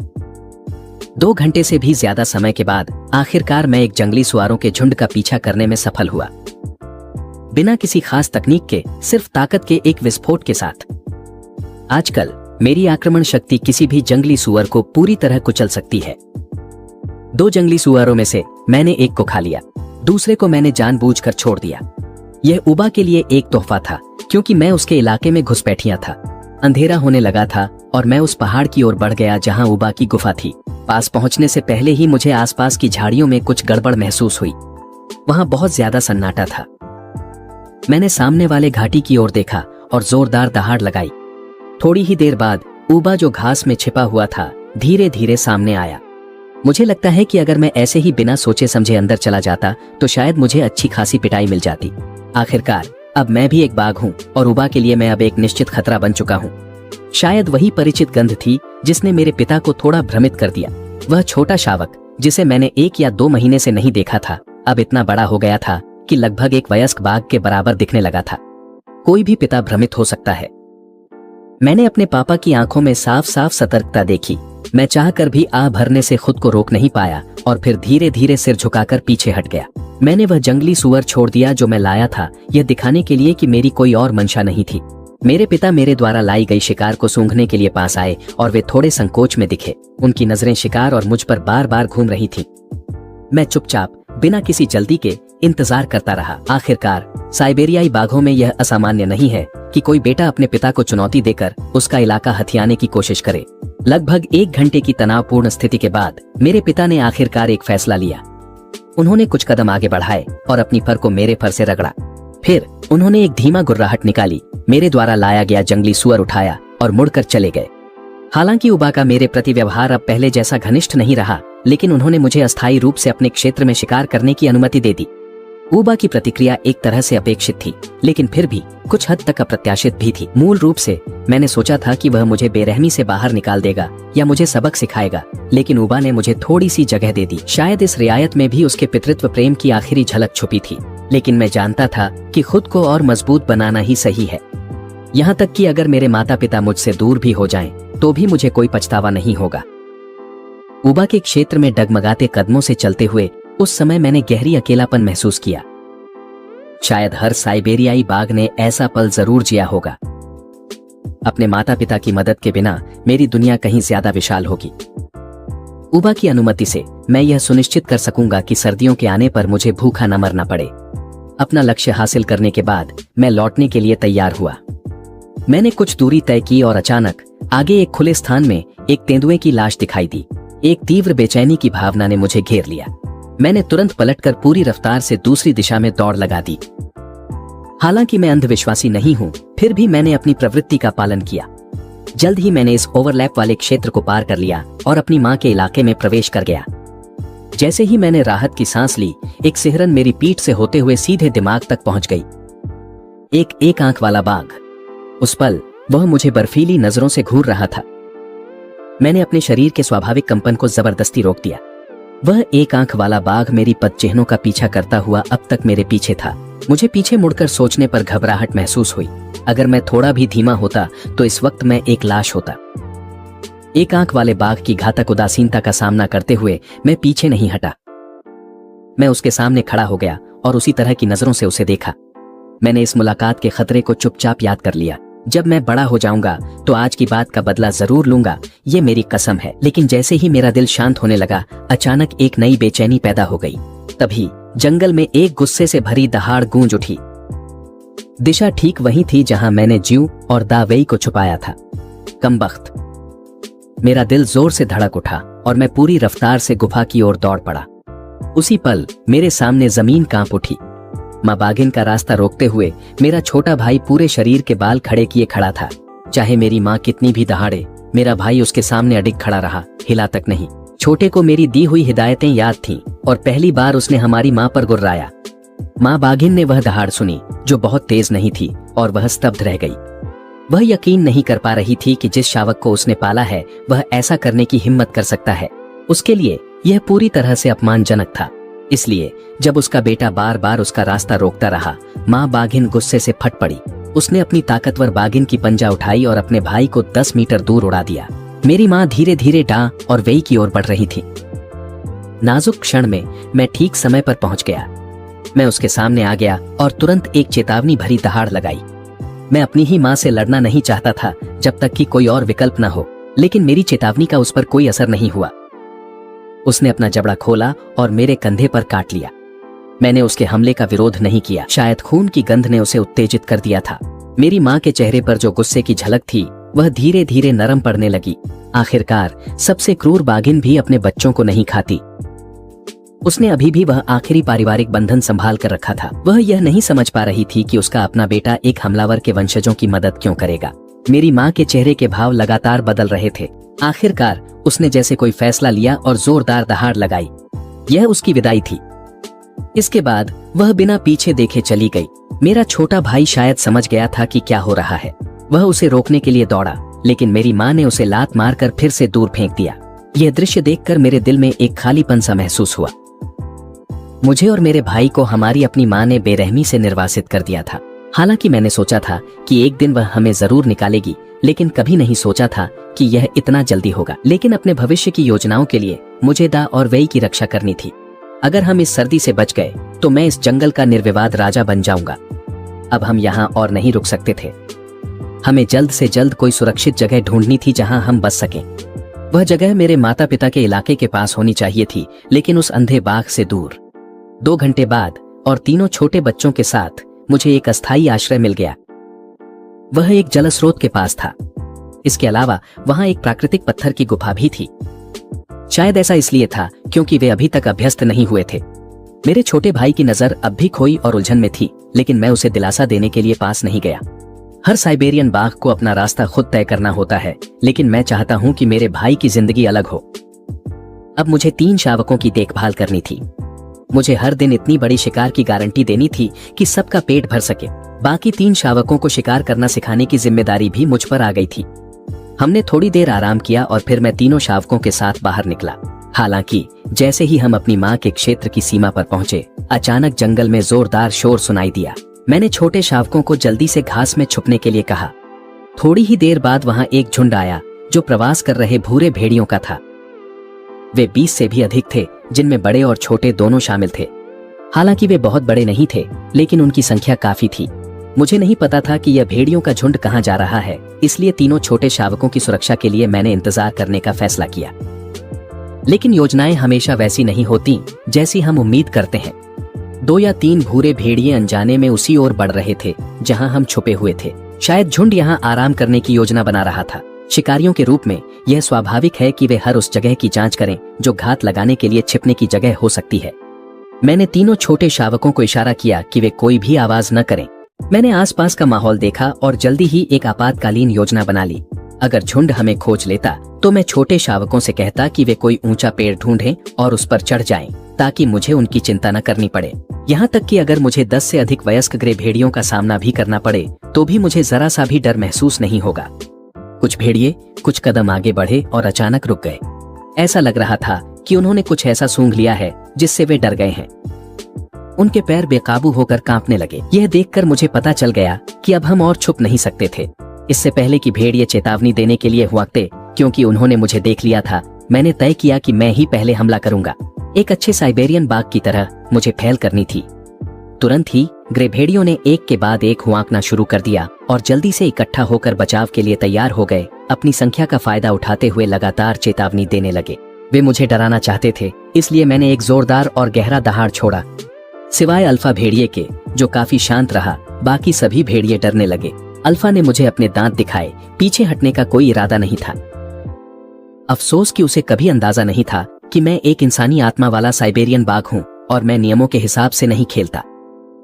2 घंटे से भी ज्यादा समय के बाद आखिरकार मैं एक जंगली सुअरों के झुंड का पीछा करने में सफल हुआ, बिना किसी खास तकनीक के, सिर्फ ताकत के एक विस्फोट के साथ। आजकल मेरी आक्रमण शक्ति किसी भी जंगली सुअर को पूरी तरह कुचल सकती है। 2 जंगली सुअरों में से मैंने एक को खा लिया, दूसरे को मैंने जानबूझकर छोड़ दिया। यह उबा के लिए एक तोहफा था, क्योंकि मैं उसके इलाके में घुसपैठिया था। अंधेरा होने लगा था और मैं उस पहाड़ की ओर बढ़ गया जहां उबा की गुफा थी। पास पहुंचने से पहले ही मुझे आसपास की झाड़ियों में कुछ गड़बड़ महसूस हुई। वहां बहुत ज्यादा सन्नाटा था। मैंने सामने वाले घाटी की ओर देखा और जोरदार दहाड़ लगाई। थोड़ी ही देर बाद उबा, जो घास में छिपा हुआ था, धीरे धीरे सामने आया। मुझे लगता है कि अगर मैं ऐसे ही बिना सोचे समझे अंदर चला जाता तो शायद मुझे अच्छी खासी पिटाई मिल जाती। आखिरकार अब मैं भी एक बाघ हूँ और उबा के लिए मैं अब एक निश्चित खतरा बन चुका हूँ। शायद वही परिचित गंध थी जिसने मेरे पिता को थोड़ा भ्रमित कर दिया। वह छोटा शावक जिसे मैंने 1 या 2 महीने से नहीं देखा था, अब इतना बड़ा हो गया था कि लगभग एक वयस्क बाघ के बराबर दिखने लगा था। कोई भी पिता भ्रमित हो सकता है। मैंने अपने पापा की आंखों में साफ साफ सतर्कता देखी। मैं चाहकर भी आह भरने से खुद को रोक नहीं पाया और फिर धीरे धीरे सिर झुकाकर पीछे हट गया। मैंने वह जंगली सुअर छोड़ दिया जो मैं लाया था, यह दिखाने के लिए कि मेरी कोई और मंशा नहीं थी। मेरे पिता मेरे द्वारा लाई गई शिकार को सूंघने के लिए पास आए और वे थोड़े संकोच में दिखे। उनकी नजरें शिकार और मुझ पर बार बार घूम रही थीं। मैं चुपचाप बिना किसी जल्दी के इंतजार करता रहा। आखिरकार साइबेरियाई बाघों में यह असामान्य नहीं है कि कोई बेटा अपने पिता को चुनौती देकर उसका इलाका हथियाने की कोशिश करे। लगभग 1 घंटे की तनावपूर्ण स्थिति के बाद मेरे पिता ने आखिरकार एक फैसला लिया। उन्होंने कुछ कदम आगे बढ़ाए और अपनी फर को मेरे फर से रगड़ा। फिर उन्होंने एक धीमा गुर्राहट निकाली, मेरे द्वारा लाया गया जंगली सुअर उठाया और मुड़कर चले गए। हालांकि उबा का मेरे प्रति व्यवहार अब पहले जैसा घनिष्ठ नहीं रहा, लेकिन उन्होंने मुझे अस्थायी रूप से अपने क्षेत्र में शिकार करने की अनुमति दे दी। उबा की प्रतिक्रिया एक तरह से अपेक्षित थी, लेकिन फिर भी कुछ हद तक अप्रत्याशित भी थी। मूल रूप से मैंने सोचा था कि वह मुझे बेरहमी से बाहर निकाल देगा या मुझे सबक सिखाएगा, लेकिन उबा ने मुझे थोड़ी सी जगह दे दी। शायद इस रियायत में भी उसके पितृत्व प्रेम की आखिरी झलक छुपी थी, लेकिन मैं जानता था कि खुद को और मजबूत बनाना ही सही है। यहाँ तक कि अगर मेरे माता पिता मुझसे दूर भी हो जाएं, तो भी मुझे कोई पछतावा नहीं होगा। उबा के क्षेत्र में डगमगाते कदमों से चलते हुए उस समय मैंने गहरी अकेलापन महसूस किया। शायद हर साइबेरियाई बाघ ने ऐसा पल जरूर जिया होगा। अपने माता पिता की मदद के बिना मेरी दुनिया कहीं ज्यादा विशाल होगी। उबा की अनुमति से मैं यह सुनिश्चित कर सकूंगा कि सर्दियों के आने पर मुझे भूखा न मरना पड़े। अपना लक्ष्य हासिल करने के बाद मैं लौटने के लिए तैयार हुआ। मैंने कुछ दूरी तय की और अचानक आगे एक खुले स्थान में एक तेंदुए की लाश दिखाई दी। एक तीव्र बेचैनी की भावना ने मुझे घेर लिया। मैंने तुरंत पलटकर पूरी रफ्तार से दूसरी दिशा में दौड़ लगा दी। हालांकि मैं अंधविश्वासी नहीं हूं, फिर भी मैंने अपनी प्रवृत्ति का पालन किया। जल्द ही मैंने इस ओवरलैप वाले क्षेत्र को पार कर लिया और अपनी मां के इलाके में प्रवेश कर गया। जैसे ही मैंने राहत की सांस ली, एक सिहरन मेरी पीठ से होते हुए सीधे दिमाग तक पहुंच गई। एक आंख वाला बाघ। उस पल वह मुझे बर्फीली नजरों से घूर रहा था। मैंने अपने शरीर के स्वाभाविक कंपन को जबरदस्ती रोक दिया। वह एक आंख वाला बाघ मेरी पदचिह्नों का पीछा करता हुआ अब तक मेरे पीछे था। मुझे पीछे मुड़कर सोचने पर घबराहट महसूस हुई। अगर मैं थोड़ा भी धीमा होता तो इस वक्त मैं एक लाश होता। एक आंख वाले बाघ की घातक उदासीनता का सामना करते हुए मैं पीछे नहीं हटा। मैं उसके सामने खड़ा हो गया और उसी तरह की नजरों से उसे देखा। मैंने इस मुलाकात के खतरे को चुपचाप याद कर लिया। जब मैं बड़ा हो जाऊंगा तो आज की बात का बदला जरूर लूंगा, ये मेरी कसम है। लेकिन जैसे ही मेरा दिल शांत होने लगा, अचानक एक नई बेचैनी पैदा हो गई। तभी जंगल में एक गुस्से से भरी दहाड़ गूंज उठी। दिशा ठीक वही थी जहां मैंने ज्यू और दावेई को छुपाया था। कमबख्त। मेरा दिल जोर से धड़क उठा और मैं पूरी रफ्तार से गुफा की ओर दौड़ पड़ा। उसी पल मेरे सामने जमीन कांप उठी। मां बाघिन का रास्ता रोकते हुए मेरा छोटा भाई पूरे शरीर के बाल खड़े किए खड़ा था। चाहे मेरी मां कितनी भी दहाड़े, मेरा भाई उसके सामने अडिग खड़ा रहा, हिला तक नहीं। छोटे को मेरी दी हुई हिदायतें याद थीं और पहली बार उसने हमारी मां पर गुर्राया। मां बाघिन ने वह दहाड़ सुनी जो बहुत तेज नहीं थी और वह स्तब्ध रह गई। वह यकीन नहीं कर पा रही थी कि जिस शावक को उसने पाला है वह ऐसा करने की हिम्मत कर सकता है। उसके लिए यह पूरी तरह से अपमानजनक था। इसलिए जब उसका बेटा बार बार उसका रास्ता रोकता रहा, मां बाघिन गुस्से से फट पड़ी। उसने अपनी ताकतवर बाघिन की पंजा उठाई और अपने भाई को 10 मीटर दूर उड़ा दिया। मेरी मां धीरे धीरे डा और वेई की ओर बढ़ रही थी। नाजुक क्षण में मैं ठीक समय पर पहुंच गया। मैं उसके सामने आ गया और तुरंत एक चेतावनी भरी दहाड़ लगाई। मैं अपनी ही मां से लड़ना नहीं चाहता था जब तक कि कोई और विकल्प न हो, लेकिन मेरी चेतावनी का उस पर कोई असर नहीं हुआ। उसने अपना जबड़ा खोला और मेरे कंधे पर काट लिया। मैंने उसके हमले का विरोध नहीं किया। शायद खून की गंध ने उसे उत्तेजित कर दिया था। मेरी मां के चेहरे पर जो गुस्से की झलक थी वह धीरे धीरे नरम पड़ने लगी। आखिरकार सबसे क्रूर बाघिन भी अपने बच्चों को नहीं खाती। उसने अभी भी वह आखिरी पारिवारिक बंधन संभाल कर रखा था। वह यह नहीं समझ पा रही थी कि उसका अपना बेटा एक हमलावर के वंशजों की मदद क्यों करेगा। मेरी मां के चेहरे के भाव लगातार बदल रहे थे। आखिरकार उसने जैसे कोई फैसला लिया और जोरदार दहाड़ लगाई। यह उसकी विदाई थी। इसके बाद वह बिना पीछे देखे चली गई। मेरा छोटा भाई शायद समझ गया था कि क्या हो रहा है। वह उसे रोकने के लिए दौड़ा, लेकिन मेरी मां ने उसे लात मारकर फिर से दूर फेंक दिया। यह दृश्य देखकर मेरे दिल में एक खालीपन सा महसूस हुआ। मुझे और मेरे भाई को हमारी अपनी माँ ने बेरहमी से निर्वासित कर दिया था। हालांकि मैंने सोचा था कि एक दिन वह हमें जरूर निकालेगी, लेकिन कभी नहीं सोचा था कि यह इतना जल्दी होगा। लेकिन अपने भविष्य की योजनाओं के लिए मुझे दा और वेई की रक्षा करनी थी। अगर हम इस सर्दी से बच गए तो मैं इस जंगल का निर्विवाद राजा बन जाऊंगा। अब हम यहाँ और नहीं रुक सकते थे। हमें जल्द से जल्द कोई सुरक्षित जगह ढूंढनी थी जहां हम बच सकें। वह जगह मेरे माता पिता के इलाके के पास होनी चाहिए थी, लेकिन उस अंधे बाग से दूर। 2 घंटे बाद और तीनों छोटे बच्चों के साथ मुझे एक अस्थायी आश्रय मिल गया। वह एक जलस्रोत के पास था। इसके अलावा वहां एक प्राकृतिक पत्थर की गुफा भी थी। शायद ऐसा इसलिए था क्योंकि वे अभी तक अभ्यस्त नहीं हुए थे। मेरे छोटे भाई की नजर अब भी खोई और उलझन में थी, लेकिन मैं उसे दिलासा देने के लिए पास नहीं गया। हर साइबेरियन बाघ को अपना रास्ता खुद तय करना होता है, लेकिन मैं चाहता हूं कि मेरे भाई की जिंदगी अलग हो। अब मुझे 3 शावकों की देखभाल करनी थी। मुझे हर दिन इतनी बड़ी शिकार की गारंटी देनी थी कि सबका पेट भर सके। बाकी 3 शावकों को शिकार करना सिखाने की जिम्मेदारी भी मुझ पर आ गई थी। हमने थोड़ी देर आराम किया और फिर मैं तीनों शावकों के साथ बाहर निकला। हालांकि जैसे ही हम अपनी माँ के क्षेत्र की सीमा पर पहुंचे, अचानक जंगल में जोरदार शोर सुनाई दिया। मैंने छोटे शावकों को जल्दी से घास में छुपने के लिए कहा। थोड़ी ही देर बाद वहां एक झुंड आया जो प्रवास कर रहे भूरे भेड़ियों का था। वे 20 से भी अधिक थे, जिनमें बड़े और छोटे दोनों शामिल थे। हालांकि वे बहुत बड़े नहीं थे, लेकिन उनकी संख्या काफी थी। मुझे नहीं पता था कि यह भेड़ियों का झुंड कहां जा रहा है, इसलिए तीनों छोटे शावकों की सुरक्षा के लिए मैंने इंतजार करने का फैसला किया। लेकिन योजनाएं हमेशा वैसी नहीं होती जैसी हम उम्मीद करते हैं। 2 या 3 भूरे भेड़िए अनजाने में उसी ओर बढ़ रहे थे जहां हम छुपे हुए थे। शायद झुंड यहां आराम करने की योजना बना रहा था। शिकारियों के रूप में यह स्वाभाविक है कि वे हर उस जगह की जांच करें जो घात लगाने के लिए छिपने की जगह हो सकती है। मैंने तीनों छोटे शावकों को इशारा किया कि वे कोई भी आवाज न करें। मैंने आसपास का माहौल देखा और जल्दी ही एक आपातकालीन योजना बना ली। अगर झुंड हमें खोज लेता तो मैं छोटे शावकों से कहता कि वे कोई ऊंचा पेड़ ढूंढें और उस पर चढ़ जाएं, ताकि मुझे उनकी चिंता न करनी पड़े। यहाँ तक कि अगर मुझे 10 से अधिक वयस्क ग्रे भेड़ियों का सामना भी करना पड़े तो भी मुझे जरा सा भी डर महसूस नहीं होगा। कुछ भेड़िए कुछ कदम आगे बढ़े और अचानक रुक गए। ऐसा लग रहा था कि उन्होंने कुछ ऐसा सूंघ लिया है जिससे वे डर गए हैं। उनके पैर बेकाबू होकर कांपने लगे। यह देखकर मुझे पता चल गया कि अब हम और छुप नहीं सकते थे। इससे पहले कि भेड़िए चेतावनी देने के लिए हुआकते, क्योंकि उन्होंने मुझे देख लिया था, मैंने तय किया कि मैं ही पहले हमला करूंगा। एक अच्छे साइबेरियन बाघ की तरह मुझे पहल करनी थी। तुरंत ही ग्रे भेड़ियों ने एक के बाद एक हुआंकना शुरू कर दिया और जल्दी से इकट्ठा होकर बचाव के लिए तैयार हो गए। अपनी संख्या का फायदा उठाते हुए लगातार चेतावनी देने लगे। वे मुझे डराना चाहते थे, इसलिए मैंने एक जोरदार और गहरा दहाड़ छोड़ा। सिवाय अल्फा भेड़िए के, जो काफी शांत रहा, बाकी सभी भेड़िए डरने लगे। अल्फा ने मुझे अपने दांत दिखाए। पीछे हटने का कोई इरादा नहीं था। अफसोस कि उसे कभी अंदाजा नहीं था कि मैं एक इंसानी आत्मा वाला साइबेरियन बाघ हूं और मैं नियमों के हिसाब से नहीं खेलता।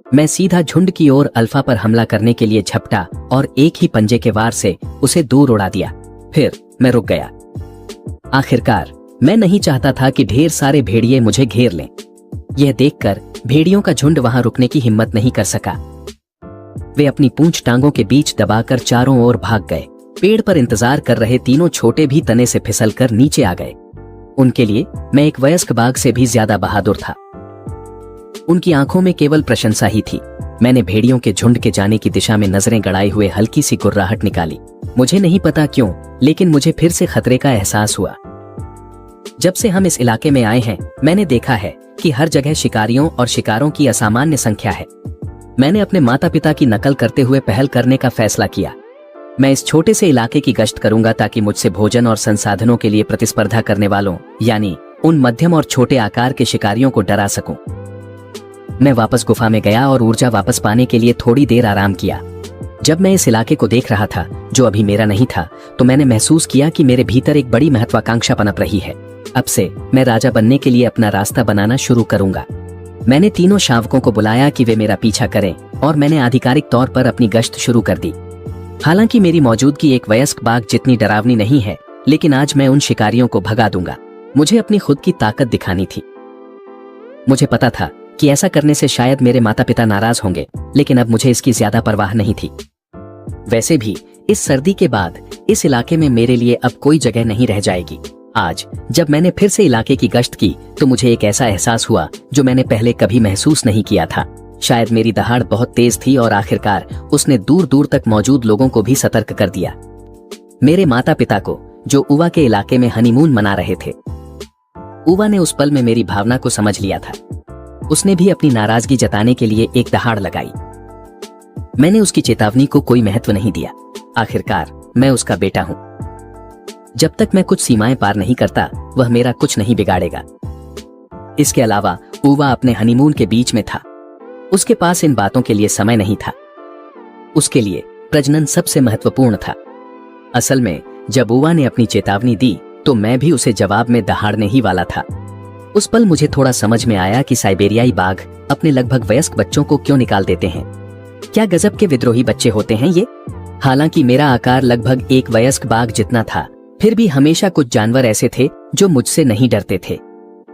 मैं सीधा झुंड की ओर अल्फा पर हमला करने के लिए झपटा और एक ही पंजे के वार से उसे दूर उड़ा दिया। फिर मैं रुक गया। आखिरकार मैं नहीं चाहता था कि ढेर सारे भेड़िए मुझे घेर लें। यह देखकर भेड़ियों का झुंड वहां रुकने की हिम्मत नहीं कर सका। वे अपनी पूंछ टांगों के बीच दबाकर चारों ओर भाग गए। पेड़ पर इंतजार कर रहे तीनों छोटे भी तने से फिसलकर नीचे आ गए। उनके लिए मैं एक वयस्क बाघ से भी ज्यादा बहादुर था। उनकी आंखों में केवल प्रशंसा ही थी। मैंने भेड़ियों के झुंड के जाने की दिशा में नजरें गड़ाए हुए हल्की सी गुर्राहट निकाली। मुझे नहीं पता क्यों, लेकिन मुझे फिर से खतरे का एहसास हुआ। जब से हम इस इलाके में आए हैं, मैंने देखा है कि हर जगह शिकारियों और शिकारों की असामान्य संख्या है। मैंने अपने माता पिता की नकल करते हुए पहल करने का फैसला किया। मैं इस छोटे से इलाके की गश्त करूंगा ताकि मुझसे भोजन और संसाधनों के लिए प्रतिस्पर्धा करने वालों, यानी उन मध्यम और छोटे आकार के शिकारियों को डरा सकूं। मैं वापस गुफा में गया और ऊर्जा वापस पाने के लिए थोड़ी देर आराम किया। जब मैं इस इलाके को देख रहा था, जो अभी मेरा नहीं था, तो मैंने महसूस किया कि मेरे भीतर एक बड़ी महत्वाकांक्षा पनप रही है। अब से मैं राजा बनने के लिए अपना रास्ता बनाना शुरू करूंगा। मैंने तीनों शावकों को बुलाया कि वे मेरा पीछा करें और मैंने आधिकारिक तौर पर अपनी गश्त शुरू कर दी। हालांकि मेरी मौजूदगी एक वयस्क बाघ जितनी डरावनी नहीं है, लेकिन आज मैं उन शिकारियों को भगा दूंगा। मुझे अपनी खुद की ताकत दिखानी थी। मुझे पता था कि ऐसा करने से शायद मेरे माता पिता नाराज होंगे, लेकिन अब मुझे इसकी ज्यादा परवाह नहीं थी। वैसे भी इस सर्दी के बाद इस इलाके में मेरे लिए अब कोई जगह नहीं रह जाएगी। आज जब मैंने फिर से इलाके की गश्त की तो मुझे एक ऐसा एहसास हुआ जो मैंने पहले कभी महसूस नहीं किया था। शायद मेरी दहाड़ बहुत तेज थी और आखिरकार उसने दूर दूर तक मौजूद लोगों को भी सतर्क कर दिया। मेरे माता पिता को, जो उवा के इलाके में हनीमून मना रहे थे। उवा ने उस पल में मेरी भावना को समझ लिया था। उसने भी अपनी नाराजगी जताने के लिए एक दहाड़ लगाई। मैंने उसकी चेतावनी को कोई महत्व नहीं दिया। आखिरकार मैं उसका बेटा हूं। जब तक मैं कुछ सीमाएं पार नहीं करता वह मेरा कुछ नहीं बिगाड़ेगा। इसके अलावा उवा अपने हनीमून के बीच में था। उसके पास इन बातों के लिए समय नहीं था। उसके लिए प्रजनन सबसे महत्वपूर्ण था। असल में जब उवा ने अपनी चेतावनी दी तो मैं भी उसे जवाब में दहाड़ने ही वाला था। उस पल मुझे थोड़ा समझ में आया कि साइबेरियाई बाघ अपने लगभग वयस्क बच्चों को क्यों निकाल देते हैं। क्या गजब के विद्रोही बच्चे होते हैं ये। हालांकि मेरा आकार लगभग एक वयस्क बाघ जितना था, फिर भी हमेशा कुछ जानवर ऐसे थे जो मुझसे नहीं डरते थे।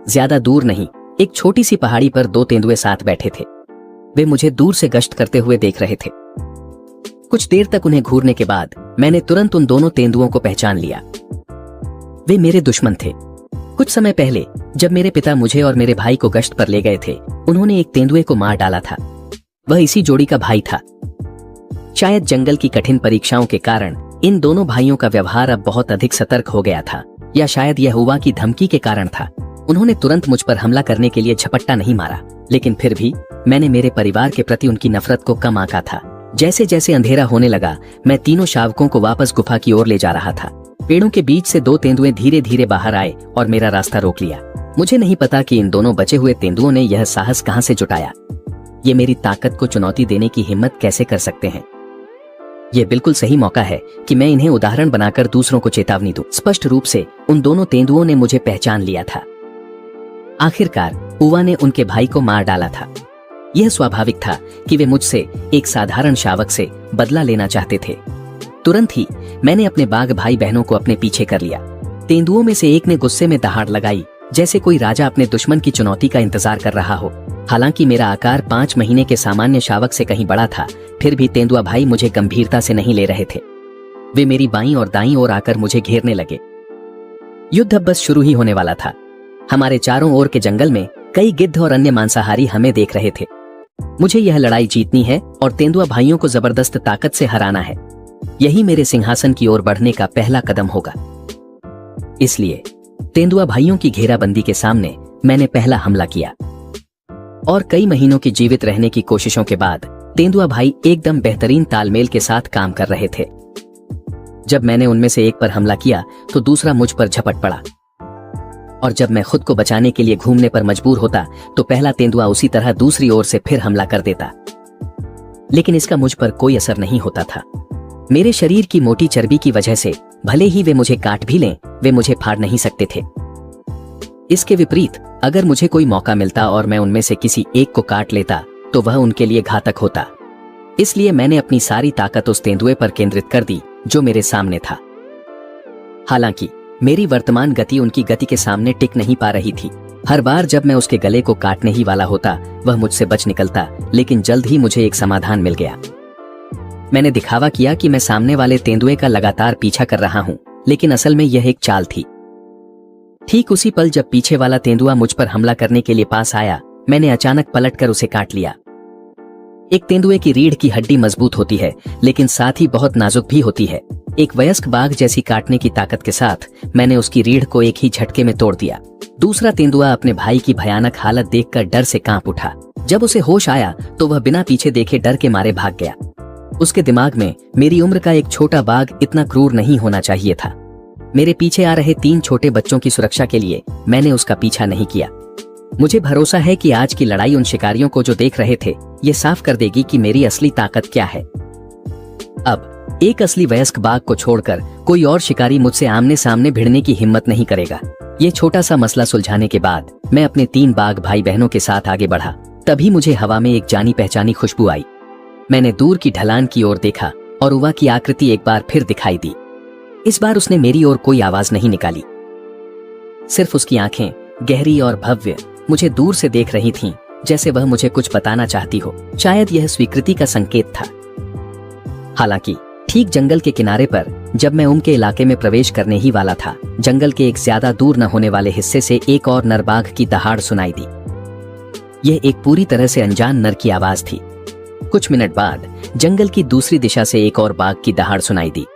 ज्यादा दूर नहीं, एक छोटी सी पहाड़ी पर दो तेंदुए साथ बैठे थे। वे मुझे दूर से गश्त करते हुए देख रहे थे। कुछ देर तक उन्हें घूरने के बाद मैंने तुरंत उन दोनों तेंदुओं को पहचान लिया। वे मेरे दुश्मन थे। कुछ समय पहले जब मेरे पिता मुझे और मेरे भाई को गश्त पर ले गए थे, उन्होंने एक तेंदुए को मार डाला था। वह इसी जोड़ी का भाई था। शायद जंगल की कठिन परीक्षाओं के कारण इन दोनों भाइयों का व्यवहार अब बहुत अधिक सतर्क हो गया था, या शायद यह उवा की धमकी के कारण था। उन्होंने तुरंत मुझ पर हमला करने के लिए झपट्टा नहीं मारा, लेकिन फिर भी मैंने मेरे परिवार के प्रति उनकी नफरत को कम आंका था। जैसे जैसे अंधेरा होने लगा, मैं तीनों शावकों को वापस गुफा की ओर ले जा रहा था। पेड़ों के बीच से दो तेंदुए धीरे धीरे बाहर आए और मेरा रास्ता रोक लिया। मुझे नहीं पता कि इन दोनों बचे हुए तेंदुओं ने यह साहस कहां से जुटाया। ये मेरी ताकत को चुनौती देने की हिम्मत कैसे कर सकते हैं। यह बिल्कुल सही मौका है कि मैं इन्हें उदाहरण बनाकर दूसरों को चेतावनी दूं। स्पष्ट रूप से उन दोनों तेंदुओं ने मुझे पहचान लिया था। आखिरकार उवा ने उनके भाई को मार डाला था। यह स्वाभाविक था कि वे मुझसे, एक साधारण शावक से, बदला लेना चाहते थे। तुरंत ही मैंने अपने बाघ भाई बहनों को अपने पीछे कर लिया। तेंदुओं में से एक ने गुस्से में दहाड़ लगाई, जैसे कोई राजा अपने दुश्मन की चुनौती का इंतजार कर रहा हो। हालांकि मेरा आकार 5 महीने के सामान्य शावक से कहीं बड़ा था, फिर भी तेंदुआ भाई मुझे गंभीरता से नहीं ले रहे थे। वे मेरी बाईं और दाईं ओर आकर मुझे घेरने लगे। युद्ध अब बस शुरू ही होने वाला था। हमारे चारों ओर के जंगल में कई गिद्ध और अन्य मांसाहारी हमें देख रहे थे। मुझे यह लड़ाई जीतनी है और तेंदुआ भाइयों को जबरदस्त ताकत से हराना है। यही मेरे सिंहासन की ओर बढ़ने का पहला कदम होगा। इसलिए तेंदुआ भाइयों की घेराबंदी के सामने मैंने पहला हमला किया। और कई महीनों की जीवित रहने की कोशिशों के बाद तेंदुआ भाई एकदम बेहतरीन तालमेल के साथ काम कर रहे थे। जब मैंने उनमें से एक पर हमला किया तो दूसरा मुझ पर झपट पड़ा, और जब मैं खुद को बचाने के लिए घूमने पर मजबूर होता तो पहला तेंदुआ उसी तरह दूसरी ओर से फिर हमला कर देता। लेकिन इसका मुझ पर कोई असर नहीं होता था। मेरे शरीर की मोटी चर्बी की वजह से भले ही वे मुझे काट भी लें, वे मुझे फाड़ नहीं सकते थे। इसके विपरीत अगर मुझे कोई मौका मिलता और मैं उनमें से किसी एक को काट लेता तो वह उनके लिए घातक होता। इसलिए मैंने अपनी सारी ताकत उस तेंदुए पर केंद्रित कर दी जो मेरे सामने था। हालांकि मेरी वर्तमान गति उनकी गति के सामने टिक नहीं पा रही थी। हर बार जब मैं उसके गले को काटने ही वाला होता वह मुझसे बच निकलता, लेकिन जल्द ही मुझे एक समाधान मिल गया। मैंने दिखावा किया कि मैं सामने वाले तेंदुए का लगातार पीछा कर रहा हूं, लेकिन असल में यह एक चाल थी। ठीक उसी पल जब पीछे वाला तेंदुआ मुझ पर हमला करने के लिए पास आया, मैंने अचानक पलटकर उसे काट लिया। एक तेंदुए की रीढ़ की हड्डी मजबूत होती है, लेकिन साथ ही बहुत नाजुक भी होती है। एक वयस्क बाघ जैसी काटने की ताकत के साथ मैंने उसकी रीढ़ को एक ही झटके में तोड़ दिया। दूसरा तेंदुआ अपने भाई की भयानक हालत देखकर डर से कांप उठा। जब उसे होश आया तो वह बिना पीछे देखे डर के मारे भाग गया। उसके दिमाग में मेरी उम्र का एक छोटा बाघ इतना क्रूर नहीं होना चाहिए था। मेरे पीछे आ रहे 3 छोटे बच्चों की सुरक्षा के लिए मैंने उसका पीछा नहीं किया। मुझे भरोसा है कि आज की लड़ाई उन शिकारियों को जो देख रहे थे ये साफ कर देगी कि मेरी असली ताकत क्या है। अब एक असली वयस्क बाघ को छोड़कर कोई और शिकारी मुझसे आमने सामने भिड़ने की हिम्मत नहीं करेगा। ये छोटा सा मसला सुलझाने के बाद मैं अपने 3 बाघ भाई बहनों के साथ आगे बढ़ा। तभी मुझे हवा में एक जानी पहचानी खुशबू आई। मैंने दूर की ढलान की ओर देखा और उवा की आकृति एक बार फिर दिखाई दी। इस बार उसने मेरी ओर कोई आवाज नहीं निकाली। सिर्फ उसकी आंखें गहरी और भव्य मुझे दूर से देख रही थीं, जैसे वह मुझे कुछ बताना चाहती हो। शायद यह स्वीकृति का संकेत था। हालांकि ठीक जंगल के किनारे पर जब मैं उनके इलाके में प्रवेश करने ही वाला था, जंगल के एक ज्यादा दूर न होने वाले हिस्से से एक और नर बाघ की दहाड़ सुनाई दी। यह एक पूरी तरह से अनजान नर की आवाज थी। कुछ मिनट बाद जंगल की दूसरी दिशा से एक और बाघ की दहाड़ सुनाई दी।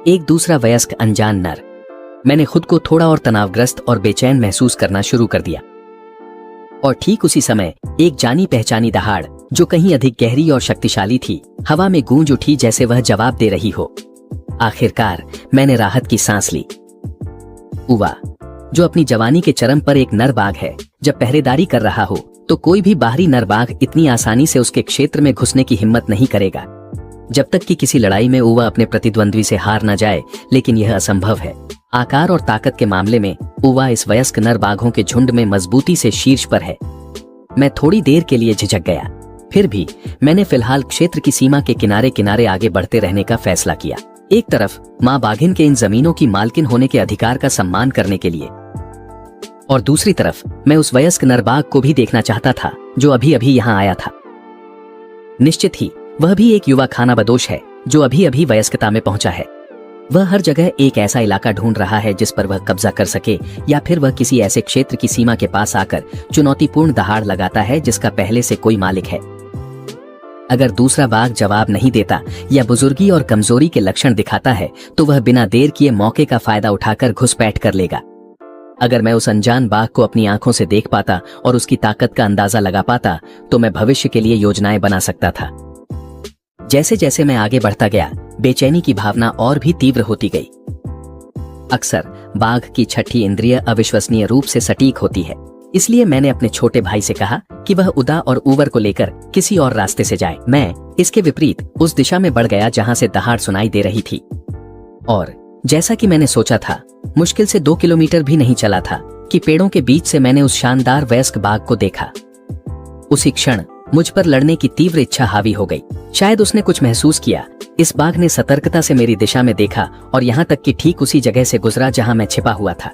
एक दूसरा वयस्क अनजान नर। मैंने खुद को थोड़ा और तनावग्रस्त और बेचैन महसूस करना शुरू कर दिया। और ठीक उसी समय एक जानी पहचानी दहाड़, जो कहीं अधिक गहरी और शक्तिशाली थी, हवा में गूंज उठी जैसे वह जवाब दे रही हो। आखिरकार मैंने राहत की सांस ली। उवा, जो अपनी जवानी के चरम पर एक नर बाघ है, जब पहरेदारी कर रहा हो तो कोई भी बाहरी नर बाघ इतनी आसानी से उसके क्षेत्र में घुसने की हिम्मत नहीं करेगा, जब तक कि किसी लड़ाई में उवा अपने प्रतिद्वंद्वी से हार न जाए। लेकिन यह असंभव है। आकार और ताकत के मामले में उवा इस वयस्क नर बाघों के झुंड में मजबूती से शीर्ष पर है। मैं थोड़ी देर के लिए झिझक गया, फिर भी मैंने फिलहाल क्षेत्र की सीमा के किनारे किनारे आगे बढ़ते रहने का फैसला किया। एक तरफ माँ बाघिन के इन जमीनों की मालकिन होने के अधिकार का सम्मान करने के लिए, और दूसरी तरफ मैं उस वयस्क नरबाग को भी देखना चाहता था जो अभी अभी यहाँ आया था। निश्चित ही वह भी एक युवा खानाबदोश है जो अभी अभी वयस्कता में पहुंचा है। वह हर जगह एक ऐसा इलाका ढूंढ रहा है जिस पर वह कब्जा कर सके, या फिर वह किसी ऐसे क्षेत्र की सीमा के पास आकर चुनौतीपूर्ण दहाड़ लगाता है जिसका पहले से कोई मालिक है। अगर दूसरा बाघ जवाब नहीं देता या बुजुर्गी और कमजोरी के लक्षण दिखाता है तो वह बिना देर किए मौके का फायदा उठाकर घुसपैठ कर लेगा। अगर मैं उस अनजान बाघ को अपनी आंखों से देख पाता और उसकी ताकत का अंदाजा लगा पाता तो मैं भविष्य के लिए योजनाएं बना सकता था। जैसे जैसे मैं आगे बढ़ता गया, बेचैनी की भावना और भी तीव्र होती गई। अक्सर बाघ की छठी इंद्रिय अविश्वसनीय रूप से सटीक होती है, इसलिए मैंने अपने छोटे भाई से कहा कि वह उदा और उवर को लेकर किसी और रास्ते से जाए। मैं इसके विपरीत उस दिशा में बढ़ गया जहां से दहाड़ सुनाई दे रही थी, और जैसा कि मैंने सोचा था, मुश्किल से 2 किलोमीटर भी नहीं चला था कि पेड़ों के बीच से मैंने उस शानदार वयस्क बाघ को देखा। उसी क्षण मुझ पर लड़ने की तीव्र इच्छा हावी हो गई। शायद उसने कुछ महसूस किया। इस बाघ ने सतर्कता से मेरी दिशा में देखा और यहाँ तक कि ठीक उसी जगह से गुजरा जहाँ मैं छिपा हुआ था।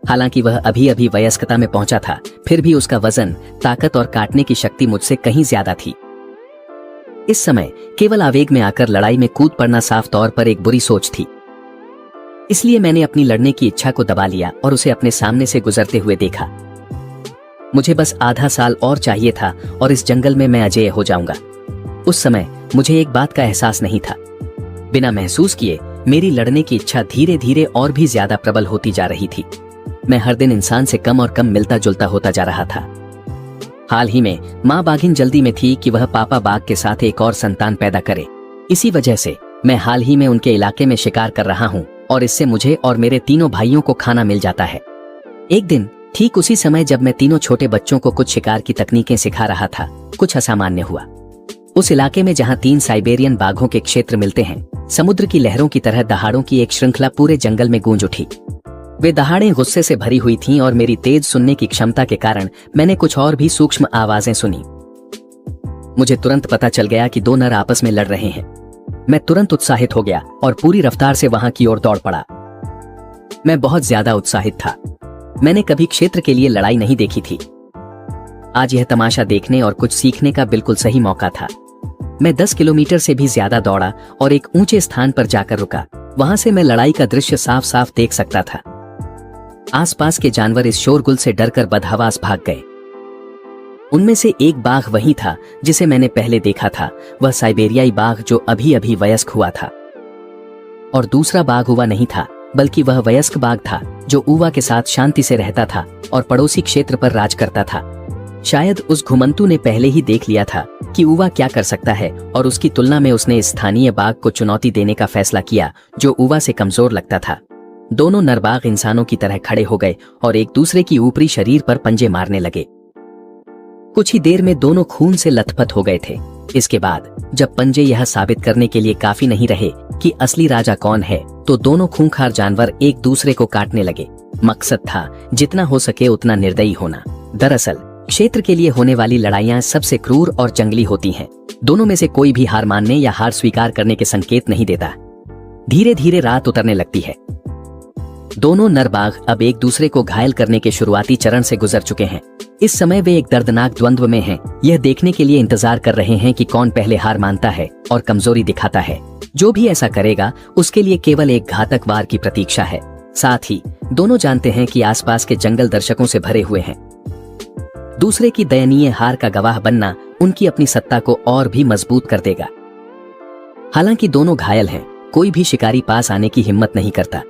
हालांकि वह अभी अभी वयस्कता में पहुंचा था, फिर भी उसका वजन, ताकत और काटने की शक्ति मुझसे कहीं ज्यादा थी। इस समय केवल आवेग में आकर लड़ाई में कूद पड़ना साफ तौर पर एक बुरी सोच थी। इसलिए मैंने अपनी लड़ने की इच्छा को दबा लिया और उसे अपने सामने से गुजरते हुए देखा। मुझे बस आधा साल और चाहिए था और इस जंगल में मैं अजेय हो जाऊंगा। उस समय मुझे एक बात का एहसास नहीं था। बिना महसूस किए मेरी लड़ने की इच्छा धीरे धीरे और भी ज्यादा प्रबल होती जा रही थी। मैं हर दिन इंसान से कम और कम मिलता जुलता होता जा रहा था। हाल ही में माँ बाघिन जल्दी में थी कि वह पापा बाघ के साथ एक और संतान पैदा करे। इसी वजह से मैं हाल ही में उनके इलाके में शिकार कर रहा हूँ और इससे मुझे और मेरे तीनों भाइयों को खाना मिल जाता है। एक दिन ठीक उसी समय जब मैं तीनों छोटे बच्चों को कुछ शिकार की तकनीकें सिखा रहा था, कुछ असामान्य हुआ। उस इलाके में जहां 3 साइबेरियन बाघों के क्षेत्र मिलते हैं, समुद्र की लहरों की तरह दहाड़ों की एक श्रृंखला पूरे जंगल में गूंज उठी। वे दहाड़ें गुस्से से भरी हुई थीं और मेरी तेज सुनने की क्षमता के कारण मैंने कुछ और भी सूक्ष्म आवाजें सुनी। मुझे तुरंत पता चल गया कि 2 नर आपस में लड़ रहे हैं। मैं तुरंत उत्साहित हो गया और पूरी रफ्तार से वहां की ओर दौड़ पड़ा। मैं बहुत ज्यादा उत्साहित था। मैंने कभी क्षेत्र के लिए लड़ाई नहीं देखी थी। आज यह तमाशा देखने और कुछ सीखने का बिल्कुल सही मौका था। मैं 10 किलोमीटर से भी ज्यादा दौड़ा और एक ऊंचे स्थान पर जाकर रुका। वहां से मैं लड़ाई का दृश्य साफ साफ देख सकता था। आसपास के जानवर इस शोरगुल से डरकर बदहवास भाग गए। उनमें से एक बाघ वही था जिसे मैंने पहले देखा था, वह साइबेरियाई बाघ जो अभी अभी वयस्क हुआ था। और दूसरा बाघ उवा नहीं था, बल्कि वह वयस्क बाघ था जो उवा के साथ शांति से रहता था और पड़ोसी क्षेत्र पर राज करता था। शायद उस घुमंतु ने पहले ही देख लिया था कि उवा क्या कर सकता है और उसकी तुलना में उसने इस स्थानीय बाघ को चुनौती देने का फैसला किया जो उवा से कमजोर लगता था। दोनों नरबाघ इंसानों की तरह खड़े हो गए और एक दूसरे की ऊपरी शरीर पर पंजे मारने लगे। कुछ ही देर में दोनों खून से लथपथ हो गए थे। इसके बाद जब पंजे यह साबित करने के लिए काफी नहीं रहे कि असली राजा कौन है, तो दोनों खूंखार जानवर एक दूसरे को काटने लगे। मकसद था जितना हो सके उतना निर्दयी होना। दरअसल क्षेत्र के लिए होने वाली लड़ाइयां सबसे क्रूर और जंगली होती हैं। दोनों में से कोई भी हार मानने या हार स्वीकार करने के संकेत नहीं देता। धीरे धीरे रात उतरने लगती है। दोनों नर बाघ अब एक दूसरे को घायल करने के शुरुआती चरण से गुजर चुके हैं। इस समय वे एक दर्दनाक द्वंद्व में हैं। यह देखने के लिए इंतजार कर रहे हैं कि कौन पहले हार मानता है और कमजोरी दिखाता है। जो भी ऐसा करेगा उसके लिए केवल एक घातक वार की प्रतीक्षा है। साथ ही दोनों जानते हैं कि आसपास के जंगल दर्शकों से भरे हुए हैं। दूसरे की दयनीय हार का गवाह बनना उनकी अपनी सत्ता को और भी मजबूत कर देगा। हालांकि दोनों घायल हैं, कोई भी शिकारी पास आने की हिम्मत नहीं करता।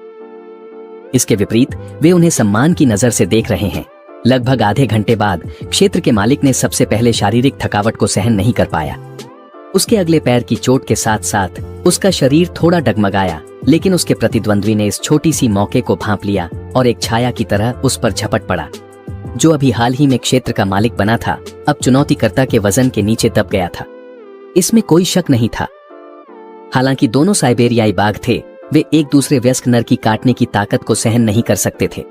इसके विपरीत वे उन्हें सम्मान की नजर से देख रहे हैं। लगभग आधे घंटे बाद क्षेत्र के मालिक ने सबसे पहले शारीरिक थकावट को सहन नहीं कर पाया। उसके अगले पैर की चोट के साथ साथ उसका शरीर थोड़ा डगमगाया, लेकिन उसके प्रतिद्वंद्वी ने इस छोटी सी मौके को भांप लिया और एक छाया की तरह उस पर झपट पड़ा। जो अभी हाल ही में क्षेत्र का मालिक बना था, अब चुनौतीकर्ता के वजन के नीचे दब गया था। इसमें कोई शक नहीं था। हालांकि दोनों साइबेरियाई बाघ थे, वे एक दूसरे वयस्क नर की काटने की ताकत को सहन नहीं कर सकते थे।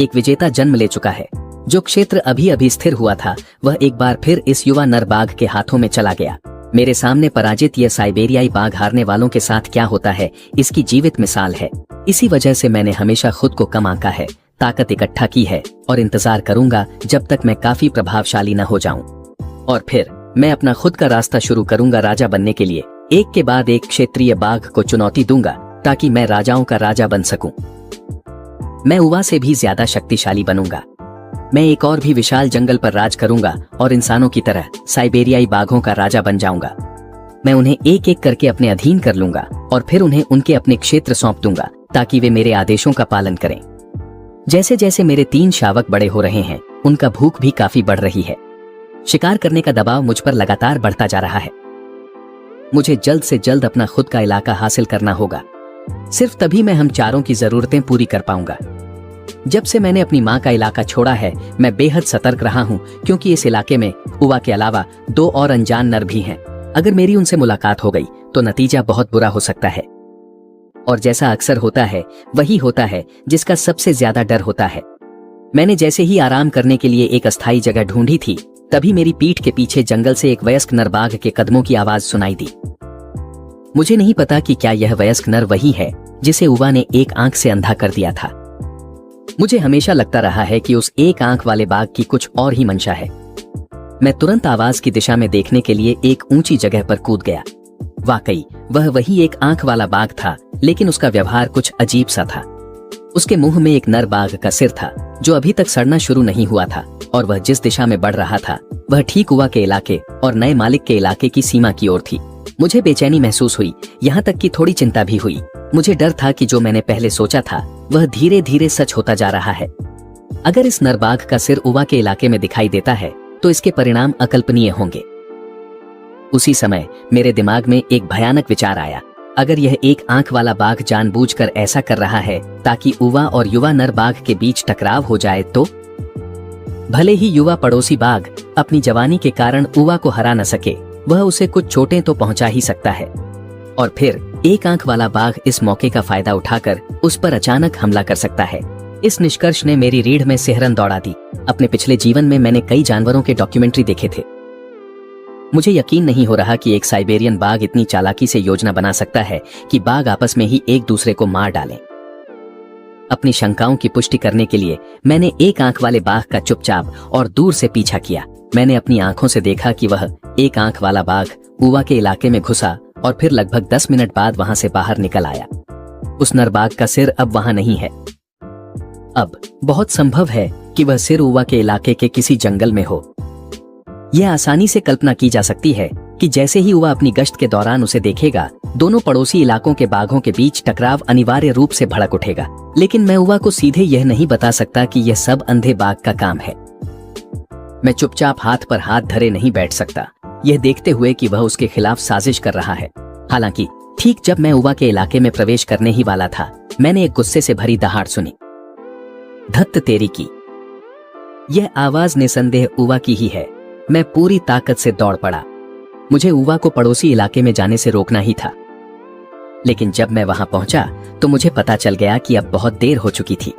एक विजेता जन्म ले चुका है। जो क्षेत्र अभी अभी स्थिर हुआ था, वह एक बार फिर इस युवा नर बाघ के हाथों में चला गया। मेरे सामने पराजित यह साइबेरियाई बाघ हारने वालों के साथ क्या होता है, इसकी जीवित मिसाल है। इसी वजह से मैंने हमेशा खुद को कम आंका है, ताकत इकट्ठा की है और इंतजार करूंगा जब तक मैं काफी प्रभावशाली न हो जाऊं। और फिर मैं अपना खुद का रास्ता शुरू करूंगा राजा बनने के लिए। एक के बाद एक क्षेत्रीय बाघ को चुनौती दूंगा ताकि मैं राजाओं का राजा बन सकूं। मैं उवा से भी ज्यादा शक्तिशाली बनूंगा। मैं एक और भी विशाल जंगल पर राज करूंगा और इंसानों की तरह साइबेरियाई बाघों का राजा बन जाऊंगा। मैं उन्हें एक एक करके अपने अधीन कर लूंगा और फिर उन्हें उनके अपने क्षेत्र सौंप दूंगा ताकि वे मेरे आदेशों का पालन करें। जैसे जैसे मेरे 3 शावक बड़े हो रहे हैं, उनका भूख भी काफी बढ़ रही है। शिकार करने का दबाव मुझ पर लगातार बढ़ता जा रहा है। मुझे जल्द से जल्द अपना खुद का इलाका हासिल करना होगा। सिर्फ तभी मैं हम चारों की जरूरतें पूरी कर पाऊंगा। जब से मैंने अपनी माँ का इलाका छोड़ा है, मैं बेहद सतर्क रहा हूँ, क्योंकि इस इलाके में उवा के अलावा 2 और अनजान नर भी हैं। अगर मेरी उनसे मुलाकात हो गई तो नतीजा बहुत बुरा हो सकता है। और जैसा अक्सर होता है, वही होता है जिसका सबसे ज्यादा डर होता है। मैंने जैसे ही आराम करने के लिए एक अस्थायी जगह ढूंढी थी, तभी मेरी पीठ के पीछे जंगल से एक वयस्क नर बाघ के कदमों की आवाज सुनाई दी। मुझे नहीं पता कि क्या यह वयस्क नर वही है जिसे उवा ने एक आंख से अंधा कर दिया था। मुझे हमेशा लगता रहा है कि उस एक आंख वाले बाघ की कुछ और ही मंशा है। मैं तुरंत आवाज की दिशा में देखने के लिए एक ऊंची जगह पर कूद गया। वाकई वह वही एक आंख वाला बाघ था, लेकिन उसका व्यवहार कुछ अजीब सा था। उसके मुंह में एक नर बाघ का सिर था जो अभी तक सड़ना शुरू नहीं हुआ था, और वह जिस दिशा में बढ़ रहा था वह ठीक उवा के इलाके और नए मालिक के इलाके की सीमा की ओर थी। मुझे बेचैनी महसूस हुई, यहाँ तक कि थोड़ी चिंता भी हुई। मुझे डर था कि जो मैंने पहले सोचा था वह धीरे धीरे सच होता जा रहा है। अगर इस नरबाघ का सिर उवा के इलाके में दिखाई देता है तो इसके परिणाम अकल्पनीय होंगे। उसी समय मेरे दिमाग में एक भयानक विचार आया। अगर यह एक आंख वाला बाघ जानबूझकर ऐसा कर रहा है ताकि उवा और युवा नर बाघ के बीच टकराव हो जाए, तो भले ही युवा पड़ोसी बाघ अपनी जवानी के कारण उवा को हरा न सके, वह उसे कुछ चोटें तो पहुंचा ही सकता है। और फिर एक आंख वाला बाघ इस मौके का फायदा उठाकर उस पर अचानक हमला कर सकता है। इस निष्कर्ष ने मेरी रीढ़ में सिहरन दौड़ा दी। अपने पिछले जीवन में मैंने कई जानवरों के डॉक्यूमेंट्री देखे थे। मुझे यकीन नहीं हो रहा कि एक साइबेरियन बाघ इतनी चालाकी से योजना बना सकता है कि बाघ आपस में ही एक दूसरे को मार डालें। अपनी शंकाओं की पुष्टि करने के लिए मैंने एक आंख वाले बाघ का चुपचाप और दूर से पीछा किया। मैंने अपनी आंखों से देखा कि वह एक आंख वाला बाघ उवा के इलाके में घुसा और फिर लगभग 10 मिनट बाद वहां से बाहर निकल आया। उस नर बाघ का सिर अब वहां नहीं है। अब बहुत संभव है कि वह सिर उवा के इलाके के किसी जंगल में हो। यह आसानी से कल्पना की जा सकती है कि जैसे ही उवा अपनी गश्त के दौरान उसे देखेगा, दोनों पड़ोसी इलाकों के बाघों के बीच टकराव अनिवार्य रूप से भड़क उठेगा। लेकिन मैं उवा को सीधे यह नहीं बता सकता कि यह सब अंधे बाघ का काम है। मैं चुपचाप हाथ पर हाथ धरे नहीं बैठ सकता, यह देखते हुए कि वह उसके खिलाफ साजिश कर रहा है। हालांकि ठीक जब मैं उवा के इलाके में प्रवेश करने ही वाला था, मैंने एक गुस्से से भरी दहाड़ सुनी। धत्त तेरी की! यह आवाज निसंदेह उवा की ही है। मैं पूरी ताकत से दौड़ पड़ा। मुझे उवा को पड़ोसी इलाके में जाने से रोकना ही था। लेकिन जब मैं वहां पहुंचा तो मुझे पता चल गया कि अब बहुत देर हो चुकी थी।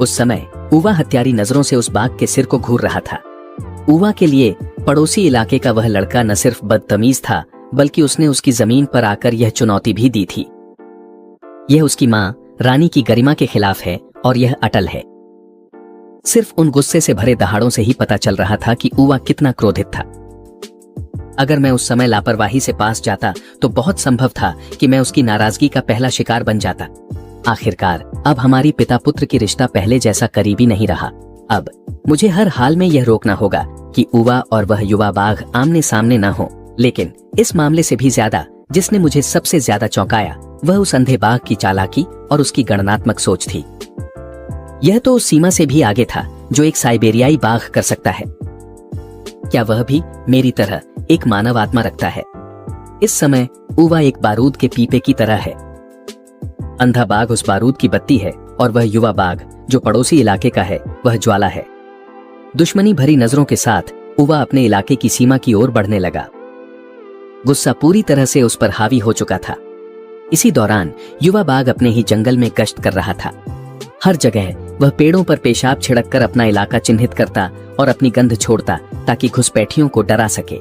उस समय उवा हत्यारी नजरों से उस बाघ के सिर को घूर रहा था। उवा के लिए पड़ोसी इलाके का वह लड़का न सिर्फ बदतमीज था, बल्कि उसने उसकी जमीन पर आकर यह चुनौती भी दी थी। यह उसकी माँ रानी की गरिमा के खिलाफ है और यह अटल है। सिर्फ उन गुस्से से भरे दहाड़ों से ही पता चल रहा था कि ऊवा कितना क्रोधित था। अगर मैं उस समय लापरवाही से पास जाता तो बहुत संभव था कि मैं उसकी नाराजगी का पहला शिकार बन जाता। आखिरकार अब हमारी पिता पुत्र की रिश्ता पहले जैसा करीबी नहीं रहा। अब मुझे हर हाल में यह रोकना होगा कि ऊवा और वह युवा बाघ आमने सामने ना हो। लेकिन इस मामले से भी ज्यादा जिसने मुझे सबसे ज्यादा चौंकाया वह उस अंधे बाघ की चालाकी और उसकी गणनात्मक सोच थी। यह तो उस सीमा से भी आगे था जो एक साइबेरियाई बाघ कर सकता है। क्या वह भी मेरी तरह एक मानव आत्मा रखता है? इस समय ऊवा एक बारूद के पीपे की तरह है। अंधा बाघ उस बारूद की बत्ती है और वह युवा बाघ जो पड़ोसी इलाके का है वह ज्वाला है। दुश्मनी भरी नजरों के साथ ऊवा अपने इलाके की सीमा की ओर बढ़ने लगा। गुस्सा पूरी तरह से उस पर हावी हो चुका था। इसी दौरान युवा बाघ अपने ही जंगल में गश्त कर रहा था। हर जगह वह पेड़ों पर पेशाब छिड़क कर अपना इलाका चिन्हित करता और अपनी गंध छोड़ता ताकि घुसपैठियों को डरा सके।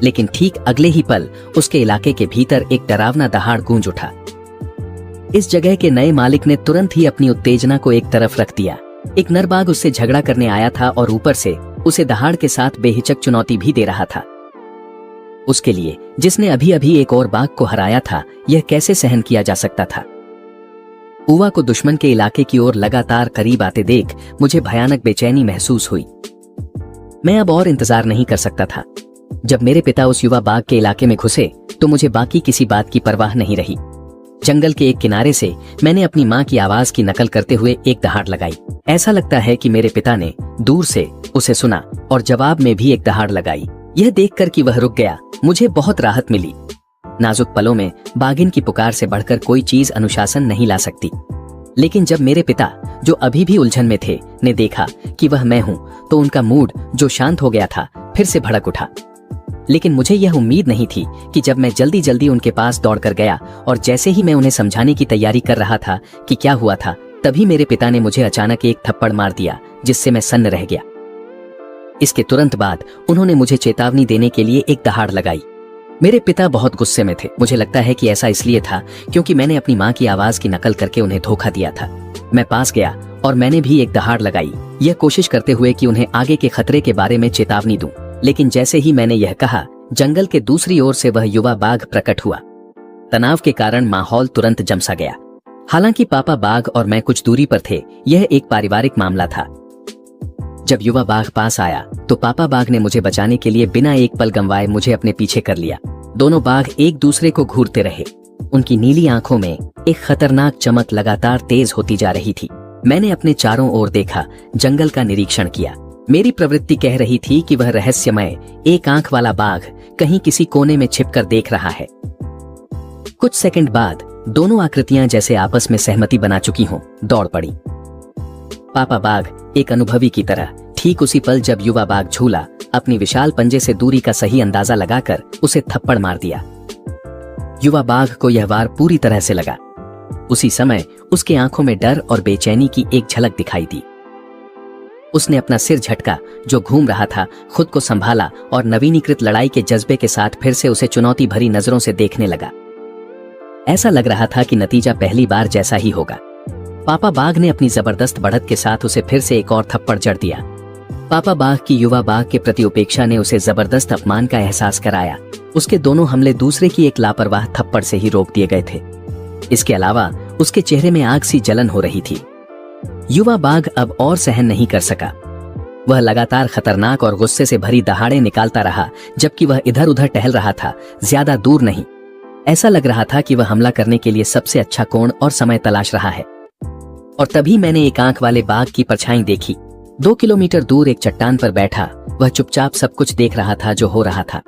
लेकिन ठीक अगले ही पल उसके इलाके के भीतर एक डरावना दहाड़ गूंज उठा। इस जगह के नए मालिक ने तुरंत ही अपनी उत्तेजना को एक तरफ रख दिया। एक नर बाघ उससे झगड़ा करने आया था और ऊपर से उसे दहाड़ के साथ बेहिचक चुनौती भी दे रहा था। उसके लिए जिसने अभी अभी एक और बाघ को हराया था यह कैसे सहन किया जा सकता था? ऊवा को दुश्मन के इलाके की ओर लगातार करीब आते देख मुझे भयानक बेचैनी महसूस हुई। मैं अब और इंतजार नहीं कर सकता था। जब मेरे पिता उस युवा बाघ के इलाके में घुसे तो मुझे बाकी किसी बात की परवाह नहीं रही। जंगल के एक किनारे से मैंने अपनी माँ की आवाज की नकल करते हुए एक दहाड़ लगाई। ऐसा लगता है कि मेरे पिता ने दूर से उसे सुना और जवाब में भी एक दहाड़ लगाई। यह देखकर कि वह रुक गया मुझे बहुत राहत मिली। नाजुक पलों में बाघिन की पुकार से बढ़कर कोई चीज अनुशासन नहीं ला सकती। लेकिन जब मेरे पिता जो अभी भी उलझन में थे ने देखा कि वह मैं हूं तो उनका मूड जो शांत हो गया था फिर से भड़क उठा। लेकिन मुझे यह उम्मीद नहीं थी कि जब मैं जल्दी जल्दी उनके पास दौड़कर गया और जैसे ही मैं उन्हें समझाने की तैयारी कर रहा था कि क्या हुआ था तभी मेरे पिता ने मुझे अचानक एक थप्पड़ मार दिया जिससे मैं सन्न रह गया। इसके तुरंत बाद उन्होंने मुझे चेतावनी देने के लिए एक दहाड़ लगाई। मेरे पिता बहुत गुस्से में थे। मुझे लगता है कि ऐसा इसलिए था क्योंकि मैंने अपनी माँ की आवाज की नकल करके उन्हें धोखा दिया था। मैं पास गया और मैंने भी एक दहाड़ लगाई, यह कोशिश करते हुए कि उन्हें आगे के खतरे के बारे में चेतावनी दूं। लेकिन जैसे ही मैंने यह कहा जंगल के दूसरी ओर से वह युवा बाघ प्रकट हुआ। तनाव के कारण माहौल तुरंत जमसा गया। हालांकि पापा बाघ और मैं कुछ दूरी पर थे, यह एक पारिवारिक मामला था। जब युवा बाघ पास आया तो पापा बाघ ने मुझे बचाने के लिए बिना एक पल गंवाए मुझे अपने पीछे कर लिया। दोनों बाघ एक दूसरे को घूरते रहे। उनकी नीली आंखों में एक खतरनाक चमक लगातार तेज होती जा रही थी। मैंने अपने चारों ओर देखा, जंगल का निरीक्षण किया। मेरी प्रवृत्ति कह रही थी कि वह रहस्यमय एक आंख वाला बाघ कहीं किसी कोने में छिपकर देख रहा है। कुछ सेकंड बाद दोनों आकृतियां जैसे आपस में सहमति बना चुकी हों, दौड़ पड़ी। पापा बाघ एक अनुभवी की तरह ठीक उसी पल जब युवा बाघ झूला अपनी विशाल पंजे से दूरी का सही अंदाजा लगाकर उसे थप्पड़ मार दिया। युवा बाघ को यह वार पूरी तरह से लगा। उसी समय उसकी आंखों में डर और बेचैनी की एक झलक दिखाई दी। उसने अपना सिर झटका जो घूम रहा था, खुद को संभाला और नवीनीकृत लड़ाई के जज्बे के साथ फिर से उसे चुनौती भरी नजरों से देखने लगा। ऐसा लग रहा था कि नतीजा पहली बार जैसा ही होगा। पापा बाघ ने अपनी जबरदस्त बढ़त के साथ उसे फिर से एक और थप्पड़ जड़ दिया। पापा बाघ की युवा बाघ के प्रति उपेक्षा ने उसे जबरदस्त अपमान का एहसास कराया। उसके दोनों हमले दूसरे की एक लापरवाह थप्पड़ से ही रोक दिए गए थे। इसके अलावा उसके चेहरे में आग सी जलन हो रही थी। युवा बाघ अब और सहन नहीं कर सका। वह लगातार खतरनाक और गुस्से से भरी दहाड़े निकालता रहा, जबकि वह इधर उधर टहल रहा था, ज्यादा दूर नहीं। ऐसा लग रहा था कि वह हमला करने के लिए सबसे अच्छा कोण और समय तलाश रहा है। और तभी मैंने एक आंख वाले बाघ की परछाई देखी। 2 किलोमीटर दूर एक चट्टान पर बैठा वह चुपचाप सब कुछ देख रहा था जो हो रहा था।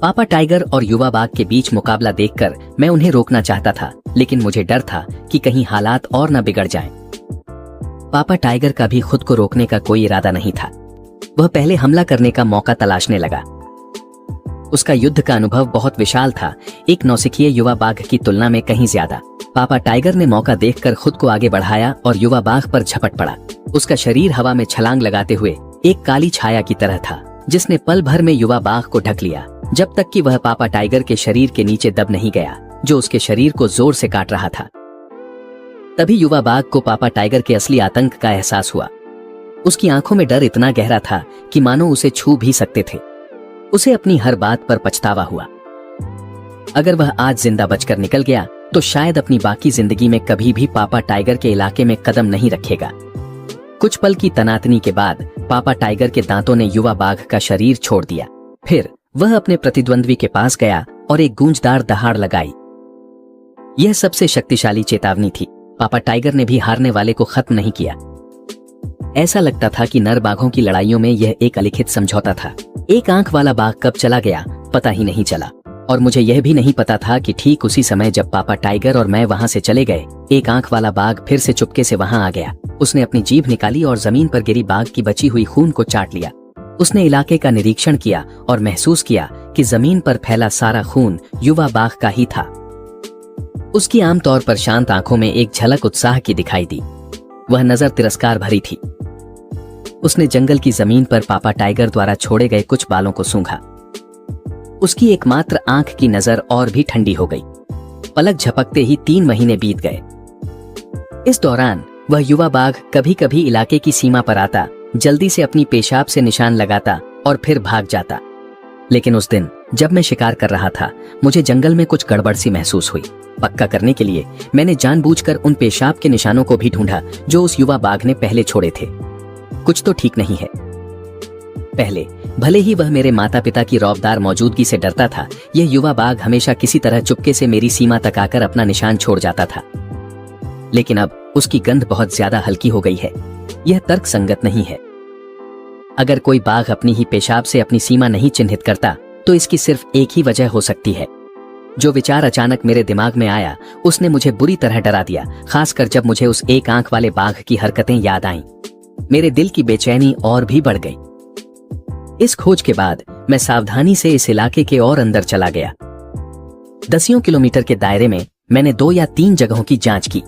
पापा टाइगर और युवा बाघ के बीच मुकाबला देखकर मैं उन्हें रोकना चाहता था, लेकिन मुझे डर था कि कहीं हालात और न बिगड़ जाएं। पापा टाइगर का भी खुद को रोकने का कोई इरादा नहीं था। वह पहले हमला करने का मौका तलाशने लगा। उसका युद्ध का अनुभव बहुत विशाल था, एक नौसिखिए युवा बाघ की तुलना में कहीं ज्यादा। पापा टाइगर ने मौका देखकर खुद को आगे बढ़ाया और युवा बाघ पर झपट पड़ा। उसका शरीर हवा में छलांग लगाते हुए एक काली छाया की तरह था, जिसने पल भर में युवा बाघ को ढक लिया, जब तक कि वह पापा टाइगर के शरीर के नीचे दब नहीं गया, जो उसके शरीर को जोर से काट रहा था। तभी युवा बाघ को पापा टाइगर के असली आतंक का एहसास हुआ। उसकी आंखों में डर इतना गहरा था कि मानो उसे छू भी सकते थे। उसे अपनी हर बात पर पछतावा हुआ। अगर वह आज जिंदा बचकर निकल गया तो शायद अपनी बाकी जिंदगी में कभी भी पापा टाइगर के इलाके में कदम नहीं रखेगा। कुछ पल की तनातनी के बाद पापा टाइगर के दांतों ने युवा बाघ का शरीर छोड़ दिया। फिर वह अपने प्रतिद्वंद्वी के पास गया और एक गूंजदार दहाड़ लगाई। यह सबसे शक्तिशाली चेतावनी थी। पापा टाइगर ने भी हारने वाले को खत्म नहीं किया। ऐसा लगता था कि नर बाघों की लड़ाइयों में यह एक अलिखित समझौता था। एक आंख वाला बाघ कब चला गया पता ही नहीं चला, और मुझे यह भी नहीं पता था कि ठीक उसी समय जब पापा टाइगर और मैं वहां से चले गए, एक आंख वाला बाघ फिर से चुपके से वहां आ गया। उसने अपनी जीभ निकाली और जमीन पर गिरी बाघ की बची हुई खून को चाट लिया। उसने इलाके का निरीक्षण किया और महसूस किया कि जमीन पर फैला सारा खून युवा बाघ का ही था। उसकी आमतौर पर शांत आंखों में एक झलक उत्साह की दिखाई दी। वह नजर तिरस्कार भरी थी। उसने जंगल की जमीन पर पापा टाइगर द्वारा छोड़े गए कुछ बालों को सूंघा। उसकी एकमात्र आंख की नजर और भी ठंडी हो गई। पलक झपकते ही 3 महीने बीत गए। इस दौरान वह युवा बाघ कभी कभी इलाके की सीमा पर आता, जल्दी से अपनी पेशाब से निशान लगाता और फिर भाग जाता। लेकिन उस दिन जब मैं शिकार कर रहा था, मुझे जंगल में कुछ गड़बड़ सी महसूस हुई। पक्का करने के लिए मैंने जानबूझकर उन पेशाब के निशानों को भी ढूंढा जो उस युवा बाघ ने पहले छोड़े थे। कुछ तो ठीक नहीं है। पहले भले ही वह मेरे माता पिता की रौबदार मौजूदगी से डरता था, यह युवा बाघ हमेशा किसी तरह चुपके से मेरी सीमा तक आकर अपना निशान छोड़ जाता था। लेकिन अब उसकी गंध बहुत ज्यादा हल्की हो गई है। यह तर्क संगत नहीं है। अगर कोई बाघ अपनी ही पेशाब से अपनी सीमा नहीं चिन्हित करता तो इसकी सिर्फ एक ही वजह हो सकती है। जो विचार अचानक मेरे दिमाग में आया उसने मुझे बुरी तरह डरा दिया, खासकर जब मुझे उस एक आंख वाले बाघ की हरकतें याद आईं। मेरे दिल की बेचैनी और भी बढ़ गई। इस खोज के बाद मैं सावधानी से इस इलाके के और अंदर चला गया। दसियों किलोमीटर के दायरे में मैंने 2 या 3 जगहों की जांच की।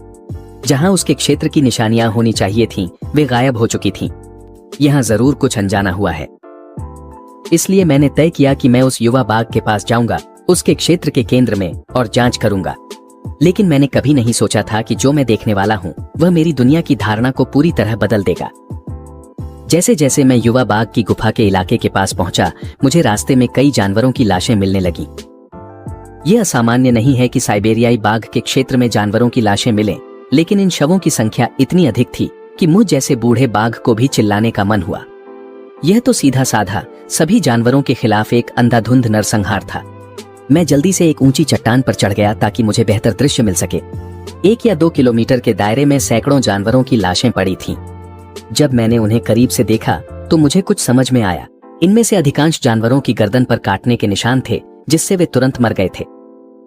जहां उसके क्षेत्र की निशानियां होनी चाहिए थीं, वे गायब हो चुकी थीं। यहां जरूर कुछ अनजाना हुआ है। इसलिए मैंने तय किया कि मैं उस युवा बाघ के पास जाऊंगा, उसके क्षेत्र के केंद्र में, और जांच करूंगा। लेकिन मैंने कभी नहीं सोचा था कि जो मैं देखने वाला हूं वह मेरी दुनिया की धारणा को पूरी तरह बदल देगा। जैसे जैसे मैं युवा बाघ की गुफा के इलाके के पास पहुंचा, मुझे रास्ते में कई जानवरों की लाशें मिलने लगीं। यह असामान्य नहीं है कि साइबेरियाई बाघ के क्षेत्र में जानवरों की लाशें मिलें, लेकिन इन शवों की संख्या इतनी अधिक थी कि मुझ जैसे बूढ़े बाघ को भी चिल्लाने का मन हुआ। यह तो सीधा साधा सभी जानवरों के खिलाफ एक अंधाधुंध नरसंहार था। मैं जल्दी से एक ऊंची चट्टान पर चढ़ गया ताकि मुझे बेहतर दृश्य मिल सके। 1 या 2 किलोमीटर के दायरे में सैकड़ों जानवरों की लाशें पड़ी थीं। जब मैंने उन्हें करीब से देखा तो मुझे कुछ समझ में आया। इनमें से अधिकांश जानवरों की गर्दन पर काटने के निशान थे, जिससे वे तुरंत मर गए थे।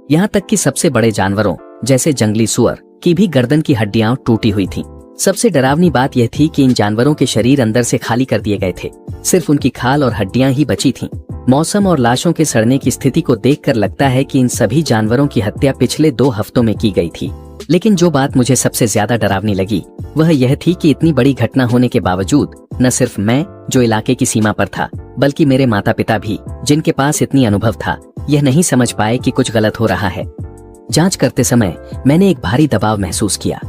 यहाँ तक कि सबसे बड़े जानवरों जैसे जंगली सुअर की भी गर्दन की हड्डियां टूटी हुई थीं। सबसे डरावनी बात यह थी कि इन जानवरों के शरीर अंदर से खाली कर दिए गए थे। सिर्फ उनकी खाल और हड्डियां ही बची थीं। मौसम और लाशों के सड़ने की स्थिति को देखकर लगता है कि इन सभी जानवरों की हत्या पिछले 2 हफ्तों में की गई थी। लेकिन जो बात मुझे सबसे ज्यादा डरावनी लगी वह यह थी कि इतनी बड़ी घटना होने के बावजूद न सिर्फ मैं, जो इलाके की सीमा पर था, बल्कि मेरे माता पिता भी, जिनके पास इतनी अनुभव था, यह नहीं समझ पाए कि कुछ गलत हो रहा है। जांच करते समय मैंने एक भारी दबाव महसूस किया।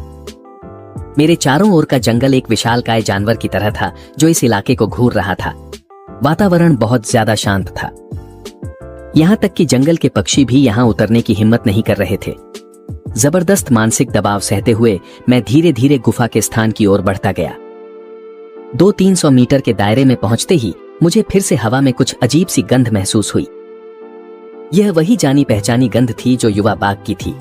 मेरे चारों ओर का जंगल एक विशालकाय जानवर की तरह था जो इस इलाके को घूर रहा था। वातावरण बहुत ज्यादा शांत था। यहाँ तक कि जंगल के पक्षी भी यहाँ उतरने की हिम्मत नहीं कर रहे थे। जबरदस्त मानसिक दबाव सहते हुए मैं धीरे धीरे गुफा के स्थान की ओर बढ़ता गया। 200-300 मीटर के दायरे में पहुंचते ही मुझे फिर से हवा में कुछ अजीब सी गंध महसूस हुई। यह वही जानी पहचानी गंध थी जो युवा बाघ की थी।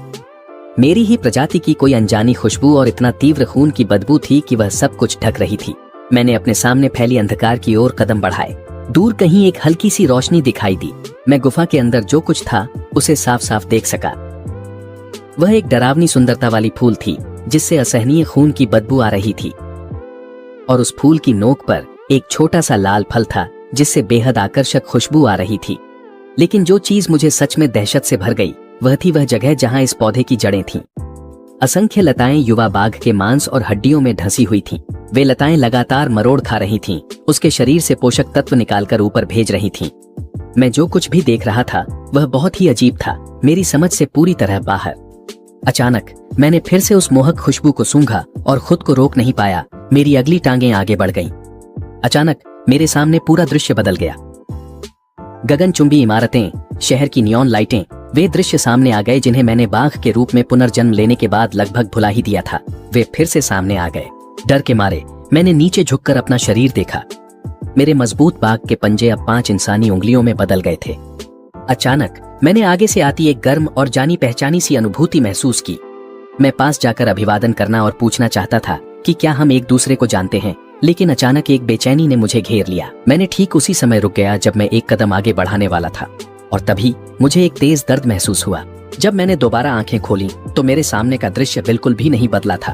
मेरी ही प्रजाति की कोई अनजानी खुशबू और इतना तीव्र खून की बदबू थी कि वह सब कुछ ढक रही थी। मैंने अपने सामने फैली अंधकार की ओर कदम बढ़ाए। दूर कहीं एक हल्की सी रोशनी दिखाई दी। मैं गुफा के अंदर जो कुछ था उसे साफ साफ देख सका। वह एक डरावनी सुंदरता वाली फूल थी जिससे असहनीय खून की बदबू आ रही थी, और उस फूल की नोक पर एक छोटा सा लाल फल था जिससे बेहद आकर्षक खुशबू आ रही थी। लेकिन जो चीज मुझे सच में दहशत से भर गई वह थी वह जगह जहां इस पौधे की जड़ें थीं। असंख्य लताएं युवा बाघ के मांस और हड्डियों में ढसी हुई थीं। वे लताएं लगातार मरोड़ खा रही थीं, उसके शरीर से पोषक तत्व निकालकर ऊपर भेज रही थीं। मैं जो कुछ भी देख रहा था वह बहुत ही अजीब था, मेरी समझ से पूरी तरह बाहर। अचानक मैंने फिर से उस मोहक खुशबू को सूंघा और खुद को रोक नहीं पाया। मेरी अगली टांगें आगे बढ़ गईं। अचानक मेरे सामने पूरा दृश्य बदल गया। गगनचुंबी इमारतें, शहर की नियॉन लाइटें, वे दृश्य सामने आ गए जिन्हें मैंने बाघ के रूप में पुनर्जन्म लेने के बाद लगभग भुला ही दिया था। वे फिर से सामने आ गए। डर के मारे मैंने नीचे झुककर अपना शरीर देखा। मेरे मजबूत बाघ के पंजे अब 5 इंसानी उंगलियों में बदल गए थे। अचानक मैंने आगे से आती एक गर्म और जानी पहचानी सी अनुभूति महसूस की। मैं पास जाकर अभिवादन करना और पूछना चाहता था कि क्या हम एक दूसरे को जानते हैं, लेकिन अचानक एक बेचैनी ने मुझे घेर लिया। मैंने ठीक उसी समय रुक गया जब मैं एक कदम आगे बढ़ाने वाला था, और तभी मुझे एक तेज दर्द महसूस हुआ। जब मैंने दोबारा आंखें खोली तो मेरे सामने का दृश्य बिल्कुल भी नहीं बदला था।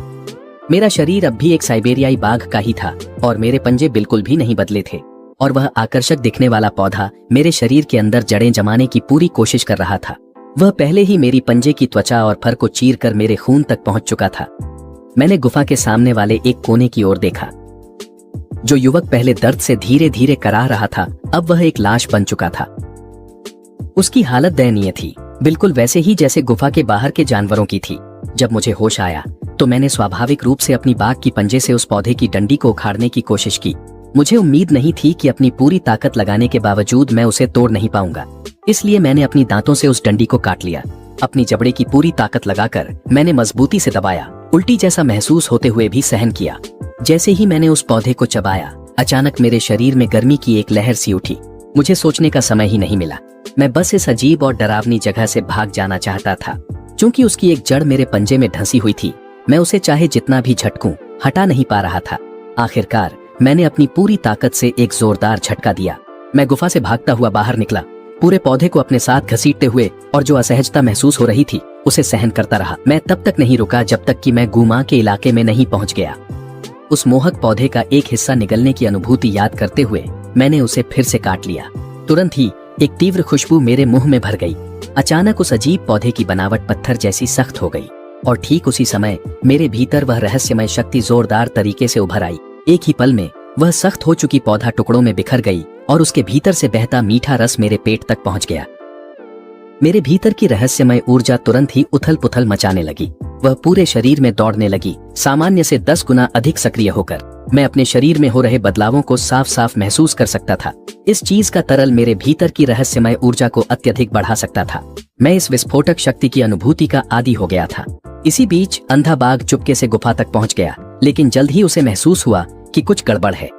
मेरा शरीर अब भी एक साइबेरियाई बाघ का ही था और मेरे पंजे बिल्कुल भी नहीं बदले थे, और वह आकर्षक दिखने वाला पौधा मेरे शरीर के अंदर जड़ें जमाने की पूरी कोशिश कर रहा था। वह पहले ही मेरी पंजे की त्वचा और फर को चीरकर मेरे खून तक पहुंच चुका था। मैंने गुफा के सामने वाले एक कोने की ओर देखा। जो युवक पहले दर्द से धीरे धीरे कराह रहा था, अब वह एक लाश बन चुका था। उसकी हालत दयनीय थी, बिल्कुल वैसे ही जैसे गुफा के बाहर के जानवरों की थी। जब मुझे होश आया तो मैंने स्वाभाविक रूप से अपनी बाघ की पंजे से उस पौधे की डंडी को उखाड़ने की कोशिश की। मुझे उम्मीद नहीं थी कि अपनी पूरी ताकत लगाने के बावजूद मैं उसे तोड़ नहीं पाऊंगा, इसलिए मैंने अपनी दांतों से उस डंडी को काट लिया। अपनी जबड़े की पूरी ताकत लगाकर मैंने मजबूती से दबाया, उल्टी जैसा महसूस होते हुए भी सहन किया। जैसे ही मैंने उस पौधे को चबाया, अचानक मेरे शरीर में गर्मी की एक लहर सी उठी। मुझे सोचने का समय ही नहीं मिला। मैं बस इस अजीब और डरावनी जगह से भाग जाना चाहता था। क्योंकि उसकी एक जड़ मेरे पंजे में ढंसी हुई थी, मैं उसे चाहे जितना भी झटकूं, हटा नहीं पा रहा था। आखिरकार मैंने अपनी पूरी ताकत से एक जोरदार झटका दिया। मैं गुफा से भागता हुआ बाहर निकला, पूरे पौधे को अपने साथ घसीटते हुए, और जो असहजता महसूस हो रही थी उसे सहन करता रहा। मैं तब तक नहीं रुका जब तक कि मैं गुमा के इलाके में नहीं पहुंच गया। उस मोहक पौधे का एक हिस्सा निगलने की अनुभूति याद करते हुए मैंने उसे फिर से काट लिया। तुरंत ही एक तीव्र खुशबू मेरे मुंह में भर गई। अचानक उस अजीब पौधे की बनावट पत्थर जैसी सख्त हो गई, और ठीक उसी समय मेरे भीतर वह रहस्यमय शक्ति जोरदार तरीके से उभर आई। एक ही पल में वह सख्त हो चुकी पौधा टुकड़ों में बिखर गई और उसके भीतर से बहता मीठा रस मेरे पेट तक पहुंच गया। मेरे भीतर की रहस्यमय ऊर्जा तुरंत ही उथल पुथल मचाने लगी। वह पूरे शरीर में दौड़ने लगी, सामान्य से 10 गुना अधिक सक्रिय होकर। मैं अपने शरीर में हो रहे बदलावों को साफ साफ महसूस कर सकता था। इस चीज का तरल मेरे भीतर की रहस्यमय ऊर्जा को अत्यधिक बढ़ा सकता था। मैं इस विस्फोटक शक्ति की अनुभूति का आदी हो गया था। इसी बीच अंधा बाघ चुपके से गुफा तक पहुंच गया, लेकिन जल्द ही उसे महसूस हुआ कि कुछ गड़बड़ है।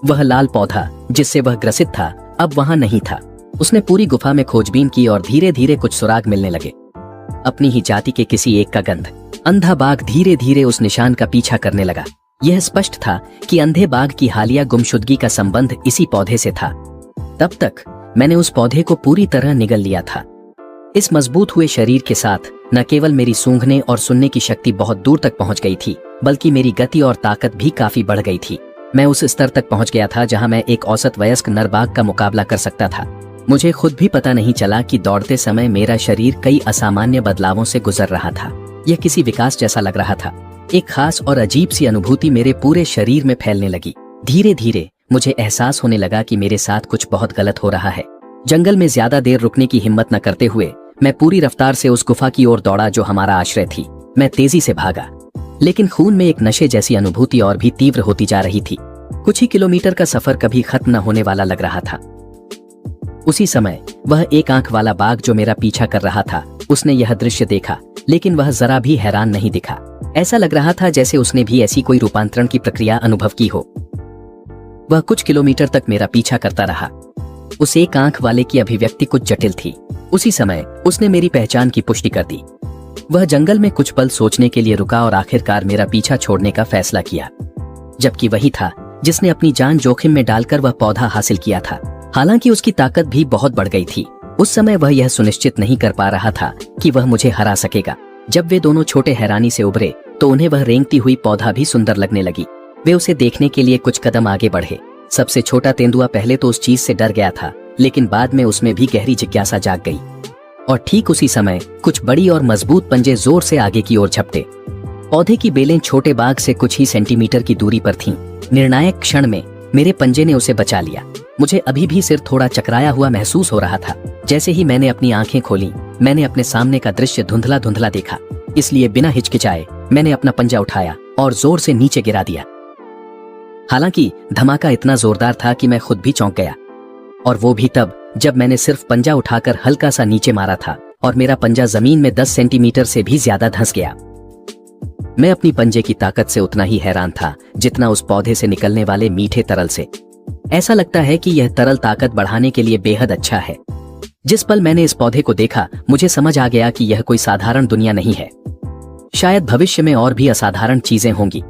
वह लाल पौधा जिससे वह ग्रसित था अब वहां नहीं था। उसने पूरी गुफा में खोजबीन की और धीरे धीरे कुछ सुराग मिलने लगे। अपनी ही जाति के किसी एक का गंध। अंधा बाघ धीरे धीरे उस निशान का पीछा करने लगा। यह स्पष्ट था कि अंधे बाघ की हालिया गुमशुदगी का संबंध इसी पौधे से था। तब तक मैंने उस पौधे को पूरी तरह निगल लिया था। इस मजबूत हुए शरीर के साथ न केवल मेरी सूंघने और सुनने की शक्ति बहुत दूर तक पहुंच गई थी, बल्कि मेरी गति और ताकत भी काफी बढ़ गई थी। मैं उस स्तर तक पहुंच गया था जहां मैं एक औसत वयस्क नर बाघ का मुकाबला कर सकता था। मुझे खुद भी पता नहीं चला कि दौड़ते समय मेरा शरीर कई असामान्य बदलावों से गुजर रहा था। यह किसी विकास जैसा लग रहा था। एक खास और अजीब सी अनुभूति मेरे पूरे शरीर में फैलने लगी। धीरे धीरे मुझे एहसास होने लगा कि मेरे साथ कुछ बहुत गलत हो रहा है। जंगल में ज्यादा देर रुकने की हिम्मत न करते हुए मैं पूरी रफ्तार से उस गुफा की ओर दौड़ा जो हमारा आश्रय थी। मैं तेजी से भागा, लेकिन खून में एक नशे जैसी अनुभूति और भी तीव्र होती जा रही थी। कुछ ही किलोमीटर का सफर कभी खत्म न होने वाला लग रहा था। उसी समय वह एक आंख वाला बाघ जो मेरा पीछा कर रहा था, उसने यह दृश्य देखा, लेकिन वह जरा भी हैरान नहीं दिखा। ऐसा लग रहा था जैसे उसने भी ऐसी कोई रूपांतरण की प्रक्रिया अनुभव की हो। वह कुछ किलोमीटर तक मेरा पीछा करता रहा। उस एक आंख वाले की अभिव्यक्ति कुछ जटिल थी। उसी समय उसने मेरी पहचान की पुष्टि कर दी। वह जंगल में कुछ पल सोचने के लिए रुका और आखिरकार मेरा पीछा छोड़ने का फैसला किया, जबकि वही था जिसने अपनी जान जोखिम में डालकर वह पौधा हासिल किया था। हालांकि उसकी ताकत भी बहुत बढ़ गई थी। उस समय वह यह सुनिश्चित नहीं कर पा रहा था कि वह मुझे हरा सकेगा। जब वे दोनों छोटे हैरानी से उभरे तो उन्हें वह रेंगती हुई पौधा भी सुंदर लगने लगी। वे उसे देखने के लिए कुछ कदम आगे बढ़े। सबसे छोटा तेंदुआ पहले तो उस चीज से डर गया था, लेकिन बाद में उसमें भी गहरी जिज्ञासा जाग गई। और ठीक उसी समय कुछ बड़ी और मजबूत पंजे जोर से आगे की ओर झपटे। पौधे की बेलें छोटे बाघ से कुछ ही सेंटीमीटर की दूरी पर थीं। निर्णायक क्षण में मेरे पंजे ने उसे बचा लिया। मुझे अभी भी सिर थोड़ा चकराया हुआ महसूस हो रहा था। जैसे ही मैंने अपनी आंखें खोली, मैंने अपने सामने का दृश्य धुंधला धुंधला देखा। इसलिए बिना हिचकिचाए मैंने अपना पंजा उठाया और जोर से नीचे गिरा दिया। हालांकि धमाका इतना जोरदार था कि मैं खुद भी चौंक गया, और वो भी तब जब मैंने सिर्फ पंजा उठाकर हल्का सा नीचे मारा था और मेरा पंजा जमीन में 10 सेंटीमीटर से भी ज्यादा धंस गया। मैं अपनी पंजे की ताकत से उतना ही हैरान था जितना उस पौधे से निकलने वाले मीठे तरल से। ऐसा लगता है कि यह तरल ताकत बढ़ाने के लिए बेहद अच्छा है। जिस पल मैंने इस पौधे को देखा, मुझे समझ आ गया कि यह कोई साधारण दुनिया नहीं है। शायद भविष्य में और भी असाधारण चीजें होंगी।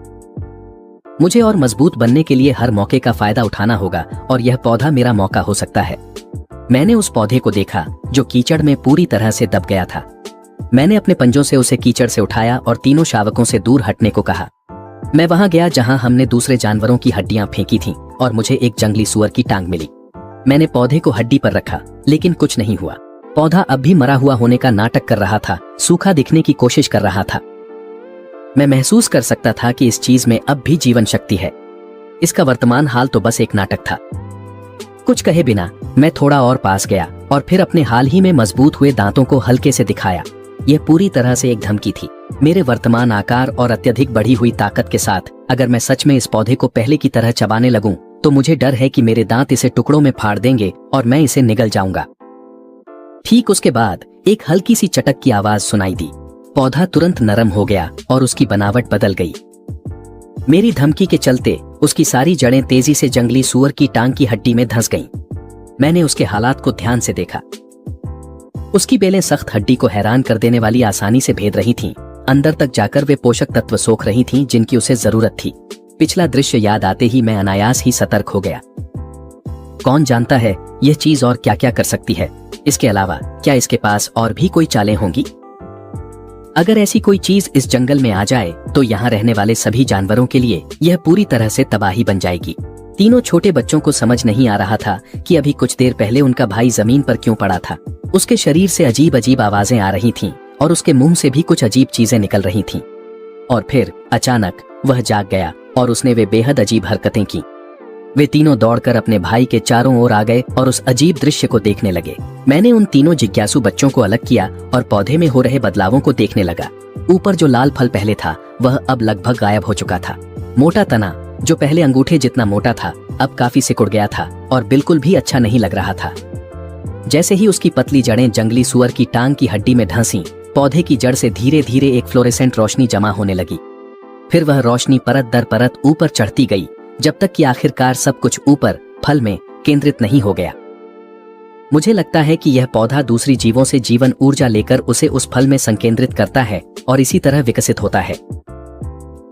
मुझे और मजबूत बनने के लिए हर मौके का फायदा उठाना होगा, और यह पौधा मेरा मौका हो सकता है। मैंने उस पौधे को देखा जो कीचड़ में पूरी तरह से दब गया था। मैंने अपने पंजों से उसे कीचड़ से उठाया और तीनों शावकों से दूर हटने को कहा। मैं वहां गया जहां हमने दूसरे जानवरों की हड्डियां फेंकी थीं, और मुझे एक जंगली सुअर की टांग मिली। मैंने पौधे को हड्डी पर रखा, लेकिन कुछ नहीं हुआ। पौधा अब भी मरा हुआ होने का नाटक कर रहा था, सूखा दिखने की कोशिश कर रहा था। मैं महसूस कर सकता था कि इस चीज में अब भी जीवन शक्ति है। इसका वर्तमान हाल तो बस एक नाटक था। कुछ कहे बिना मैं थोड़ा और पास गया और फिर अपने हाल ही में मजबूत हुए दांतों को हल्के से दिखाया। यह पूरी तरह से एक धमकी थी। मेरे वर्तमान आकार और अत्यधिक बढ़ी हुई ताकत के साथ अगर मैं सच में इस पौधे को पहले की तरह चबाने लगूं, तो मुझे डर है कि मेरे दांत इसे टुकड़ों में फाड़ देंगे और मैं इसे निगल जाऊंगा। ठीक उसके बाद एक हल्की सी चटक की आवाज सुनाई दी। पौधा तुरंत नरम हो गया और उसकी बनावट बदल गई। मेरी धमकी के चलते उसकी सारी जड़ें तेजी से जंगली सुअर की टांग की हड्डी में धंस गईं। मैंने उसके हालात को ध्यान से देखा। उसकी बेलें सख्त हड्डी को हैरान कर देने वाली आसानी से भेद रही थीं। अंदर तक जाकर वे पोषक तत्व सोख रही थीं जिनकी उसे जरूरत थी। पिछला दृश्य याद आते ही मैं अनायास ही सतर्क हो गया। कौन जानता है यह चीज और क्या क्या कर सकती है। इसके अलावा क्या इसके पास और भी कोई चालें होंगी? अगर ऐसी कोई चीज इस जंगल में आ जाए तो यहाँ रहने वाले सभी जानवरों के लिए यह पूरी तरह से तबाही बन जाएगी। तीनों छोटे बच्चों को समझ नहीं आ रहा था कि अभी कुछ देर पहले उनका भाई जमीन पर क्यों पड़ा था। उसके शरीर से अजीब अजीब आवाजें आ रही थीं और उसके मुंह से भी कुछ अजीब चीजें निकल रही थीं। और फिर अचानक वह जाग गया और उसने वे बेहद अजीब हरकतें की। वे तीनों दौड़कर अपने भाई के चारों ओर आ गए और उस अजीब दृश्य को देखने लगे। मैंने उन तीनों जिज्ञासु बच्चों को अलग किया और पौधे में हो रहे बदलावों को देखने लगा। ऊपर जो लाल फल पहले था वह अब लगभग गायब हो चुका था। मोटा तना जो पहले अंगूठे जितना मोटा था अब काफी सिकुड़ गया था और बिल्कुल भी अच्छा नहीं लग रहा था। जैसे ही उसकी पतली जड़ें जंगली सुअर की टांग की हड्डी में धंसी, पौधे की जड़ से धीरे धीरे एक फ्लोरेसेंट रोशनी जमा होने लगी। फिर वह रोशनी परत दर परत ऊपर चढ़ती गई जब तक कि आखिरकार सब कुछ ऊपर फल में केंद्रित नहीं हो गया। मुझे लगता है कि यह पौधा दूसरी जीवों से जीवन ऊर्जा लेकर उसे उस फल में संकेंद्रित करता है और इसी तरह विकसित होता है।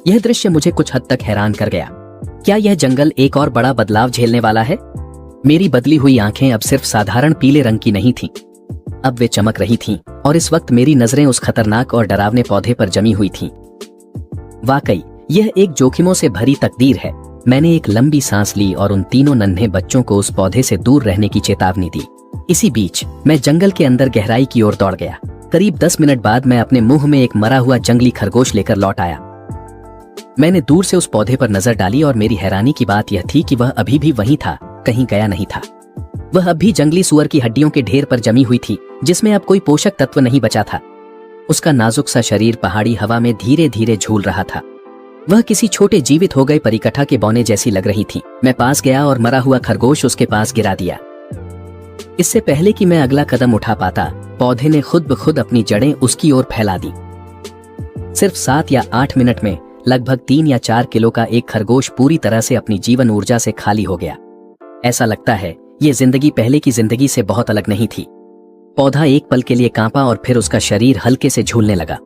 यह दृश्य मुझे कुछ हद तक हैरान कर गया। क्या यह जंगल एक और बड़ा बदलाव झेलने वाला है? मेरी बदली हुई आंखें अब सिर्फ साधारण पीले रंग की नहीं थीं। अब वे चमक रही थीं और इस वक्त मेरी नजरें उस खतरनाक और डरावने पौधे पर जमी हुई थीं। वाकई यह एक जोखिमों से भरी तकदीर है। मैंने एक लंबी सांस ली और उन तीनों नन्हे बच्चों को उस पौधे से दूर रहने की चेतावनी दी। इसी बीच मैं जंगल के अंदर गहराई की ओर दौड़ गया। करीब 10 मिनट बाद मैं अपने मुंह में एक मरा हुआ जंगली खरगोश लेकर लौट आया। मैंने दूर से उस पौधे पर नजर डाली और मेरी हैरानी की बात यह थी कि वह अभी भी वहीं था, कहीं गया नहीं था। वह अब भी जंगली सुअर की हड्डियों के ढेर पर जमी हुई थी जिसमें अब कोई पोषक तत्व नहीं बचा था। उसका नाजुक सा शरीर पहाड़ी हवा में धीरे धीरे झूल रहा था। वह किसी छोटे जीवित हो गए परिकठा के बौने जैसी लग रही थी। मैं पास गया और मरा हुआ खरगोश उसके पास गिरा दिया। इससे पहले कि मैं अगला कदम उठा पाता, पौधे ने खुद ब खुद अपनी जड़ें उसकी ओर फैला दी। सिर्फ 7 या 8 मिनट में लगभग 3 या 4 किलो का एक खरगोश पूरी तरह से अपनी जीवन ऊर्जा से खाली हो गया। ऐसा लगता है ये जिंदगी पहले की जिंदगी से बहुत अलग नहीं थी। पौधा एक पल के लिए कांपा और फिर उसका शरीर हल्के से झूलने लगा।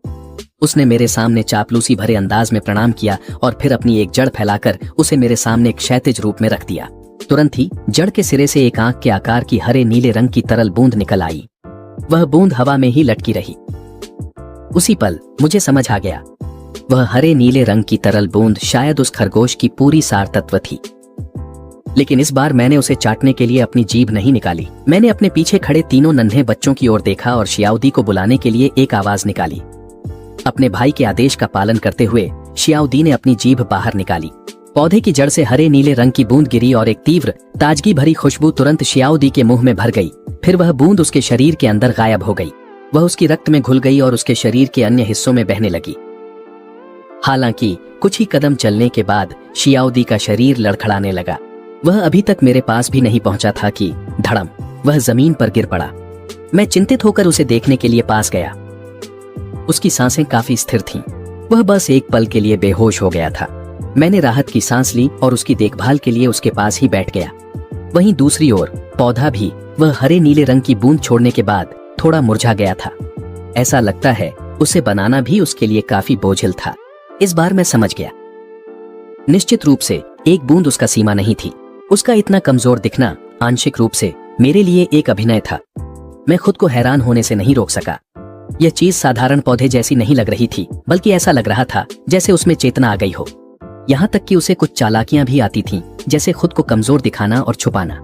उसने मेरे सामने चापलूसी भरे अंदाज में प्रणाम किया और फिर अपनी एक जड़ फैलाकर उसे मेरे सामने एक क्षैतिज रूप में रख दिया। तुरंत ही जड़ के सिरे से एक आंख के आकार की हरे नीले रंग की तरल बूंद निकल आई। वह बूंद हवा में ही लटकी रही। उसी पल मुझे समझ आ गया, वह हरे नीले रंग की तरल बूंद शायद उस खरगोश की पूरी सार तत्व थी। लेकिन इस बार मैंने उसे चाटने के लिए अपनी जीभ नहीं निकाली। मैंने अपने पीछे खड़े तीनों नन्हे बच्चों की ओर देखा और शियाओदी को बुलाने के लिए एक आवाज निकाली। अपने भाई के आदेश का पालन करते हुए शियाओदी ने अपनी जीभ बाहर निकाली। पौधे की जड़ से हरे नीले रंग की बूंद गिरी और एक तीव्र ताजगी भरी खुशबू तुरंत शियाओदी के मुंह में भर गई। फिर वह बूंद उसके शरीर के अंदर गायब हो गई। वह उसकी रक्त में घुल गई और उसके शरीर के अन्य हिस्सों में बहने लगी। हालांकि कुछ ही कदम चलने के बाद शियाओदी का शरीर लड़खड़ाने लगा। वह अभी तक मेरे पास भी नहीं पहुंचा था कि धड़म वह जमीन पर गिर पड़ा। मैं चिंतित होकर उसे देखने के लिए पास गया। उसकी सांसें काफी स्थिर थीं। वह बस एक पल के लिए बेहोश हो गया था। मैंने राहत की सांस ली और उसकी देखभाल के लिए उसके पास ही बैठ गया। वहीं दूसरी ओर पौधा भी वह हरे नीले रंग की बूंद छोड़ने के बाद थोड़ा मुरझा गया था। ऐसा लगता है उसे बनाना भी उसके लिए काफी बोझिल था। इस बार मैं समझ गया। निश्चित रूप से एक बूंद उसका सीमा नहीं थी। उसका इतना कमजोर दिखना आंशिक रूप से मेरे लिए एक अभिनय था। मैं खुद को हैरान होने से नहीं रोक सका। यह चीज साधारण पौधे जैसी नहीं लग रही थी, बल्कि ऐसा लग रहा था जैसे उसमें चेतना आ गई हो। यहाँ तक कि उसे कुछ चालाकियां भी आती थीं, जैसे खुद को कमजोर दिखाना और छुपाना।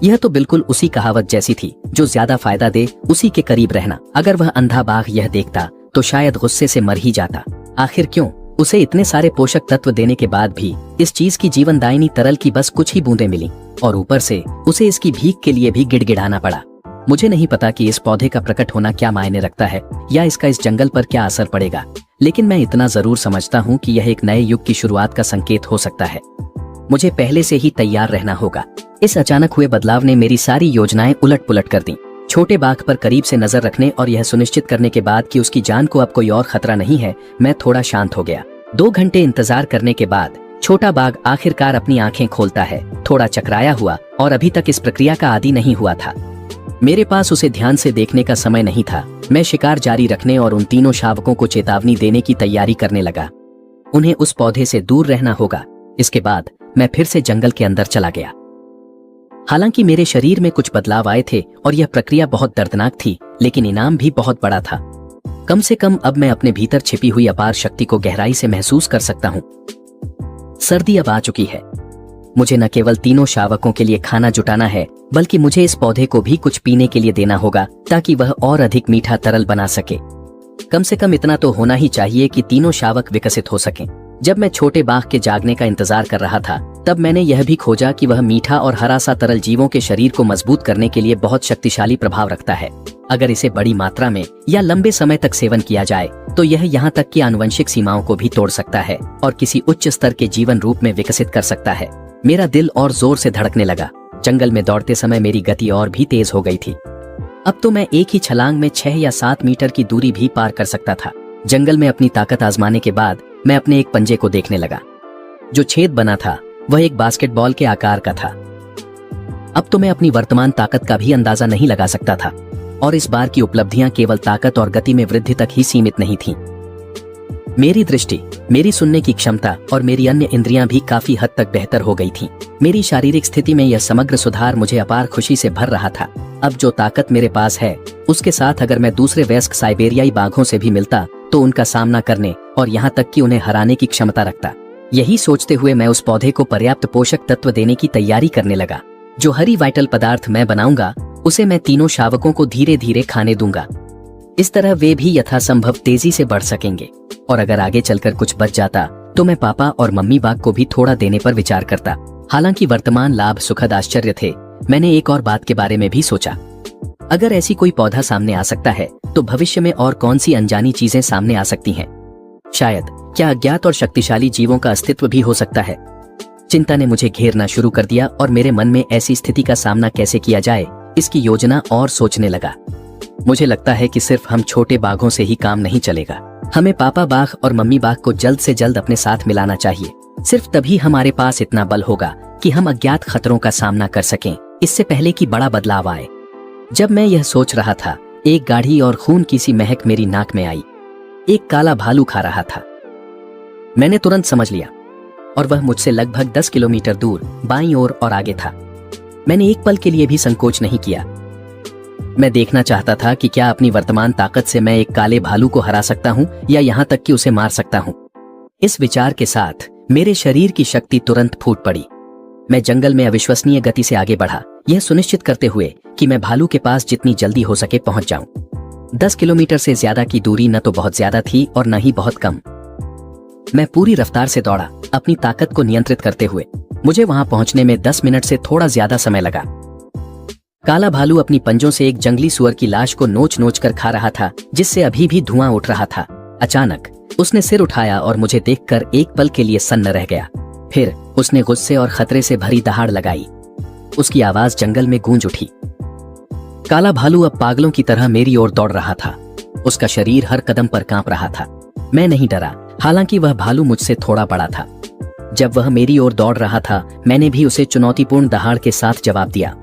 यह तो बिल्कुल उसी कहावत जैसी थी, जो ज्यादा फायदा दे उसी के करीब रहना। अगर वह अंधा बाघ यह देखता तो शायद गुस्से से मर ही जाता। आखिर क्यों? उसे इतने सारे पोषक तत्व देने के बाद भी इस चीज की जीवनदायिनी तरल की बस कुछ ही बूंदें मिली, और ऊपर से उसे इसकी भीख के लिए भी गिड़गिड़ाना पड़ा। मुझे नहीं पता कि इस पौधे का प्रकट होना क्या मायने रखता है या इसका इस जंगल पर क्या असर पड़ेगा, लेकिन मैं इतना जरूर समझता हूँ कि यह एक नए युग की शुरुआत का संकेत हो सकता है। मुझे पहले से ही तैयार रहना होगा। इस अचानक हुए बदलाव ने मेरी सारी योजनाएं उलट पुलट कर दी। छोटे बाघ पर करीब से नजर रखने और यह सुनिश्चित करने के बाद कि उसकी जान को अब कोई और खतरा नहीं है, मैं थोड़ा शांत हो गया। 2 घंटे इंतजार करने के बाद छोटा बाघ आखिरकार अपनी आंखें खोलता है। थोड़ा चकराया हुआ और अभी तक इस प्रक्रिया का आदी नहीं हुआ था। मेरे पास उसे ध्यान से देखने का समय नहीं था। मैं शिकार जारी रखने और उन तीनों शावकों को चेतावनी देने की तैयारी करने लगा। उन्हें उस पौधे से दूर रहना होगा। इसके बाद मैं फिर से जंगल के अंदर चला गया। हालांकि मेरे शरीर में कुछ बदलाव आए थे और यह प्रक्रिया बहुत दर्दनाक थी, लेकिन इनाम भी बहुत बड़ा था। कम से कम अब मैं अपने भीतर छिपी हुई अपार शक्ति को गहराई से महसूस कर सकता हूँ। सर्दी अब आ चुकी है। मुझे न केवल तीनों शावकों के लिए खाना जुटाना है, बल्कि मुझे इस पौधे को भी कुछ पीने के लिए देना होगा ताकि वह और अधिक मीठा तरल बना सके। कम से कम इतना तो होना ही चाहिए कि तीनों शावक विकसित हो सकें। जब मैं छोटे बाघ के जागने का इंतजार कर रहा था, तब मैंने यह भी खोजा कि वह मीठा और हरा सा तरल जीवों के शरीर को मजबूत करने के लिए बहुत शक्तिशाली प्रभाव रखता है। अगर इसे बड़ी मात्रा में या लंबे समय तक सेवन किया जाए तो यह यहाँ तक कि आनुवंशिक सीमाओं को भी तोड़ सकता है और किसी उच्च स्तर के जीवन रूप में विकसित कर सकता है। मेरा दिल और जोर से धड़कने लगा। जंगल में दौड़ते समय मेरी गति और भी तेज हो गई थी। अब तो मैं एक ही छलांग में 6 या 7 मीटर की दूरी भी पार कर सकता था। जंगल में अपनी ताकत आजमाने के बाद मैं अपने एक पंजे को देखने लगा। जो छेद बना था वह एक बास्केटबॉल के आकार का था। अब तो मैं अपनी वर्तमान ताकत का भी अंदाजा नहीं लगा सकता था, और इस बार की उपलब्धियां केवल ताकत और गति में वृद्धि तक ही सीमित नहीं थीं। मेरी दृष्टि, मेरी सुनने की क्षमता और मेरी अन्य इंद्रियां भी काफी हद तक बेहतर हो गई थीं। मेरी शारीरिक स्थिति में यह समग्र सुधार मुझे अपार खुशी से भर रहा था। अब जो ताकत मेरे पास है, उसके साथ अगर मैं दूसरे वयस्क साइबेरियाई बाघों से भी मिलता तो उनका सामना करने और यहाँ तक कि उन्हें हराने की क्षमता रखता। यही सोचते हुए मैं उस पौधे को पर्याप्त पोषक तत्व देने की तैयारी करने लगा। जो हरी वाइटल पदार्थ मैं बनाऊंगा उसे मैं तीनों शावकों को धीरे धीरे खाने दूंगा। इस तरह वे भी यथासंभव तेजी से बढ़ सकेंगे, और अगर आगे चलकर कुछ बच जाता तो मैं पापा और मम्मी बाघ को भी थोड़ा देने पर विचार करता। हालांकि वर्तमान लाभ सुखद आश्चर्य थे, मैंने एक और बात के बारे में भी सोचा। अगर ऐसी कोई पौधा सामने आ सकता है तो भविष्य में और कौन सी अनजानी चीजें सामने आ सकती हैं? शायद क्या अज्ञात और शक्तिशाली जीवों का अस्तित्व भी हो सकता है? चिंता ने मुझे घेरना शुरू कर दिया और मेरे मन में ऐसी स्थिति का सामना कैसे किया जाए इसकी योजना और सोचने लगा। मुझे लगता है कि सिर्फ हम छोटे बाघों से ही काम नहीं चलेगा। हमें पापा बाघ और मम्मी बाघ को जल्द से जल्द अपने साथ मिलाना चाहिए। सिर्फ तभी हमारे पास इतना बल होगा कि हम अज्ञात खतरों का सामना कर सकें, इससे पहले कि बड़ा बदलाव आए। जब मैं यह सोच रहा था, एक गाढ़ी और खून की सी महक मेरी नाक में आई। एक काला भालू खा रहा था। मैंने तुरंत समझ लिया, और वह मुझसे लगभग 10 किलोमीटर दूर बाईं ओर और आगे था। मैंने एक पल के लिए भी संकोच नहीं किया। मैं देखना चाहता था कि क्या अपनी वर्तमान ताकत से मैं एक काले भालू को हरा सकता हूं या यहां तक कि उसे मार सकता हूं। इस विचार के साथ मेरे शरीर की शक्ति तुरंत फूट पड़ी। मैं जंगल में अविश्वसनीय गति से आगे बढ़ा, यह सुनिश्चित करते हुए कि मैं भालू के पास जितनी जल्दी हो सके पहुंच जाऊं। 10 किलोमीटर से ज्यादा की दूरी न तो बहुत ज्यादा थी और न ही बहुत कम। मैं पूरी रफ्तार से दौड़ा, अपनी ताकत को नियंत्रित करते हुए। मुझे वहां पहुंचने में 10 मिनट से थोड़ा ज्यादा समय लगा। काला भालू अपनी पंजों से एक जंगली सुअर की लाश को नोच नोच कर खा रहा था, जिससे अभी भी धुआं उठ रहा था। अचानक उसने सिर उठाया और मुझे देखकर एक पल के लिए सन्न रह गया। फिर उसने गुस्से और खतरे से भरी दहाड़ लगाई। उसकी आवाज जंगल में गूंज उठी। काला भालू अब पागलों की तरह मेरी ओर दौड़ रहा था। उसका शरीर हर कदम पर कांप रहा था। मैं नहीं डरा, हालांकि वह भालू मुझसे थोड़ा बड़ा था। जब वह मेरी ओर दौड़ रहा था, मैंने भी उसे चुनौतीपूर्ण दहाड़ के साथ जवाब दिया।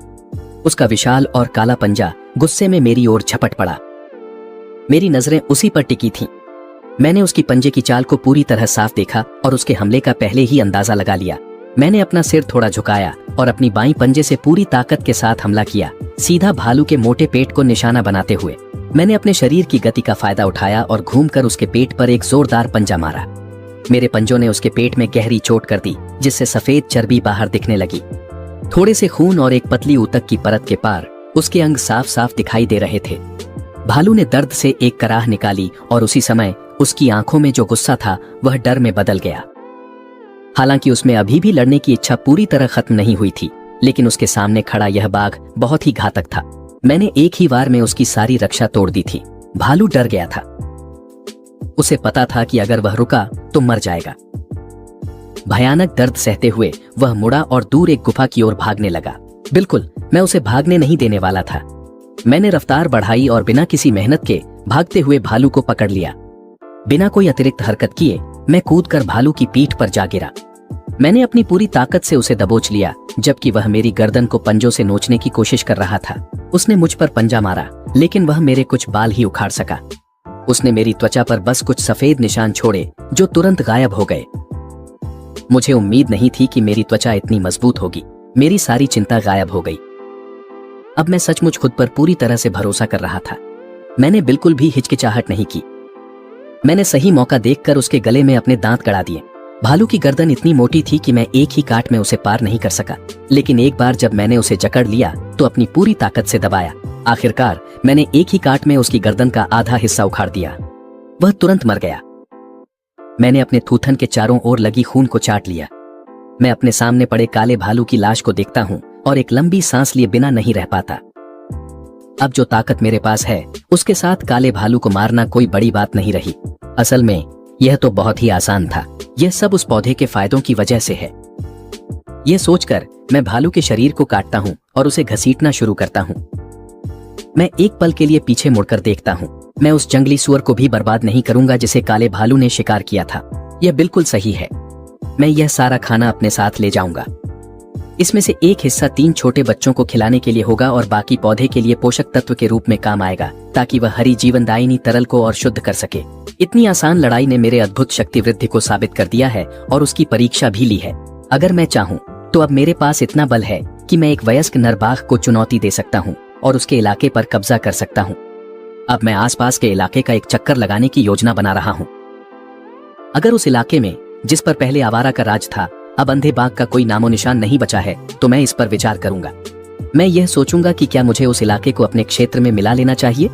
उसका विशाल और काला पंजा गुस्से में मेरी ओर झपट पड़ा। मेरी नजरें उसी पर टिकी थीं। मैंने उसकी पंजे की चाल को पूरी तरह साफ देखा और उसके हमले का पहले ही अंदाजा लगा लिया। मैंने अपना सिर थोड़ा झुकाया और अपनी बाईं पंजे से पूरी ताकत के साथ हमला किया, सीधा भालू के मोटे पेट को निशाना बनाते हुए। मैंने अपने शरीर की गति का फायदा उठाया और घूमकर उसके पेट पर एक जोरदार पंजा मारा। मेरे पंजों ने उसके पेट में गहरी चोट कर दी, जिससे सफेद चर्बी बाहर दिखने लगी। थोड़े से खून और एक पतली ऊतक की परत के पार उसके अंग साफ साफ दिखाई दे रहे थे। भालू ने दर्द से एक कराह निकाली और उसी समय उसकी आंखों में जो गुस्सा था वह डर में बदल गया। हालांकि उसमें अभी भी लड़ने की इच्छा पूरी तरह खत्म नहीं हुई थी, लेकिन उसके सामने खड़ा यह बाघ बहुत ही घातक था। मैंने एक ही वार में उसकी सारी रक्षा तोड़ दी थी। भालू डर गया था। उसे पता था कि अगर वह रुका तो मर जाएगा। भयानक दर्द सहते हुए वह मुड़ा और दूर एक गुफा की ओर भागने लगा। बिल्कुल, मैं उसे भागने नहीं देने वाला था। मैंने रफ्तार बढ़ाई और बिना किसी मेहनत के भागते हुए भालू को पकड़ लिया। बिना कोई अतिरिक्त हरकत किए मैं कूदकर भालू की पीठ पर जा गिरा। मैंने अपनी पूरी ताकत से उसे दबोच लिया, जबकि वह मेरी गर्दन को पंजों से नोचने की कोशिश कर रहा था। उसने मुझ पर पंजा मारा, लेकिन वह मेरे कुछ बाल ही उखाड़ सका। उसने मेरी त्वचा पर बस कुछ सफेद निशान छोड़े, जो तुरंत गायब हो गए। मुझे उम्मीद नहीं थी कि मेरी त्वचा इतनी मजबूत होगी। मेरी सारी चिंता गायब हो गई। अब मैं सचमुच खुद पर पूरी तरह से भरोसा कर रहा था। मैंने बिल्कुल भी हिचकिचाहट नहीं की। मैंने सही मौका देखकर उसके गले में अपने दांत गड़ा दिए। भालू की गर्दन इतनी मोटी थी कि मैं एक ही काट में उसे पार नहीं कर सका, लेकिन एक बार जब मैंने उसे जकड़ लिया तो अपनी पूरी ताकत से दबाया। आखिरकार मैंने एक ही काट में उसकी गर्दन का आधा हिस्सा उखाड़ दिया। वह तुरंत मर गया। मैंने अपने थूथन के चारों ओर लगी खून को चाट लिया। मैं अपने सामने पड़े काले भालू की लाश को देखता हूं और एक लंबी सांस लिए बिना नहीं रह पाता। अब जो ताकत मेरे पास है, उसके साथ काले भालू को मारना कोई बड़ी बात नहीं रही। असल में यह तो बहुत ही आसान था। यह सब उस पौधे के फायदों की वजह से है। यह सोचकर मैं भालू के शरीर को काटता हूं और उसे घसीटना शुरू करता हूं। मैं एक पल के लिए पीछे मुड़कर देखता हूं। मैं उस जंगली सुअर को भी बर्बाद नहीं करूंगा जिसे काले भालू ने शिकार किया था। यह बिल्कुल सही है। मैं यह सारा खाना अपने साथ ले जाऊंगा। इसमें से एक हिस्सा 3 छोटे बच्चों को खिलाने के लिए होगा और बाकी पौधे के लिए पोषक तत्व के रूप में काम आएगा, ताकि वह हरी जीवनदायिनी तरल को और शुद्ध कर सके। इतनी आसान लड़ाई ने मेरे अद्भुत शक्ति वृद्धि को साबित कर दिया है और उसकी परीक्षा भी ली है। अगर मैं चाहूँ तो अब मेरे पास इतना बल है कि मैं एक वयस्क नर बाघ को चुनौती दे सकता हूँ और उसके इलाके पर कब्जा कर सकता हूँ। अब मैं आसपास के इलाके का एक चक्कर लगाने की योजना बना रहा हूँ। अगर उस इलाके में, जिस पर पहले आवारा का राज था, अब अंधे बाघ का कोई नामो निशान नहीं बचा है, तो मैं इस पर विचार करूंगा। मैं यह सोचूंगा कि क्या मुझे उस इलाके को अपने क्षेत्र में मिला लेना चाहिए।